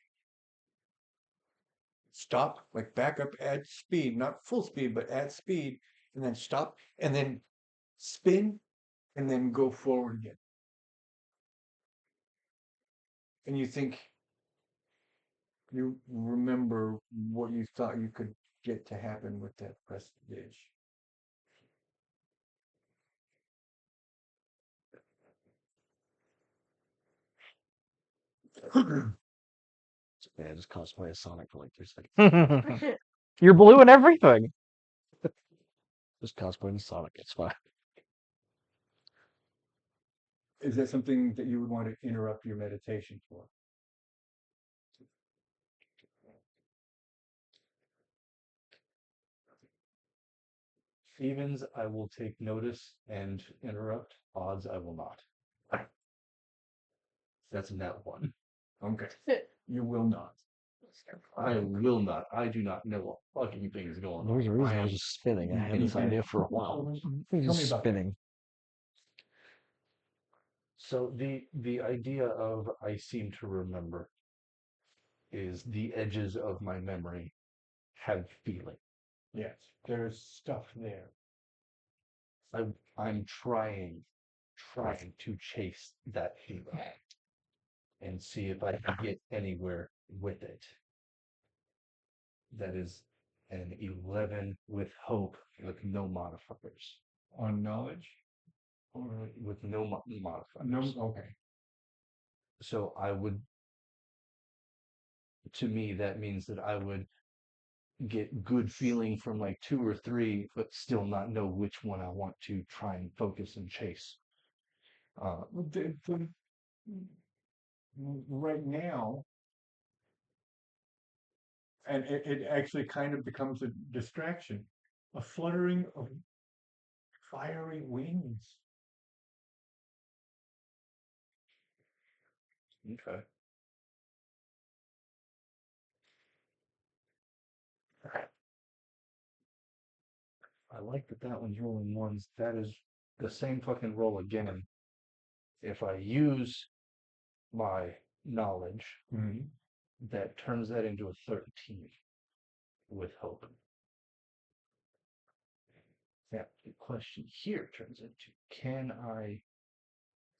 stop, like back up at speed, not full speed, but at speed, and then stop, and then spin, and then go forward again. And you think you remember what you thought you could get to happen with that prestige. Yeah, just cosplay as Sonic for like 3 seconds. You're blue and everything. Just cosplay as Sonic. It's fine. Is that something that you would want to interrupt your meditation for? Evens, I will take notice and interrupt. Odds, I will not. That's a net one. Okay. You will not. I will not. I do not know what fucking thing is going There's a on. reason I was just spinning. I had this idea for a while. Tell me Just about spinning. So the idea of I seem to remember is the edges of my memory have feeling. Yes, there's stuff there. I'm trying to chase that feeling and see if I can get anywhere with it. That is an 11 with hope, with no modifiers. On knowledge? Or With no modifiers. no, okay. So I would, to me, that means that I would get good feeling from like 2 or 3, but still not know which one I want to try and focus and chase. Right now, and it actually kind of becomes a distraction. A fluttering of fiery wings. Okay. I like that that one's rolling ones. That is the same fucking roll again. If I use my knowledge, Mhm. that turns that into a 13 with hope. Now, the question here turns into, can I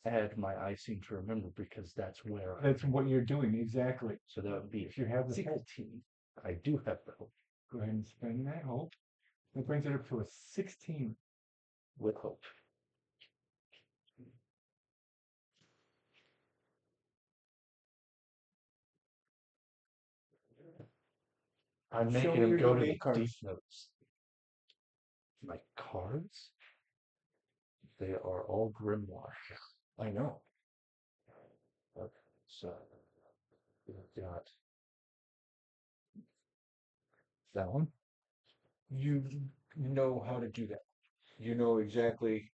add my I seem to remember, because that's where That's what you're doing, exactly. so that would be If you have the 16. I do have the hope. Go ahead and spend that hope. That brings it up to a 16. with hope. I'm Show making me him your go to domain the cards. deep notes. My cards? They are all grimoire. I know. Okay, so we've got that one. You know how to do that. You know exactly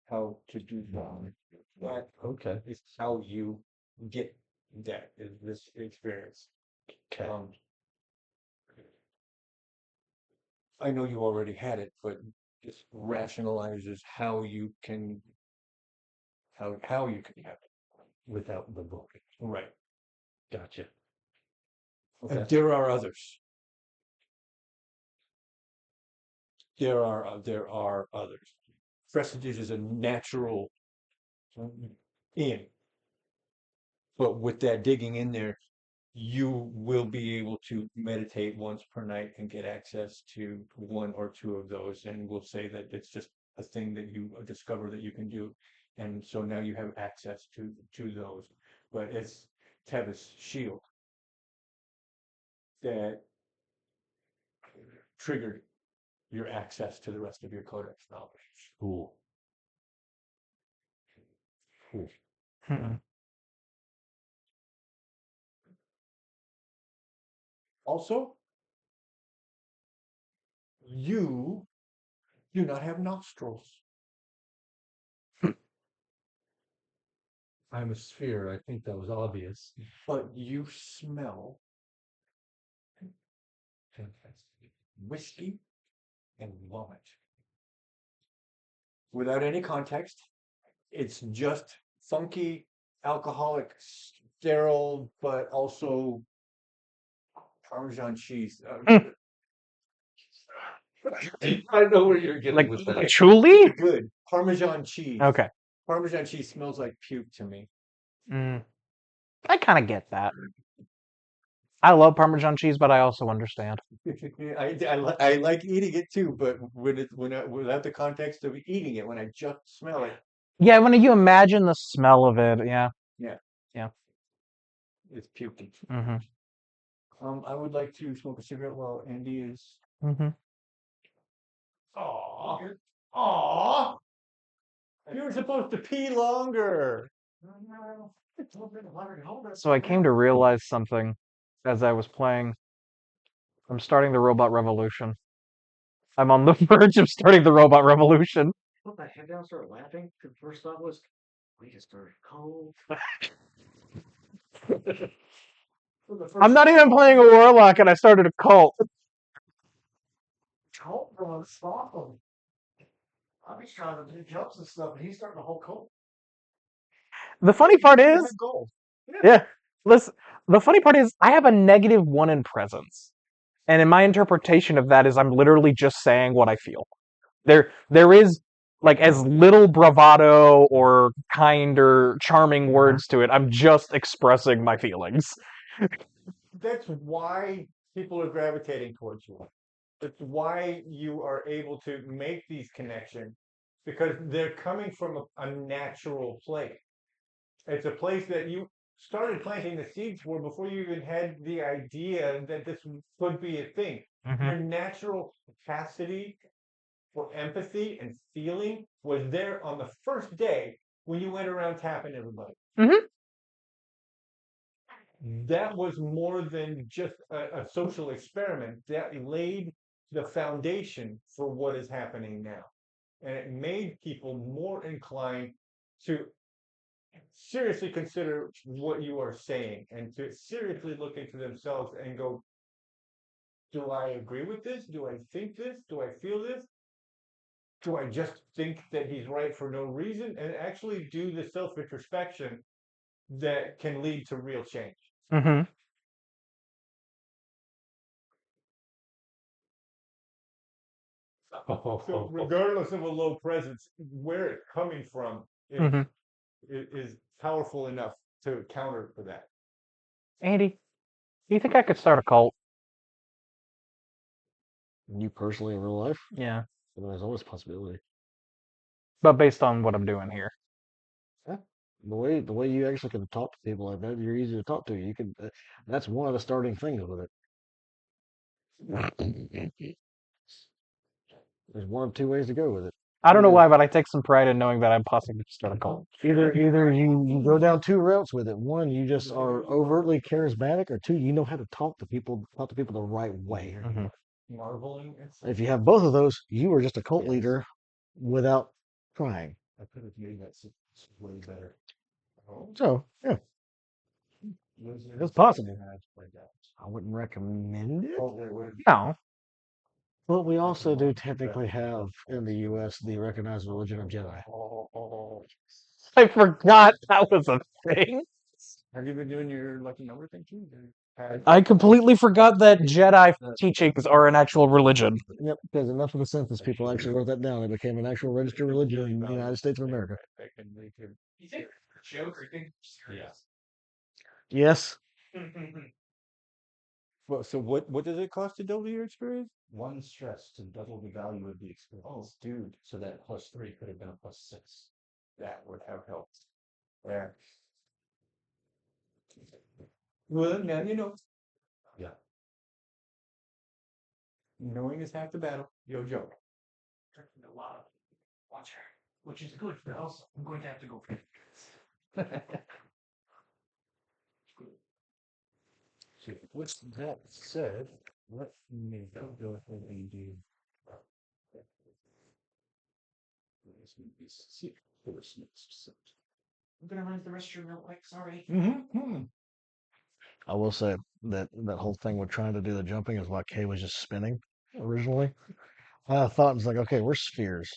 how to do that. That Okay. is how you get that is this experience. Okay. I know you already had it, but just rationalizes how you can how you can have it. Without the book. Right. Gotcha. And Okay. there are others. There are others. Presages is a natural in, but with that digging in there, you will be able to meditate once per night and get access to one or two of those. And we'll say that it's just a thing that you discover that you can do. And so now you have access to those. But it's Tevis shield that triggered your access to the rest of your codex knowledge. Cool. Cool. Hmm. Also, you do not have nostrils. I'm a sphere. I think that was obvious. But you smell Fantastic. whiskey and vomit. Without any context, it's just funky, alcoholic, sterile, but also Parmesan cheese. I know where you're getting Like with that. truly? Good. Parmesan cheese. Okay. Parmesan cheese smells like puke to me. Mm. I kind of get that. I love Parmesan cheese, but I also understand. I like eating it too, but without the context of eating it, when I just smell it, Yeah, when you imagine the smell of it, yeah. it's puking. Mm-hmm. I would like to smoke a cigarette while Andy is. Mm-hmm. Aw. You were supposed to pee longer. So I came to realize something as I was playing. I'm starting the robot revolution. I'm on the verge of starting the robot revolution. Put my head down, started laughing. The first thought was, we just started cold. I'm not even playing a warlock, and I started a cult. Cult from stop him. I'm just trying to do jumps and stuff, and he's starting a whole cult. The funny part You is, have gold. yeah, listen. The funny part is, I have a -1 in presence, and in my interpretation of that is, I'm literally just saying what I feel. There is like as little bravado or kind or charming words to it. I'm just expressing my feelings. That's why people are gravitating towards you. That's why you are able to make these connections because they're coming from a natural place. It's a place that you started planting the seeds for before you even had the idea that this could be a thing. Your natural capacity for empathy and feeling was there on the first day when you went around tapping everybody. Mhm. That was more than just a social experiment. That laid the foundation for what is happening now. And it made people more inclined to seriously consider what you are saying and to seriously look into themselves and go, do I agree with this? Do I think this? Do I feel this? Do I just think that he's right for no reason? And actually do the self introspection that can lead to real change. Mm-hmm. So regardless of a low presence, where it's coming from Mm-hmm. is powerful enough to counter for that. Andy, do you think I could start a cult? You personally in real life? Yeah. I mean, there's always a possibility. but based on what I'm doing here. The way you actually can talk to people like that, you're easy to talk to. You can. That's one of the starting things with it. There's one of two ways to go with it. I don't know Either- why, but I take some pride in knowing that I'm possibly to start a cult. Either you go down two routes with it. One, you just are overtly charismatic, or two, you know how to talk to people the right way. Mhm. Marveling. If you have both of those, you are just a cult leader without trying. I could have made that way better. So yeah, it's possible. I wouldn't recommend it. No, But we also do technically have in the U.S. the recognized religion of Jedi. I forgot that was a thing. Have you been doing your lucky number thing too? I completely forgot that Jedi teachings are an actual religion. Yep, because enough of the census people actually wrote that down. It became an actual registered religion in the United States of America. Yes. Well, so what does it cost to double your experience? One stress to double the value of the experience. Oh, dude, So that +3 could have been a +6. that would have helped. Yeah. Well, now you know. Yeah. Knowing is half the battle. Yo, Joe. Drinking a lot of water, which is good, but also I'm going to have to go for So with that said, let me go ahead and do. I'm gonna run to the restroom real quick. Sorry. Mm-hmm. I will say that whole thing with trying to do the jumping is why Kay was just spinning originally. I thought it was like, okay, we're spheres.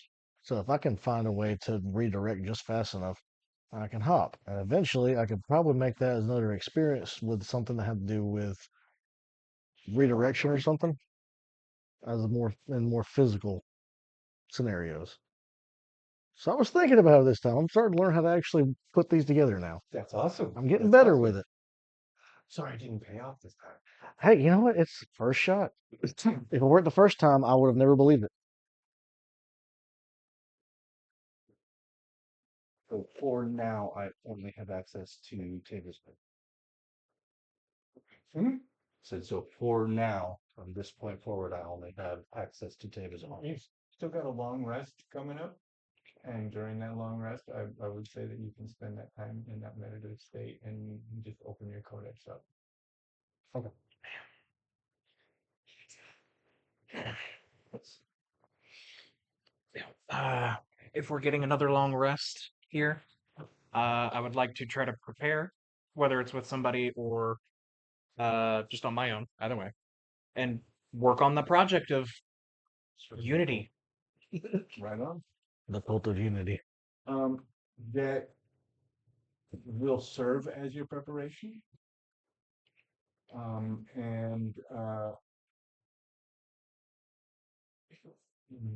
So if I can find a way to redirect just fast enough, I can hop. And eventually I could probably make that as another experience with something that had to do with redirection or something. As more physical scenarios. So I was thinking about it this time. I'm starting to learn how to actually put these together now. That's awesome. I'm getting That's better awesome. with it. Sorry, it didn't pay off this time. Hey, you know what? It's first shot. If it weren't the first time, I would have never believed it. So for now, I only have access to Tabor's. Hmm? So for now, from this point forward, I only have access to Tabor's. You've still got a long rest coming up. And during that long rest, I would say that you can spend that time in that meditative state and just open your codex up. Okay. If we're getting another long rest here, I would like to try to prepare, whether it's with somebody or just on my own, either way, and work on the project of unity. Right on. The cult of unity. That will serve as your preparation. And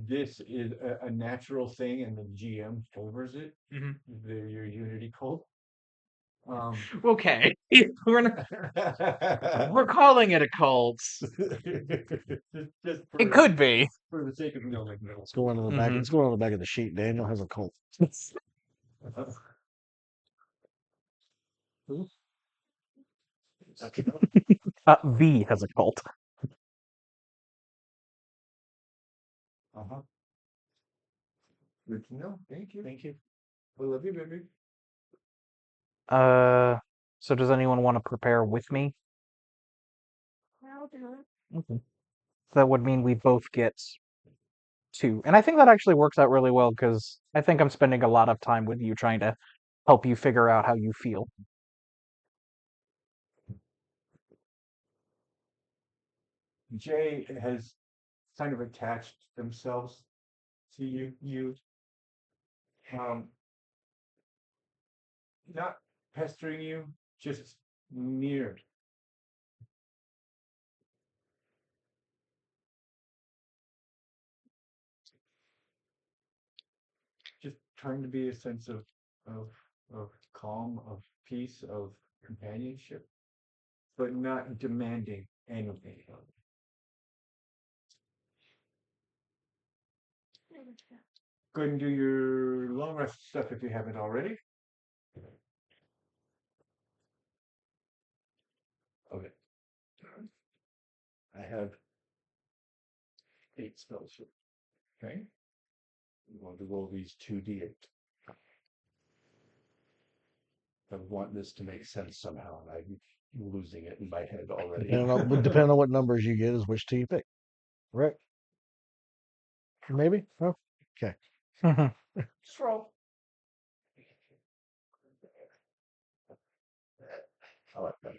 this is a natural thing, and the GM favors it. Mhm. Your Unity cult. Okay, we're calling it a cult. Just It could be. for the sake of knowing. Let's go on to the back. Mhm. Let's go on the back of the sheet. Daniel has a cult. V has a cult. Uh-huh. Good to know. Thank you. Thank you. We love you, baby. So does anyone want to prepare with me? I'll do it. Okay. That would mean we both get 2. And I think that actually works out really well because I think I'm spending a lot of time with you trying to help you figure out how you feel. Jay has kind of attached themselves to you. Not pestering you, just near. Just trying to be a sense of of calm, of peace, of companionship, but not demanding anything. Go ahead and do your long rest stuff if you haven't already. Okay. I have 8 spells here. Okay. I'm going to roll these 2d8. I want this to make sense somehow, and I'm losing it in my head already. Depending on what numbers you get, is which two you pick. Right? Maybe? Oh, okay. Just roll. I like that.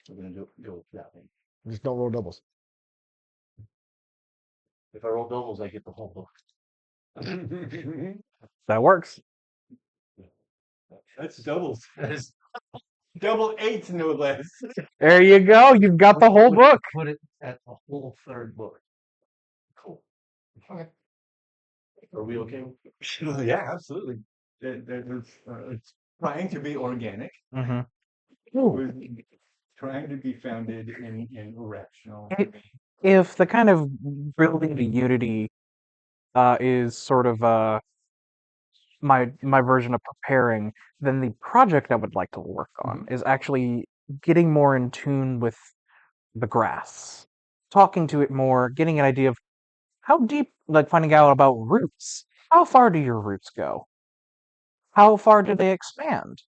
We're going to go with that one. Just don't roll doubles. If I roll doubles, I get the whole book. That works. That's doubles. Double eights, no less. There you go. You've got the whole book. Put it at the whole third book. Cool. Okay. Are we okay? Yeah, absolutely. It's trying to be organic. Mm-hmm. We're trying to be founded in rational. If the kind of building the unity is sort of my version of preparing, then the project I would like to work on is actually getting more in tune with the grass, talking to it more, getting an idea of how deep, like finding out about roots. How far do your roots go? How far do they expand?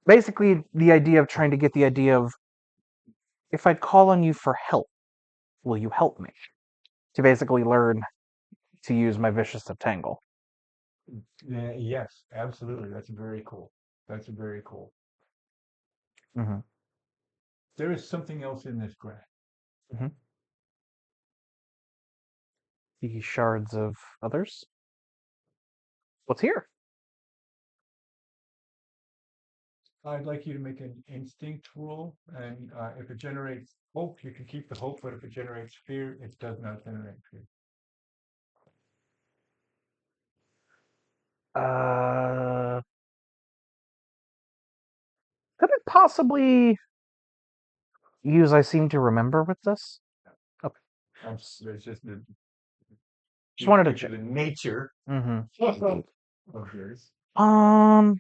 Basically, the idea of trying to get the idea of if I call on you for help, will you help me? To basically learn to use my vicious of tangle. Yes, absolutely. That's very cool. That's very cool. Mm-hmm. There is something else in this graph. The shards of others. What's here? I'd like you to make an instinct roll, and if it generates hope, you can keep the hope, but if it generates fear, it does not generate fear. Could it possibly use I seem to remember with this? There's just the Just wanted to due check. the nature Mm-hmm. of yours. Hmm.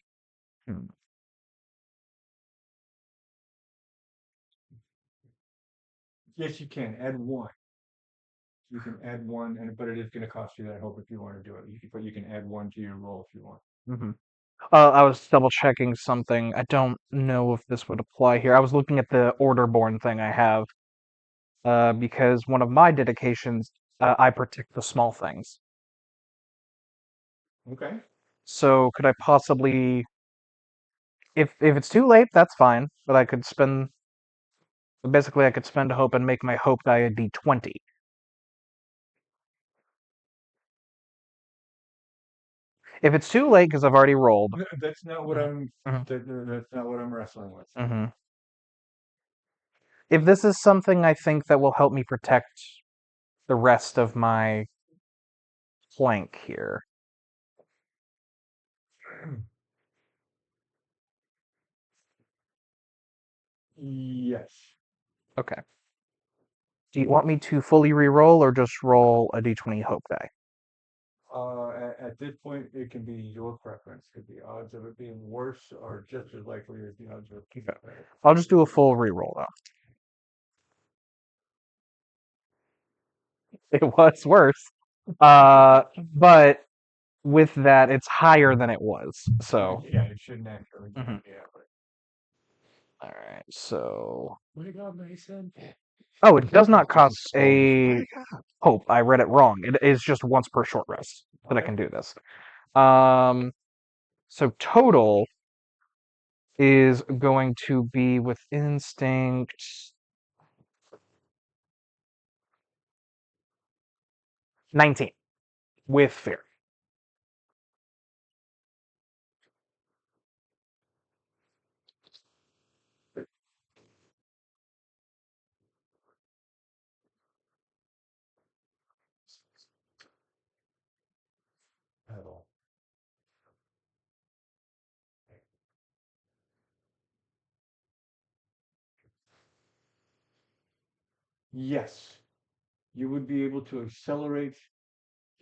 Yes, you can add one. You can add one, but it is going to cost you that hope if you want to do it. But you can add one to your roll if you want. Mm-hmm. I was double checking something. I don't know if this would apply here. I was looking at the Orderborn thing I have, because one of my dedications, I protect the small things. Okay. So could I possibly, if it's too late, that's fine. But I could spend, basically, I could spend a hope and make my hope die a d20. If it's too late because I've already rolled. No, that's not what I'm. Mhm. That's not what I'm wrestling with. Mm-hmm. If this is something I think that will help me protect the rest of my flank here. Yes. Okay. Do you want me to fully re-roll or just roll a d20 hope die? At this point, it can be your preference. The odds of it being worse are just as likely as the odds of it being better. I'll just do a full re-roll though. It was worse. But with that, it's higher than it was. So. Yeah, it shouldn't actually. Mhm. Yeah. All right. So. What do you got, Mason? Oh, it does not cost a hope. I read it wrong. It is just once per short rest that I Okay. can do this. So total is going to be with instinct 19 with fear. At all. Yes, you would be able to accelerate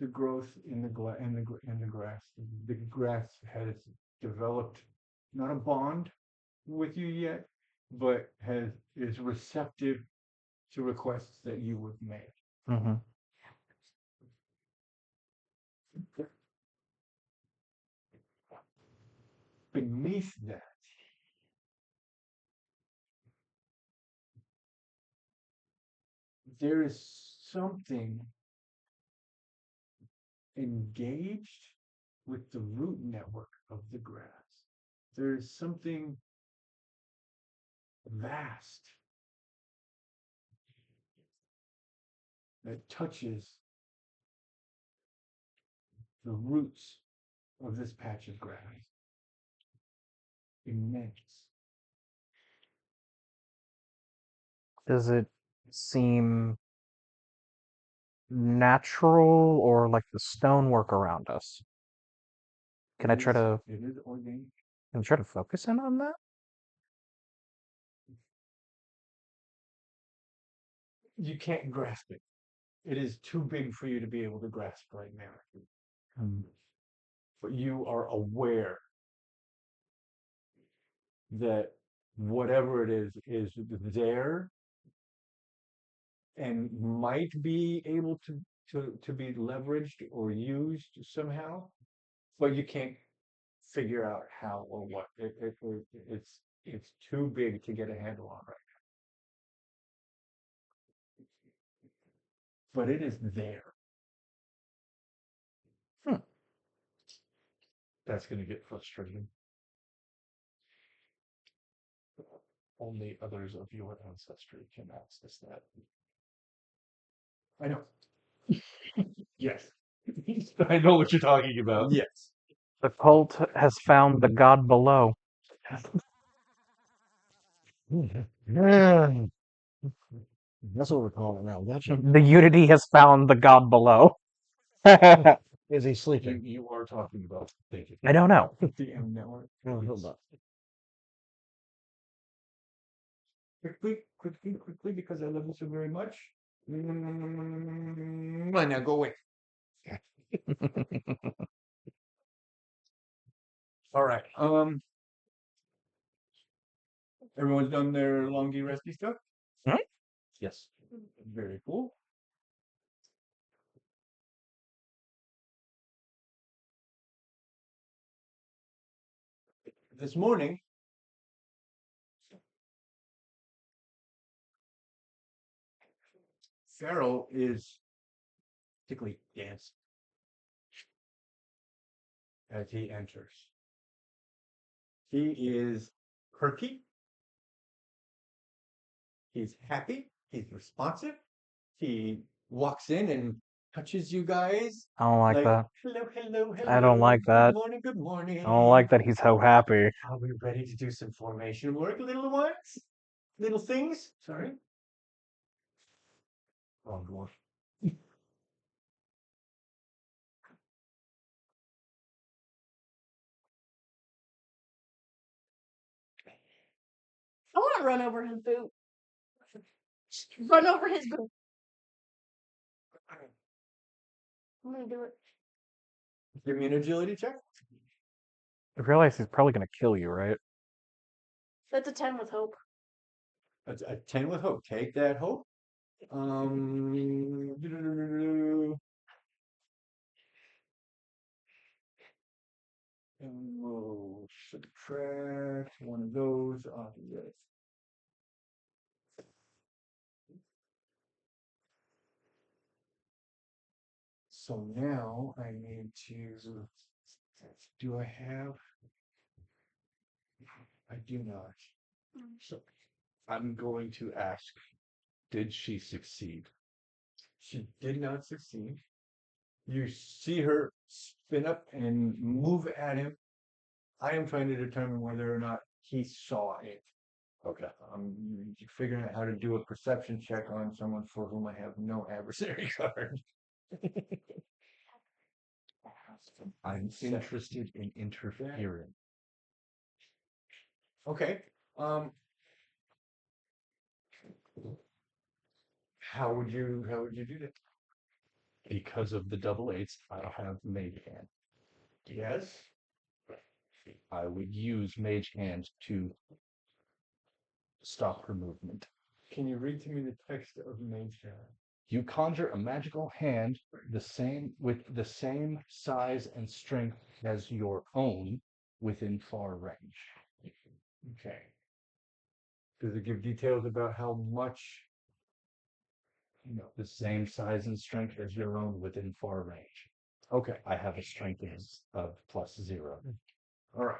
the growth in the in the grass. The grass has developed not a bond with you yet, but is receptive to requests that you would make. Mm-hmm. Beneath that, there is something engaged with the root network of the grass. There is something vast that touches the roots of this patch of grass. Immense. Does it seem natural or like the stonework around us? Can I try to It is organic. focus in on that? You can't grasp it. It is too big for you to be able to grasp right now. But you are aware that whatever it is there and might be able to be leveraged or used somehow, but you can't figure out how or what. It's too big to get a handle on right now. But it is there. That's going to get frustrating. Only others of your ancestry can access that. I know. Yes. I know what you're talking about. Yes. The cult has found the god below. That's what we're calling it now. Gotcha. The unity has found the god below. I Is he You, sleeping? you are talking about thinking. don't know. The M network. No, hold up. Quickly, because I love you so very much. Now go away. All right. Everyone's done their longy resty stuff. Yes. Very cool. This morning, Farrell is particularly dancing as he enters. He is perky. He's happy. He's responsive. He walks in and touches you guys. I don't like that. Hello, hello, hello. I don't like that. Good morning, good morning. I don't like that he's so happy. Are we ready to do some formation work, little ones? Little things? Sorry. Wrong dwarf. I want to run over his boot. Run over his boot. I'm gonna do it. Give me an agility check. I realize he's probably gonna kill you, right? That's a 10 with hope. That's a 10 with hope. Take that hope. And we'll subtract one of those off of this. So now I need to. Do I have? I do not. So I'm going to ask, did she succeed? She did not succeed. You see her spin up and move at him. I am trying to determine whether or not he saw it. Okay. You're figuring out how to do a perception check on someone for whom I have no adversary card. I'm interested in interfering. Okay. How would you do that? Because of the double eights, I have Mage Hand. Yes. I would use Mage Hand to stop her movement. Can you read to me the text of Mage Hand? You conjure a magical hand with the same size and strength as your own within far range. Okay. Does it give details about how much? No. The same size and strength as your own within far range. Okay. I have a strength of +0. All right.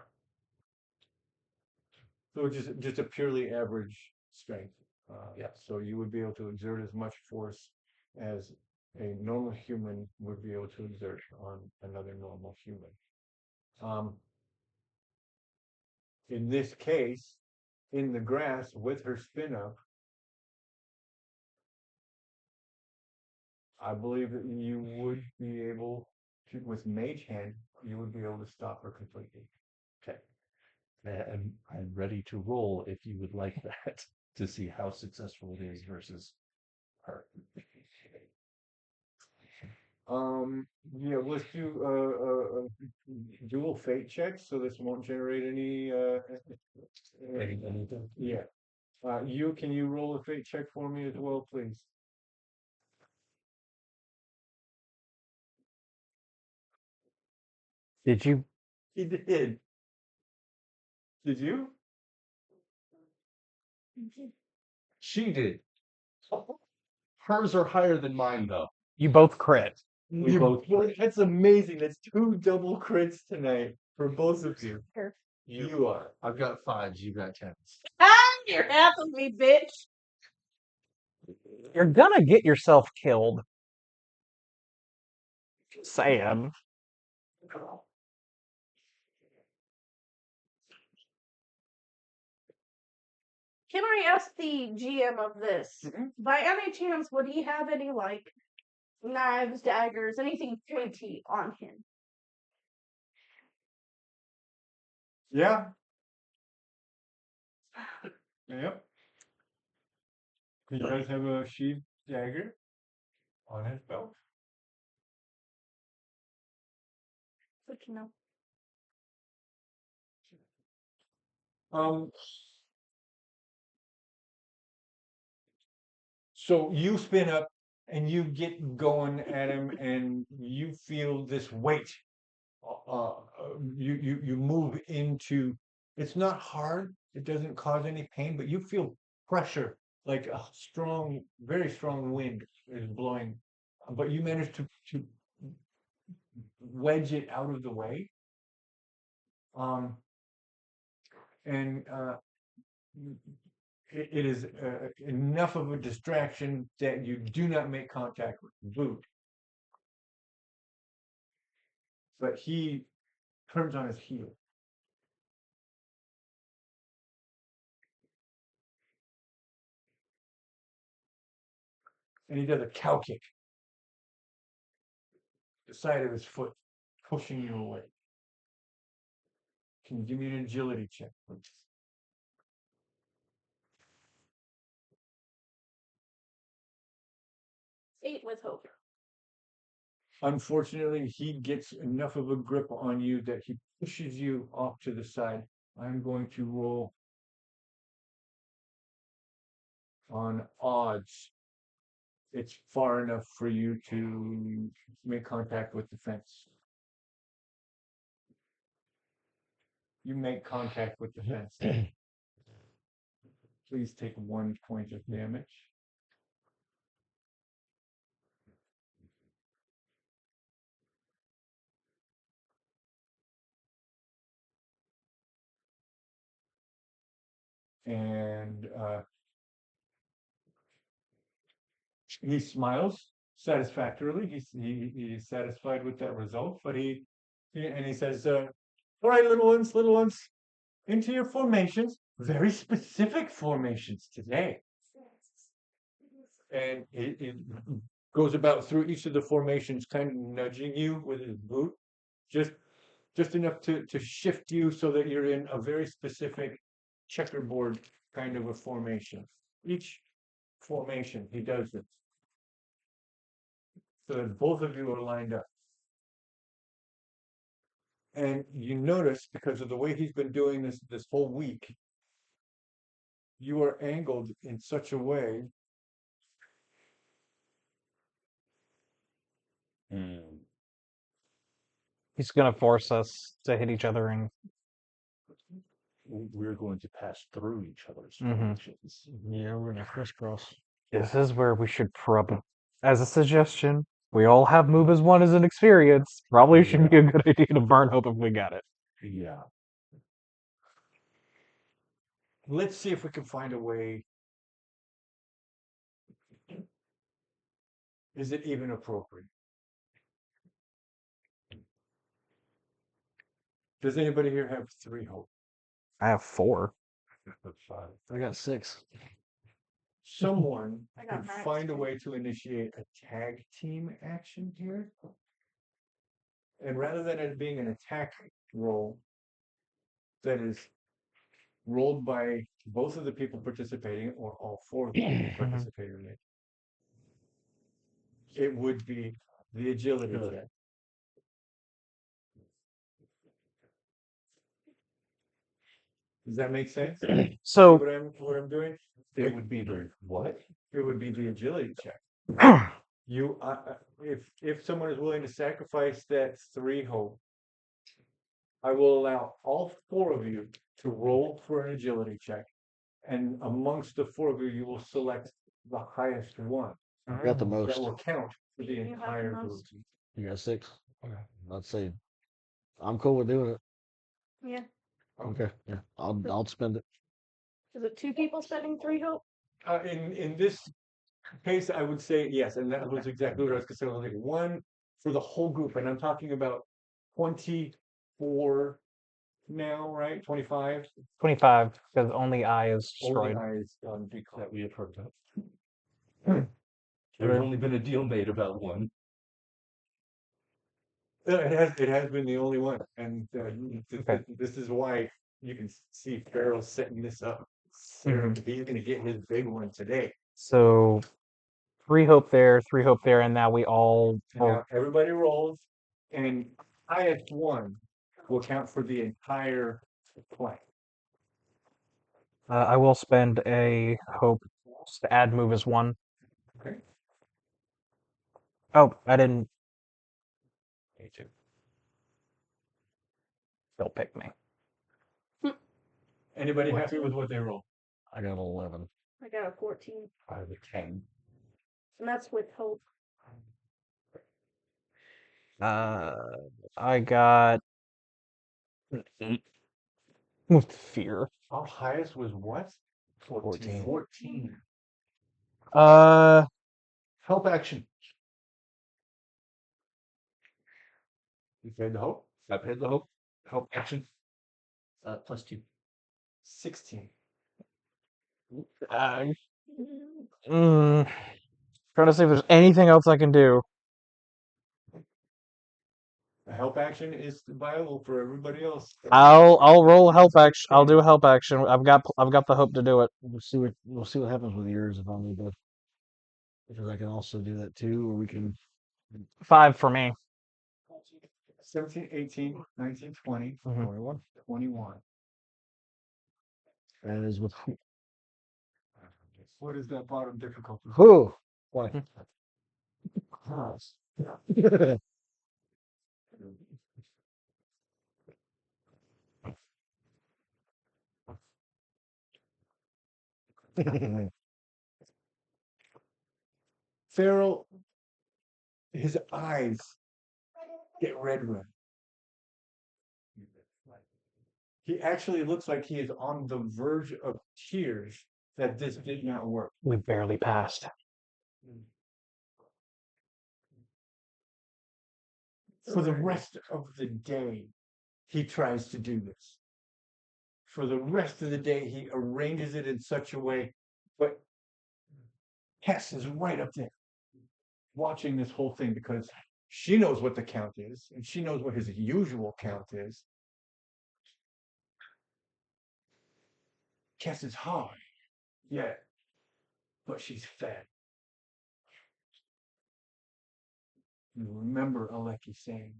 So just a purely average strength. Yeah. So you would be able to exert as much force as a normal human would be able to exert on another normal human. In this case, in the grass with her spin up, I believe that you would be able to, with Mage Hand, you would be able to stop her completely. Okay. And I'm ready to roll if you would like that to see how successful it is versus her. Yeah, let's do dual fate checks so this won't generate any Anything? yeah. Can you roll a fate check for me as well, please? Did you? He did. Did you? She did. Hers are higher than mine, though. You both crit. We both. That's amazing. That's 2 double crits tonight for both of you. You are. I've got 5s. You got 10s. You're half of me, bitch. You're gonna get yourself killed. Saying. Can I ask the GM of this? Mhm. By any chance, would he have any like knives, daggers, anything pointy on him? Yeah. Yep. He does have a sheathed dagger on his belt. Good to know. So you spin up and you get going at him, and you feel this weight. You move into. It's not hard. It doesn't cause any pain, but you feel pressure, like a strong, very strong wind is blowing. But you manage to wedge it out of the way. And it is enough of a distraction that you do not make contact with the boot. But he turns on his heel. And he does a cow kick. The side of his foot, pushing you away. Can you give me an agility check, please? Eight with hope. Unfortunately, he gets enough of a grip on you that he pushes you off to the side. I'm going to roll on odds. It's far enough for you to make contact with the fence. You make contact with the fence. Please take 1 point of damage. And he smiles satisfactorily. He's satisfied with that result, but he says, "All right, little ones, into your formations. Very specific formations today." And it goes about through each of the formations, kind of nudging you with his boot, just enough to shift you so that you're in a very specific checkerboard kind of a formation. Each formation, he does this. so that both of you are lined up. And you notice, because of the way he's been doing this whole week, you are angled in such a way He's gonna force us to hit each other and We're going to pass through each other's Mhm. formations. Yeah, we're gonna crisscross. this is where we should probably, as a suggestion, we all have move as one as an experience. Probably should be a good idea to burn hope if we got it. Yeah. let's see if we can find a way. Is it even appropriate? Does anybody here have 3 hope? I have 4. I got 6. Someone I got could max find a 2. way to initiate a tag team action here. And rather than it being an attack roll that is rolled by both of the people participating or all 4 of the people participating in it, it would be the agility check. Does that make sense? See So what I'm doing? It would be the what? It would be the agility check. You, if someone is willing to sacrifice that 3 hope, I will allow all 4 of you to roll for an agility check, and amongst the 4 of you, you will select the highest one I got the that most. will count for the You have the entire group. most. You got 6. I'd say I'm cool with doing it. Yeah. Okay. Yeah. I'll spend it. Is it 2 people spending 3 hope? In this case, I would say yes, and that was exactly what I was considering. Like 1 for the whole group, and I'm talking about 24 now, right? 25. 25, because only I is Only destroyed. eyes on That we have heard of. There's only been a deal made about 1. It has been the only one, and Okay. this is why you can see Farrell setting this up. He's going to get his big one today. So 3 hope there, 3 hope there, and now we all. And now everybody rolls, and highest one will count for the entire play. I will spend a hope to add move as 1. Okay. Oh, I didn't. They'll pick me. Anybody happy with what they roll? I got 11. I got a 14. I have a 10. And that's with hope. I got an 8 with fear. Our highest was what? 14. 14. Help action. You paid the hope? I paid the hope. Help action. +2. 16. Trying to see if there's anything else I can do. The help action is viable for everybody else. I'll roll a help action. I'll do a help action. I've got the hope to do it. We'll see what happens with yours if I need to. Because I can also do that too, or we can. 5 for me. 17, 18, 19, 20, 21. 21. That is with. What is that bottom difficulty? Who? 20. Farrell, his eyes get red. He actually looks like he is on the verge of tears that this did not work. We barely passed. For the rest of the day, he tries to do this. For the rest of the day, he arranges it in such a way, but Hess is right up there watching this whole thing because she knows what the count is and she knows what his usual count is. Cass is hard, yeah, but she's fat. You remember Aleki saying.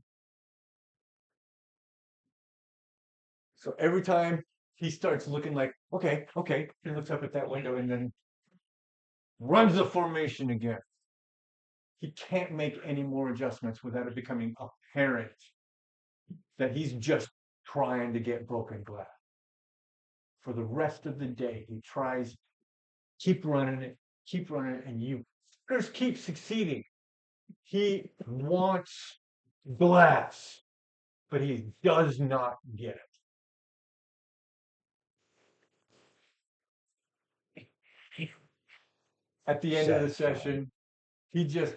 So every time he starts looking like, okay, he looks up at that window and then runs the formation again. He can't make any more adjustments without it becoming apparent that he's just trying to get broken glass. For the rest of the day, he tries, keep running it, and you just keep succeeding. He wants glass, but he does not get it. At the end of the session, he just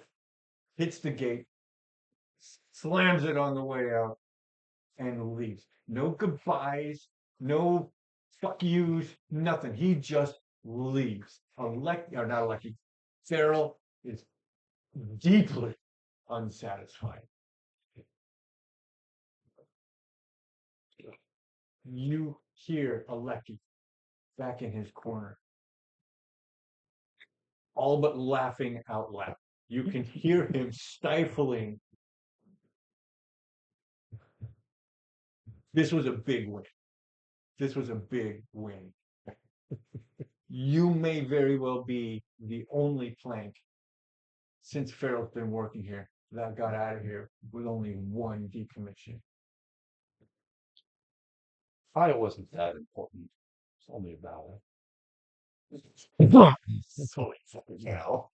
hits the gate, slams it on the way out, and leaves. No goodbyes, no fuck yous, nothing. He just leaves. Or not Lucky. Farrell is deeply unsatisfied. You hear Aleki back in his corner, all but laughing out loud. You can hear him stifling. This was a big win. This was a big win. You may very well be the only Clank since Farrell's been working here that got out of here with only one decommission. I wasn't that important. It's only about So fucking hell.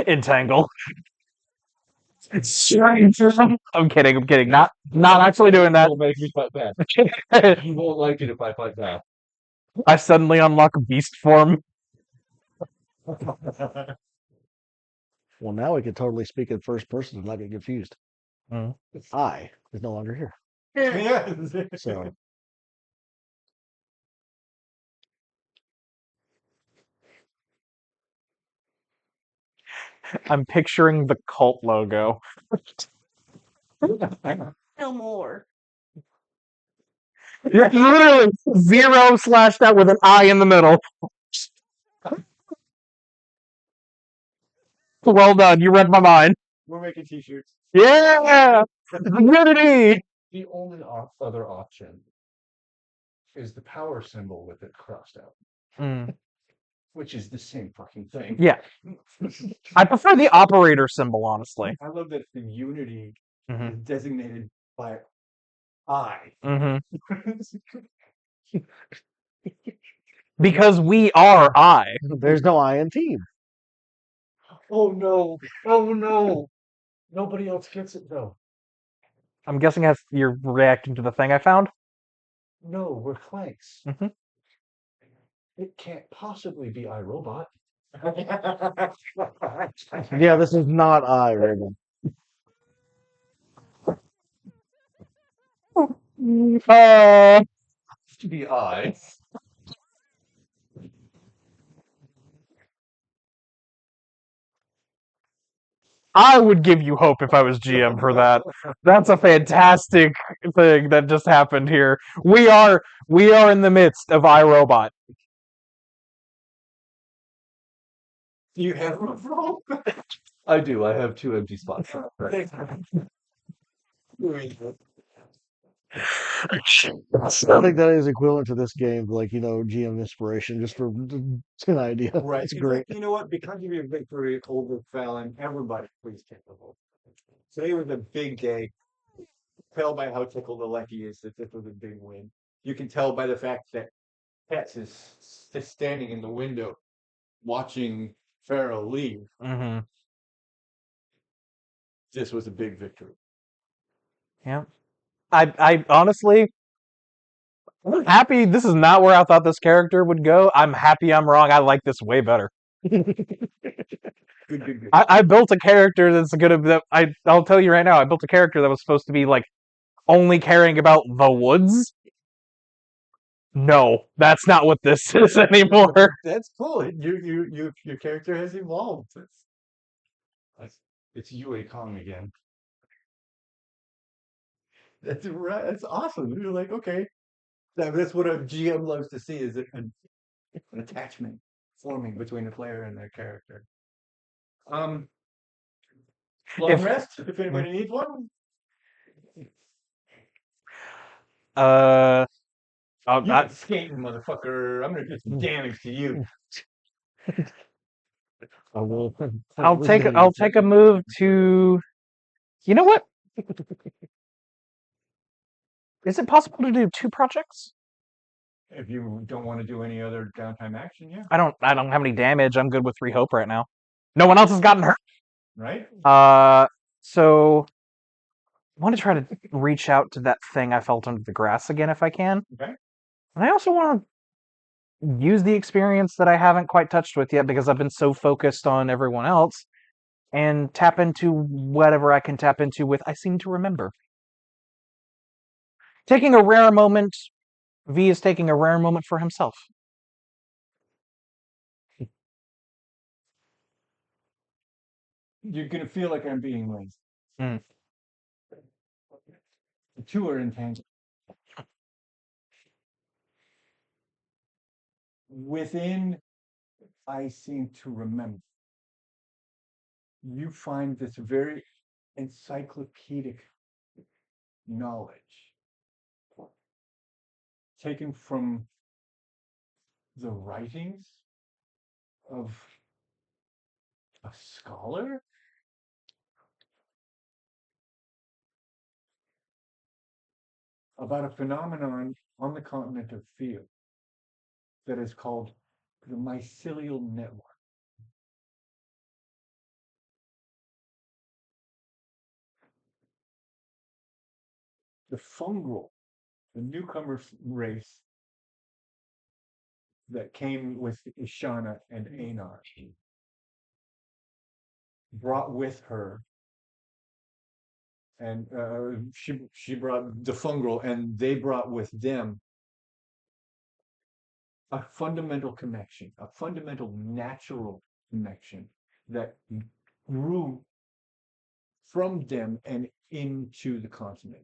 Entangle. I'm kidding. Not actually doing that. It'll make me fight back. You won't like it if I fight back. I suddenly unlock beast form. Well, now we can totally speak in first person and not get confused. Mm. I is no longer here. Yeah. So I'm picturing the cult logo. No more. You're literally 0 slashed out with an I in the middle. Well done. You read my mind. We're making t-shirts. Yeah. Unity. The only other option is the power symbol with it crossed out, Mm. which is the same fucking thing. Yeah. I prefer the operator symbol, honestly. I love that the unity Mhm. is designated by I. Mhm. Because we are I. there's no I in team. Oh no! Oh no! Nobody else gets it though. I'm guessing you're reacting to the thing I found. No, we're Clanks. Mhm. It can't possibly be iRobot. Yeah, this is not I, Raven. To be I. I would give you hope if I was GM for that. That's a fantastic thing that just happened here. We are in the midst of iRobot. Do you have a rope? I do. I have 2 empty spots. Right. I think that is equivalent to this game, like GM inspiration, just for an idea. Right. It's It's great. like, you know what? Because of your victory over Fallon, everybody please take the vote. Today was a big day. Tell by how tickled Aleki is that this was a big win. You can tell by the fact that Pets is just standing in the window watching Farrell leave. Mm-hmm. This was a big victory. Yeah. I honestly, I'm happy. This is not where I thought this character would go. I'm happy I'm wrong. I like this way better. Good. I built a character that's gonna. I'll tell you right now. I built a character that was supposed to be like only caring about the woods. No, that's not what this is anymore. That's cool. Your character has evolved. It's Yue Kong again. That's right. That's awesome. You're like, okay, that's what a GM loves to see is an attachment forming between the player and their character. Long If- rest, if anybody needs one. I'll, You're I, skating, motherfucker. I'm gonna do some damage to you. I will. I'll take a move to. You know what? Is it possible to do 2 projects? If you don't want to do any other downtime action, yeah. I don't have any damage. I'm good with 3 hope right now. No one else has gotten hurt. Right? So I want to try to reach out to that thing I felt under the grass again if I can. Okay. And I also want to use the experience that I haven't quite touched with yet because I've been so focused on everyone else and tap into whatever I can tap into with I seem to remember. Taking a rare moment, V is taking a rare moment for himself. You're gonna feel like I'm being lazy. Mm. The 2 are entangled. Within, I seem to remember. You find this very encyclopedic knowledge taken from the writings of a scholar about a phenomenon on the continent of Pheal that is called the mycelial network. The fungal, the newcomer race that came with Ishana and Anar, brought with her, and she brought the fungal, and they brought with them a fundamental connection, a fundamental natural connection that grew from them and into the continent,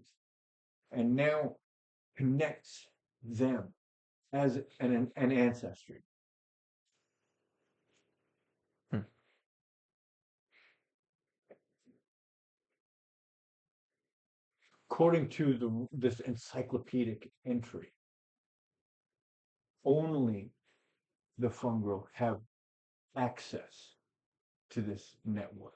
and now connects them as an ancestry. Hmm. According to this encyclopedic entry, only the fungal have access to this network.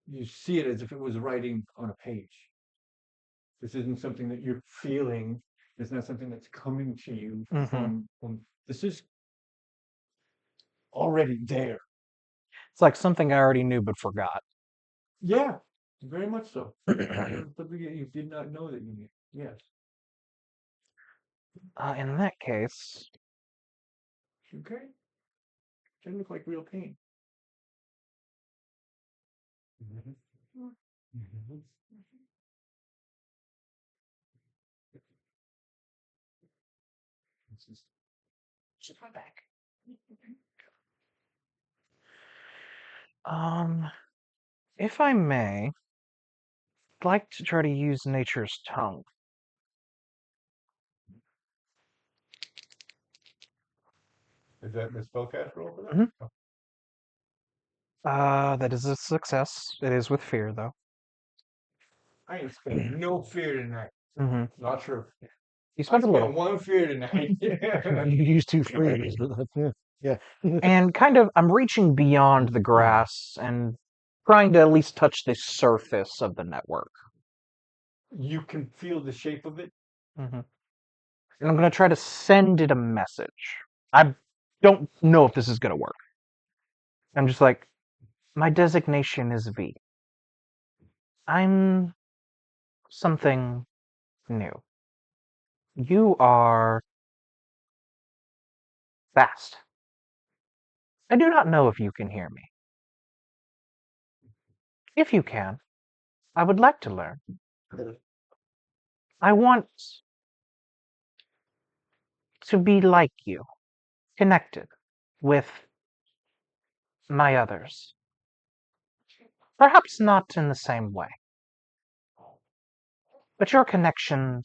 You see it as if it was writing on a page. This isn't something that you're feeling. It's not something that's coming to you from. This is already there. It's like something I already knew but forgot. Yeah, very much so. Something that you did not know that you knew. Yes. In that case, Okay. Doesn't look like real pain. Just come back. if I may, I'd like to try to use nature's tongue. Is that the spellcast roll for that? Mhm. Oh. That is a success. It is with fear, though. I ain't spent no fear tonight. Mm-hmm. Not true. You I spent a spent little. one fear tonight. You used 2 freeze, but yeah. And kind of, I'm reaching beyond the grass and trying to at least touch the surface of the network. You can feel the shape of it. Mm-hmm. And I'm going to try to send it a message. I don't know if this is going to work. I'm just like, my designation is V. I'm something new. You are fast. I do not know if you can hear me. If you can, I would like to learn. I want to be like you, connected with my others. Perhaps not in the same way. But your connection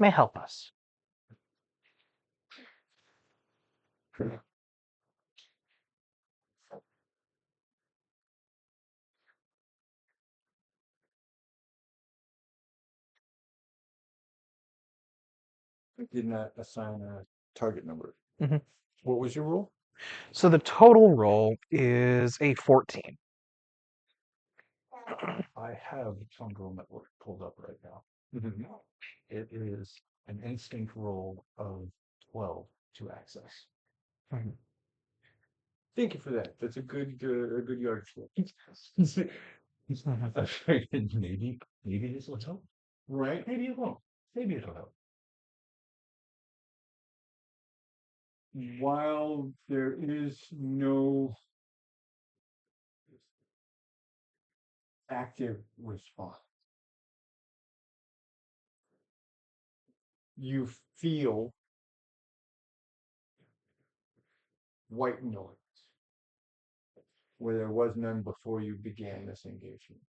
may help us. I did not assign a target number. Mhm. What was your roll? So the total roll is a 14. I have Jungle Network pulled up right now. It is an instinct roll of 12 to access. Thank you for that. That's a good yardstick. I figured maybe this will help. Right? Maybe it won't. Maybe it'll help. While there is no active response, you feel white noise where there was none before you began this engagement.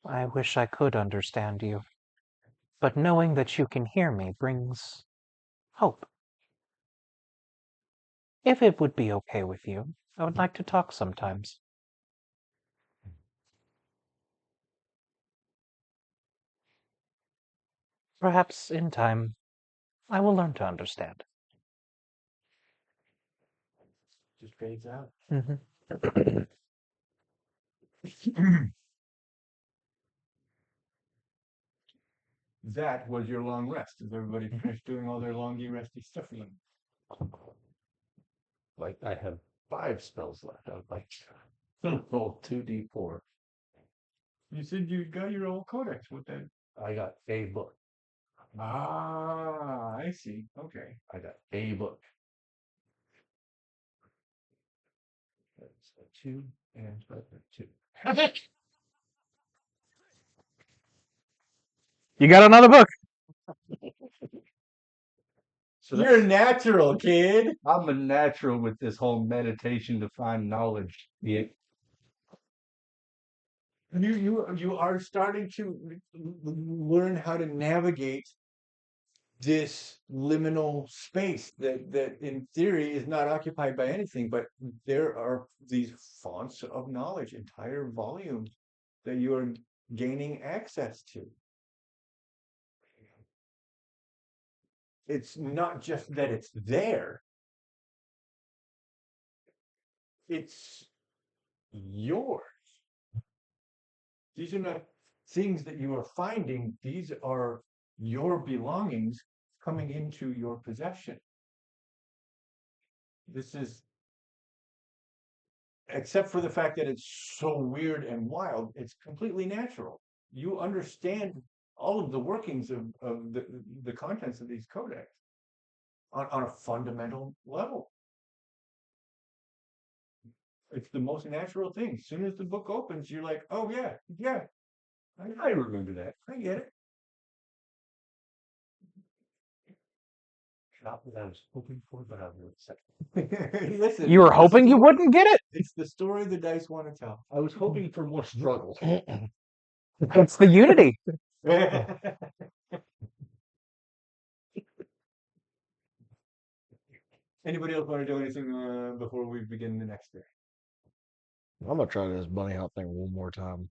I wish I could understand you, but knowing that you can hear me brings hope. If it would be okay with you, I would like to talk sometimes. Perhaps in time, I will learn to understand. Just fades out. That was your long rest. Is everybody finished doing all their longy resty stuff? Like I have 5 spells left. I would like to roll 2d4. You said you got your old codex with that. I got a book. Ah, I see. Okay. I got a book. That's a 2 and a 2. You got another book. So You're a natural, kid. I'm a natural with this whole meditation to find knowledge. Yeah. You are starting to learn how to navigate this liminal space that in theory is not occupied by anything, but there are these fonts of knowledge, entire volumes that you are gaining access to. It's not just that it's there, it's yours. These are not things that you are finding, these are your belongings coming into your possession. This is, except for the fact that it's so weird and wild, it's completely natural. You understand all of the workings of the contents of these codex on a fundamental level. It's the most natural thing. As soon as the book opens, you're like, oh yeah, I remember that. I get it. Not what I was hoping for, but I will accept. Listen, You were it's the hoping you sto- wouldn't get it? It's the story the dice want to tell. I was hoping for more struggle. It's the unity. Anybody else want to do anything before we begin the next day? I'm gonna try this bunny hop thing one more time.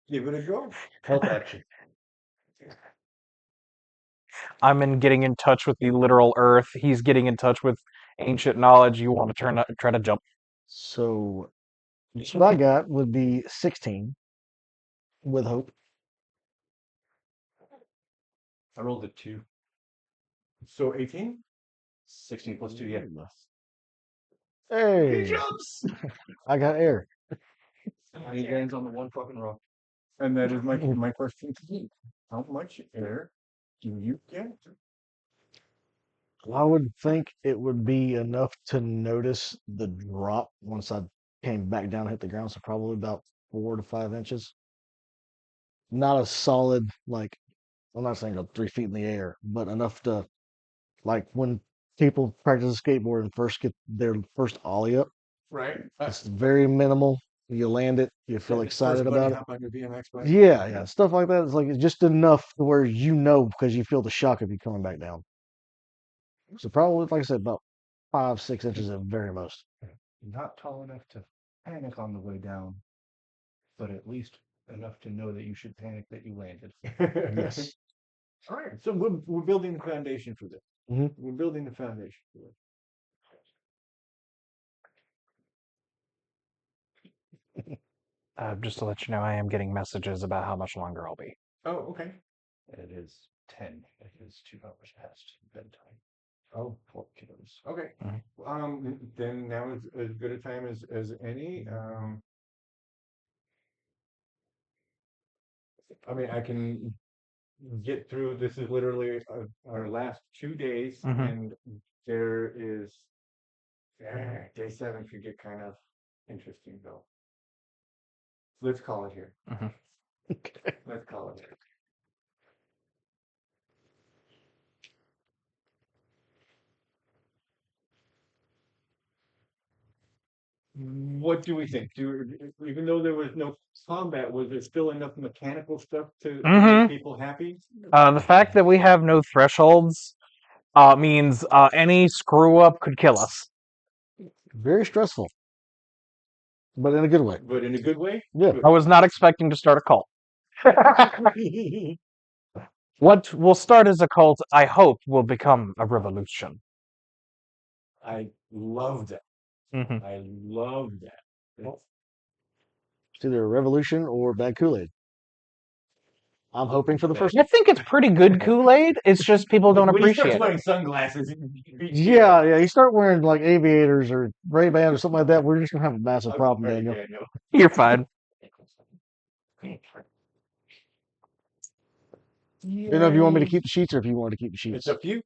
Give it a go. Help action. I'm in getting in touch with the literal earth. He's getting in touch with ancient knowledge. You want to try to jump. So what I got would be 16 with hope. I rolled a 2. So 18? 16 plus 2, yeah. Hey, Jumps! I got air. He lands on the one fucking rock. And that is my question to you. How much air do you get? I would think it would be enough to notice the drop once I came back down and hit the ground. So probably about 4 to 5 inches. Not a solid like I'm not saying go 3 feet in the air, but enough to, like when people practice skateboard and first get their first ollie up. Right. It's very minimal. You land it, you feel Yeah, excited first bunny about it. hop on your BMX bike. Yeah, stuff like that. It's like it's just enough to where you know because you feel the shock of you coming back down. So probably, like I said, about 5-6 inches at very most. Not tall enough to panic on the way down, but at least enough to know that you should panic that you landed. Yes. All right. So we're building the foundation for this. Mhm. We're building the foundation for this. Just to let you know, I am getting messages about how much longer I'll be. Oh, okay. It is 10. It is 2 hours past bedtime. Oh, 4 kilos. okay. Mhm. Then now is as good a time as any. I mean, I can get through. This is literally our last 2 days, Mhm. and there is day 7 could get kind of interesting though. Let's call it here. Mhm. Okay. Let's call it here. What do we think? Even though there was no combat, was there still enough mechanical stuff to make Mhm. people happy? The fact that we have no thresholds means any screw up could kill us. Very stressful, but in a good way. But in a good way? Yeah. I was not expecting to start a cult. What will start as a cult, I hope, will become a revolution. I love that. Mhm. I love that. It's- It's either a revolution or bad Kool-Aid. I'm hoping for the first. I think it's pretty good Kool-Aid. It's just people don't when he starts appreciate wearing it. sunglasses, you beat me Yeah, up. yeah. You start wearing like aviators or Ray-Ban or something like that, we're just gonna have a massive problem, Sorry, Daniel. Daniel. You're fine. You know if you want me to Yay. keep the sheets or if you want to keep the It's sheets. up to you.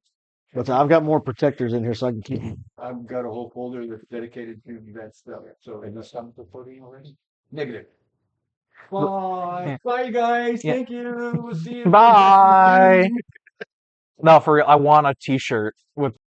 But I've got more protectors in here so I can keep them. I've got a whole folder that's dedicated to that stuff. So Have you stopped recording already? negative. Yeah. Bye. Bye, guys. Yeah. Thank you. We'll see you. Bye. No, for real, I want a T-shirt with